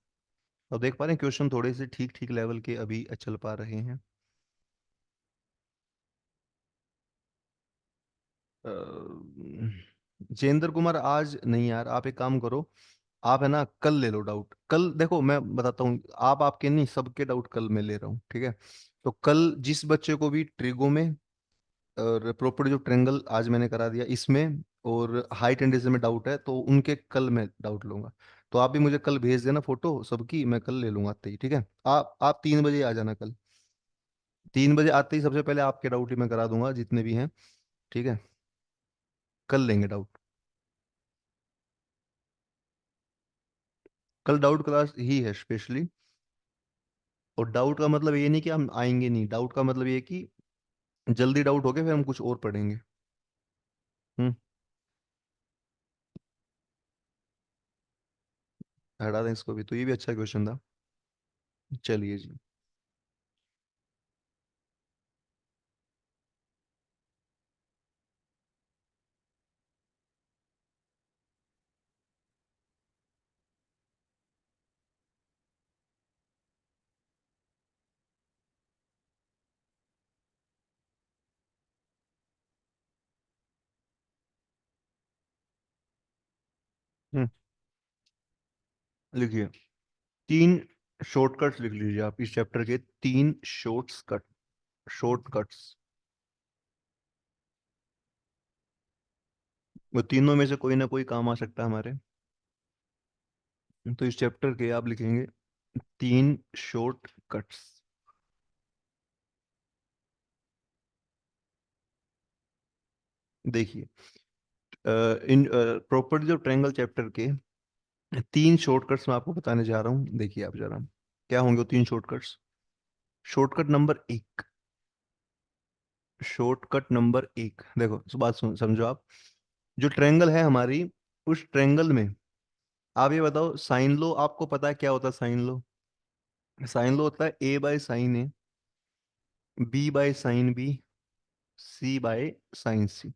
अब देख पा रहे हैं क्वेश्चन थोड़े से ठीक ठीक लेवल के अभी चल पा रहे हैं। जेंद्र कुमार आज नहीं यार, आप एक काम करो, आप है ना कल ले लो डाउट। कल देखो मैं बताता हूँ, आप आपके नहीं, सबके डाउट कल मैं ले रहा हूँ, ठीक है। तो कल जिस बच्चे को भी ट्रिगो में और प्रॉपर जो ट्रेंगल आज मैंने करा दिया इसमें, और हाइट एंड डिस्टेंस में डाउट है, तो उनके कल मैं डाउट लूंगा। तो आप भी मुझे कल भेज देना फोटो सबकी, मैं कल ले लूंगा आते ही, ठीक है। आप 3 बजे आ जाना कल। 3 बजे आते ही सबसे पहले आपके डाउट ही मैं करा दूंगा जितने भी हैं, ठीक है। कल लेंगे डाउट। कल डाउट क्लास ही है स्पेशली। और डाउट का मतलब ये नहीं कि हम आएंगे नहीं, डाउट का मतलब ये कि जल्दी डाउट हो गया फिर हम कुछ और पढ़ेंगे। हम्म। हटा दें इसको भी, तो ये भी अच्छा क्वेश्चन था। चलिए जी। हम्म। लिखिए, 3 शॉर्टकट्स लिख लीजिए आप इस चैप्टर के, 3 शॉर्टकट्स। वो तीनों में से कोई ना कोई काम आ सकता है हमारे। तो इस चैप्टर के आप लिखेंगे 3 शॉर्टकट्स। देखिए, इन प्रॉपर्टी जो ट्रायंगल चैप्टर के 3 शॉर्टकट्स मैं आपको बताने जा रहा हूँ, देखिए आप जरा, क्या होंगे वो 3 shortcuts. Shortcut number 1, shortcut number 1, देखो इस बात समझो आप। जो ट्रायंगल है हमारी, उस ट्रायंगल में आप ये बताओ, साइन लो आपको पता है क्या होता है, साइन लो। साइन लो होता है A/sin A, B/sin B, C/sin C।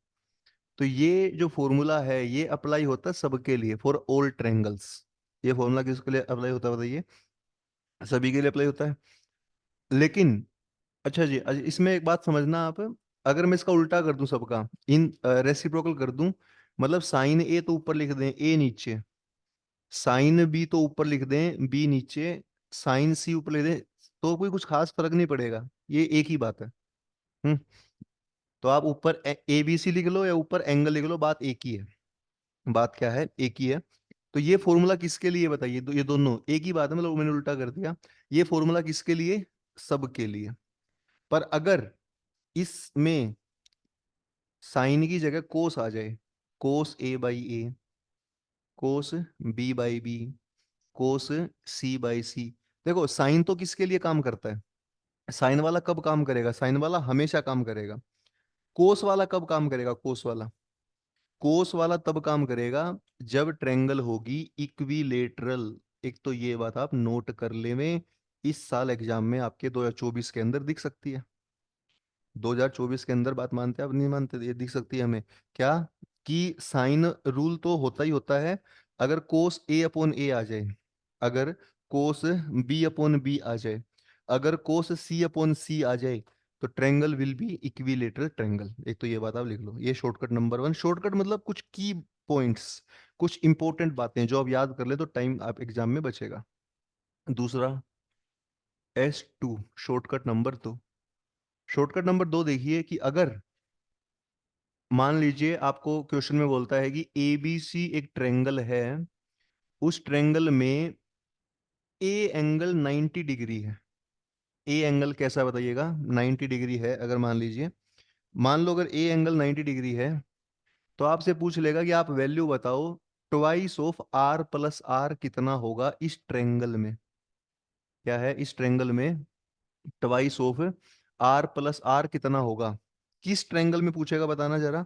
तो ये जो फॉर्मूला है ये अप्लाई होता है सबके लिए, फॉर ऑल ट्रायंगल्स। ये फॉर्मूला किसके लिए अप्लाई होता है बताइए? सभी के लिए अप्लाई होता है। लेकिन अच्छा जी, अच्छा इसमें एक बात समझना आप, अगर मैं इसका उल्टा कर दूं सबका, इन रेसिप्रोकल कर दूं, मतलब साइन ए तो ऊपर लिख दें, ए नीचे, साइन बी तो ऊपर लिख दें, बी नीचे, साइन सी ऊपर लिख दें, तो कोई कुछ खास फर्क नहीं पड़ेगा, ये एक ही बात है। हम्म। तो आप ऊपर ए बी सी लिख लो या ऊपर एंगल लिख लो, बात एक ही है। बात क्या है? एक ही है। तो ये फॉर्मूला किसके लिए बताइए? ये दोनों एक ही बात है, मतलब मैंने उल्टा कर दिया। ये फॉर्मूला किसके लिए? सबके लिए। पर अगर इसमें साइन की जगह कोस आ जाए, cos A by A, cos B by B, cos C by C. देखो साइन तो किसके लिए काम करता है? साइन वाला कब काम करेगा? साइन वाला हमेशा काम करेगा। कोस वाला कब काम करेगा? कोस वाला, कोस वाला तब काम करेगा जब ट्रेंगल होगी इक्विलेटरल। एक तो ये बात आप नोट कर ले में, इस साल एग्जाम में आपके 2024 के अंदर दिख सकती है। 2024 के अंदर बात मानते हैं आप? नहीं मानते? ये दिख सकती है हमें क्या, कि साइन रूल तो होता ही होता है। अगर कोस ए अपॉन ए आ जाए, अगर कोस बी अपॉन बी आ जाए, अगर कोस सी अपॉन सी आ जाए, तो triangle will be equilateral triangle. एक तो ये बात आप लिख लो, ये शॉर्टकट नंबर वन। शॉर्टकट मतलब कुछ की पॉइंट्स, कुछ इंपॉर्टेंट बातें जो आप याद कर ले तो टाइम आप एग्जाम में बचेगा। दूसरा, S2, shortcut number 2। Shortcut number 2 देखिए कि अगर मान लीजिए आपको क्वेश्चन में बोलता है कि ए बी सी एक ट्रेंगल है, उस ट्रेंगल में ए एंगल 90 डिग्री है। ए एंगल कैसा है बताइएगा? 90 डिग्री है अगर मान लीजिए, मान लो अगर ए एंगल 90 डिग्री है, तो आपसे पूछ लेगा कि आप वैल्यू बताओ, twice of R plus R कितना होगा इस ट्रेंगल में। क्या है इस ट्रेंगल में? Twice of R plus R कितना होगा? किस ट्रेंगल में पूछेगा बताना जरा?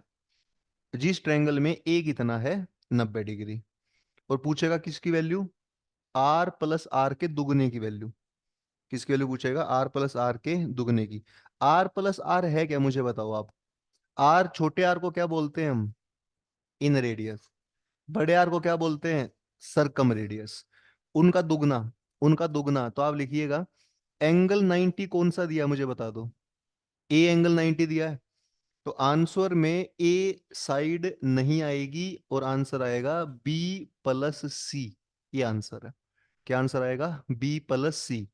जिस ट्रेंगल में ए कितना है, 90 डिग्री, और पूछेगा किसकी वैल्यू? आर प्लस आर के दुगने की वैल्यू। किसकी वैल्यू पूछेगा? आर प्लस आर के दुगने की। आर प्लस आर है क्या मुझे बताओ आप? आर, छोटे आर को क्या बोलते हैं हम? इन रेडियस। बड़े आर को क्या बोलते हैं? सरकम रेडियस। उनका दुगना, उनका दुगना। तो आप लिखिएगा एंगल 90 कौन सा दिया मुझे बता दो? ए एंगल 90 दिया है, तो आंसर में ए साइड नहीं आएगी और आंसर आएगा बी प्लस सी। ये आंसर है। क्या आंसर आएगा? बी प्लस सी।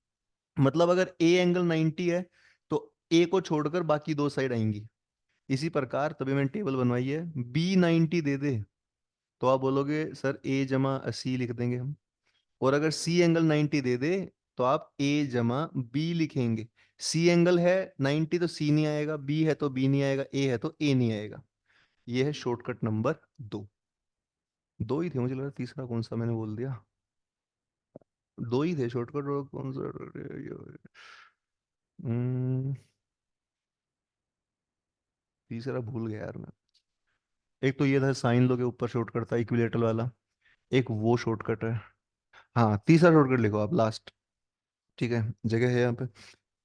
मतलब अगर ए एंगल 90 है, तो ए को छोड़कर बाकी दो साइड आएंगी। इसी प्रकार तभी मैंने टेबल बनवाई है। बी 90 दे दे, तो आप बोलोगे सर ए जमा सी लिख देंगे हम। और अगर सी एंगल 90 दे दे, तो आप ए जमा बी लिखेंगे। सी एंगल है 90 तो सी नहीं आएगा, बी है तो बी नहीं आएगा, ए है तो ए नहीं आएगा। ये है शॉर्टकट नंबर 2। दो ही थे, मुझे लगा तीसरा कौन सा मैंने बोल दिया। दो ही थे शॉर्टकट, और कौन सा? हम्म, तीसरा भूल गया यार मैं। एक तो ये था साइन लो के ऊपर शॉर्टकट था इक्विलेटरल वाला, एक वो शॉर्टकट है। हाँ तीसरा शॉर्टकट लिखो आप लास्ट। ठीक है, जगह है यहाँ पे।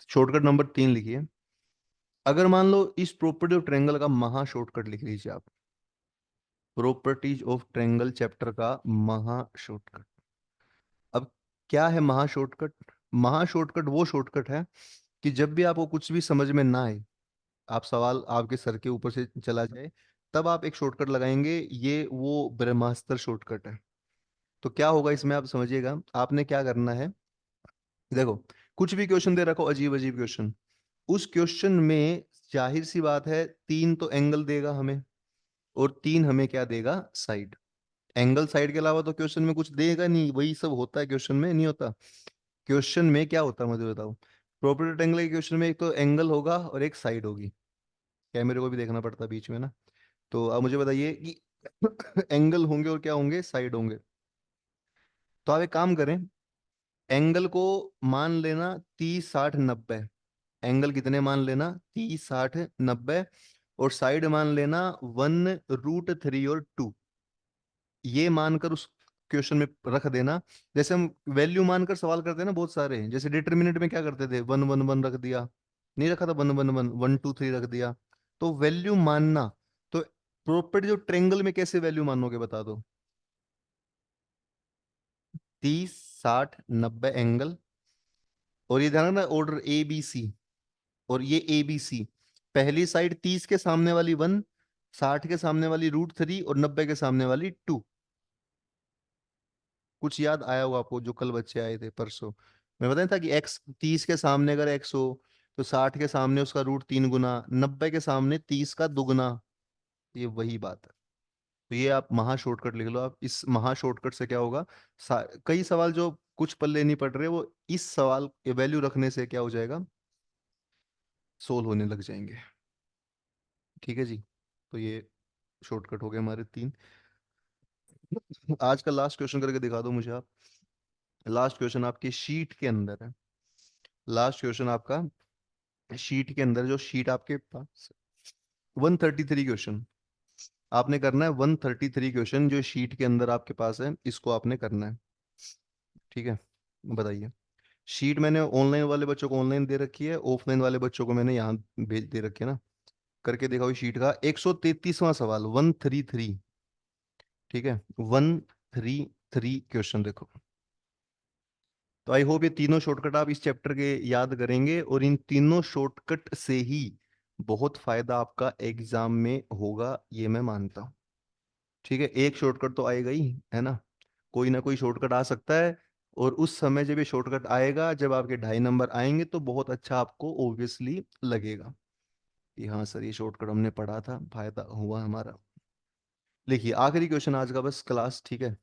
शॉर्टकट नंबर 3 लिखिए। अगर मान लो इस प्रॉपर्टी ऑफ ट्रायंगल का महा शॉर्टकट लिख लीजिए आप। प्रॉपर्टीज ऑफ ट्रायंगल चैप्टर का महा शॉर्टकट। अब क्या है महा शॉर्टकट? महा शॉर्टकट वो शॉर्टकट है कि जब भी आपको कुछ भी समझ में ना आए, आप सवाल आपके सर के ऊपर से चला जाए, तब आप एक शॉर्टकट लगाएंगे। ये वो ब्रह्मास्त्र शॉर्टकट है। तो क्या होगा इसमें आप समझिएगा। आपने क्या करना है, देखो कुछ भी क्वेश्चन दे रखो, अजीब अजीब क्वेश्चन, उस क्वेश्चन में जाहिर सी बात है तीन तो एंगल देगा हमें, और तीन हमें क्या देगा? साइड। एंगल साइड के अलावा तो क्वेश्चन में कुछ देगा नहीं, वही सब होता है क्वेश्चन में, नहीं होता? क्वेश्चन में क्या होता है मुझे बताओ? प्रॉपर्टी एंगल के क्वेश्चन में एक तो एंगल होगा और एक साइड होगी। कैमरे को भी देखना पड़ता है बीच में ना। तो अब मुझे बताइए कि एंगल होंगे और क्या होंगे? साइड होंगे। तो आप एक काम करें, एंगल को मान लेना 30 60 90। एंगल कितने मान लेना? 30 60 90। और साइड मान लेना 1√3 और 2। ये मानकर उस क्वेश्चन में रख देना। जैसे हम वैल्यू मानकर सवाल करते हैं ना बहुत सारे, जैसे डिटरमिनेंट में क्या करते थे? 1 1 1 रख दिया, नहीं रखा था 1 1 1, 1 2 3 रख दिया। तो वैल्यू मानना। तो प्रॉपर्टी जो ट्रेंगल में कैसे वैल्यू मानोगे बता दो। 30, 60, 90 एंगल। और ये ध्यान रखना ऑर्डर ए बी सी। और ये ए बी सी। पहली साइड 30 के सामने वाली 1, 60 के सामने वाली √3 और 90 के सामने वाली 2। कुछ याद आया होगा आपको जो कल बच्चे आए थे परसों। मैं बताया था कि एक्स 30 के सामने अगर एक्स हो तो 60 के सामने उसका √3 गुना, 90 के सामने 30 का दुगना। ये वही बात है। तो ये आप महा शॉर्टकट लिख लो। आप इस महा शॉर्टकट से क्या होगा, कई सवाल जो कुछ पल्ले नहीं पड़ रहे वो इस सवाल के वैल्यू रखने से क्या हो जाएगा, सोल्व होने लग जाएंगे। ठीक है जी। तो ये शॉर्टकट हो गए हमारे 3। आज का लास्ट क्वेश्चन करके दिखा दो मुझे आप। लास्ट क्वेश्चन आपकी शीट के अंदर है। लास्ट क्वेश्चन आपका शीट के अंदर, जो शीट आपके पास 133 क्वेश्चन आपने करना है। 133 क्वेश्चन जो शीट के अंदर आपके पास है इसको आपने करना है। ठीक है, बताइए। शीट मैंने ऑनलाइन वाले बच्चों को ऑनलाइन दे रखी है, ऑफलाइन वाले बच्चों को मैंने यहाँ भेज दे रखी है ना। करके देखा हुई शीट का 133वां सवाल, 133। ठीक है, 133 क्वेश्चन देखो। तो आई होप ये तीनों शॉर्टकट आप इस चैप्टर के याद करेंगे और इन तीनों शॉर्टकट से ही बहुत फायदा आपका एग्जाम में होगा, ये मैं मानता हूँ। ठीक है, एक शॉर्टकट तो आएगा ही, है ना। कोई ना कोई शॉर्टकट आ सकता है। और उस समय जब ये शॉर्टकट आएगा, जब आपके 2.5 नंबर आएंगे तो बहुत अच्छा आपको ऑब्वियसली लगेगा कि हाँ सर ये शॉर्टकट हमने पढ़ा था, फायदा हुआ हमारा। लिखिए आखिरी क्वेश्चन आज का बस क्लास। ठीक है,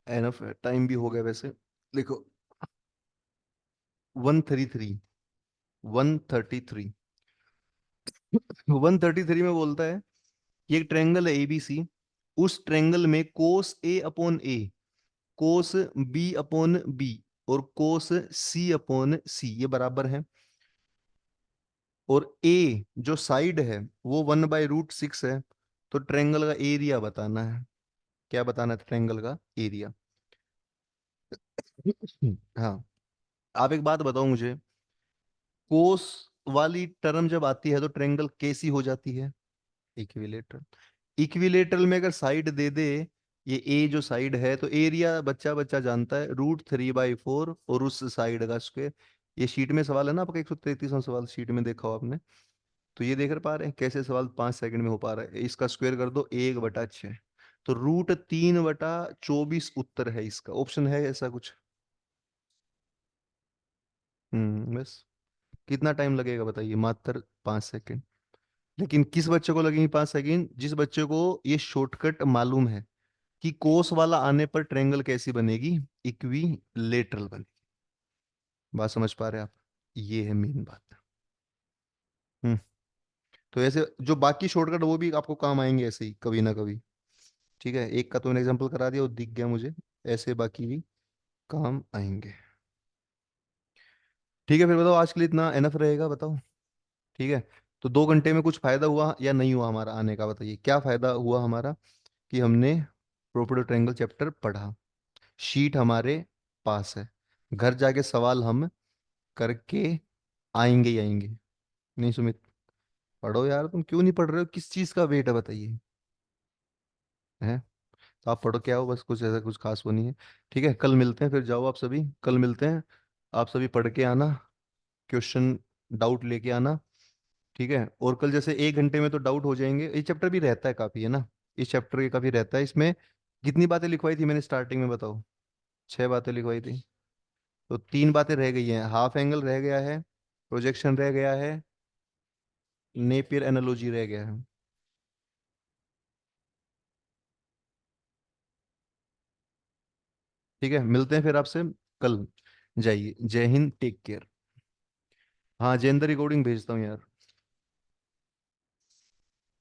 एनफ टाइम भी हो गया वैसे। लिखो 133। 133। 133 में बोलता है कि एक ट्रेंगल है एबीसी। उस ट्रेंगल में कोस ए अपॉन ए, कोस बी अपॉन बी और कोस सी अपॉन सी ये बराबर है। और ए जो साइड है वो 1/√6 है। तो ट्रेंगल का एरिया बताना है। क्या बताना है, ट्रेंगल का एरिया। हाँ, आप एक बात बताओ मुझे, कोस वाली टर्म जब आती है तो ट्रेंगल कैसी हो जाती है, इक्विलेटरल। इक्विलेटरल में अगर साइड दे दे, ये ए जो साइड है तो एरिया बच्चा बच्चा जानता है √3/4 और उस साइड का स्क्वायर। ये शीट में सवाल है ना आपका, 133वां सवाल शीट में देखा हो आपने। तो ये देख पा रहे हैं कैसे सवाल 5 सेकंड में हो पा रहा है। इसका स्क्वायर कर दो 1/6। तो √3/24 उत्तर है इसका। ऑप्शन है ऐसा कुछ। बस। कितना टाइम लगेगा बताइए, मात्र 5 सेकंड। लेकिन किस बच्चे को लगेंगे 5 सेकंड, जिस बच्चे को ये शॉर्टकट मालूम है कि कोस वाला आने पर ट्रायंगल कैसी बनेगी, इक्विलेटरल बनेगी। बात समझ पा रहे हैं आप, ये है मेन बात। हम्म। तो ऐसे जो बाकी शॉर्टकट वो भी आपको काम आएंगे ऐसे ही कभी ना कभी। ठीक है, एक का तो मैंने एग्जांपल करा दिया वो दिख गया मुझे। ऐसे बाकी भी काम आएंगे। ठीक है, फिर बताओ आज के लिए इतना एनफ रहेगा, बताओ। ठीक है। तो 2 घंटे में कुछ फायदा हुआ या नहीं हुआ हमारा आने का, बताइए क्या फायदा हुआ हमारा कि हमने प्रोपेड ट्रायंगल चैप्टर पढ़ा। शीट हमारे पास है, घर जाके सवाल हम करके आएंगे ही आएंगे। नहीं सुमित, पढ़ो यार, तुम क्यों नहीं पढ़ रहे हो, किस चीज का वेट है बताइए। है, तो आप पढ़ो क्या हो, बस कुछ ऐसा कुछ खास वो नहीं है। ठीक है, कल मिलते हैं फिर, जाओ आप सभी, कल मिलते हैं। आप सभी पढ़ के आना, क्वेश्चन डाउट लेके आना। ठीक है, और कल जैसे 1 घंटे में तो डाउट हो जाएंगे। ये चैप्टर भी रहता है काफी, है ना। इस चैप्टर के काफी रहता है। इसमें कितनी बातें लिखवाई थी मैंने स्टार्टिंग में बताओ, 6 बातें लिखवाई थी। तो 3 बातें रह गई हैं, हाफ एंगल रह गया है, प्रोजेक्शन रह गया है, नेपियर एनालॉजी रह गया है। ठीक है, मिलते हैं फिर आपसे कल। जाइए, जय हिंद, टेक केयर। हाँ, जय हिंद रिकॉर्डिंग भेजता हूँ यार।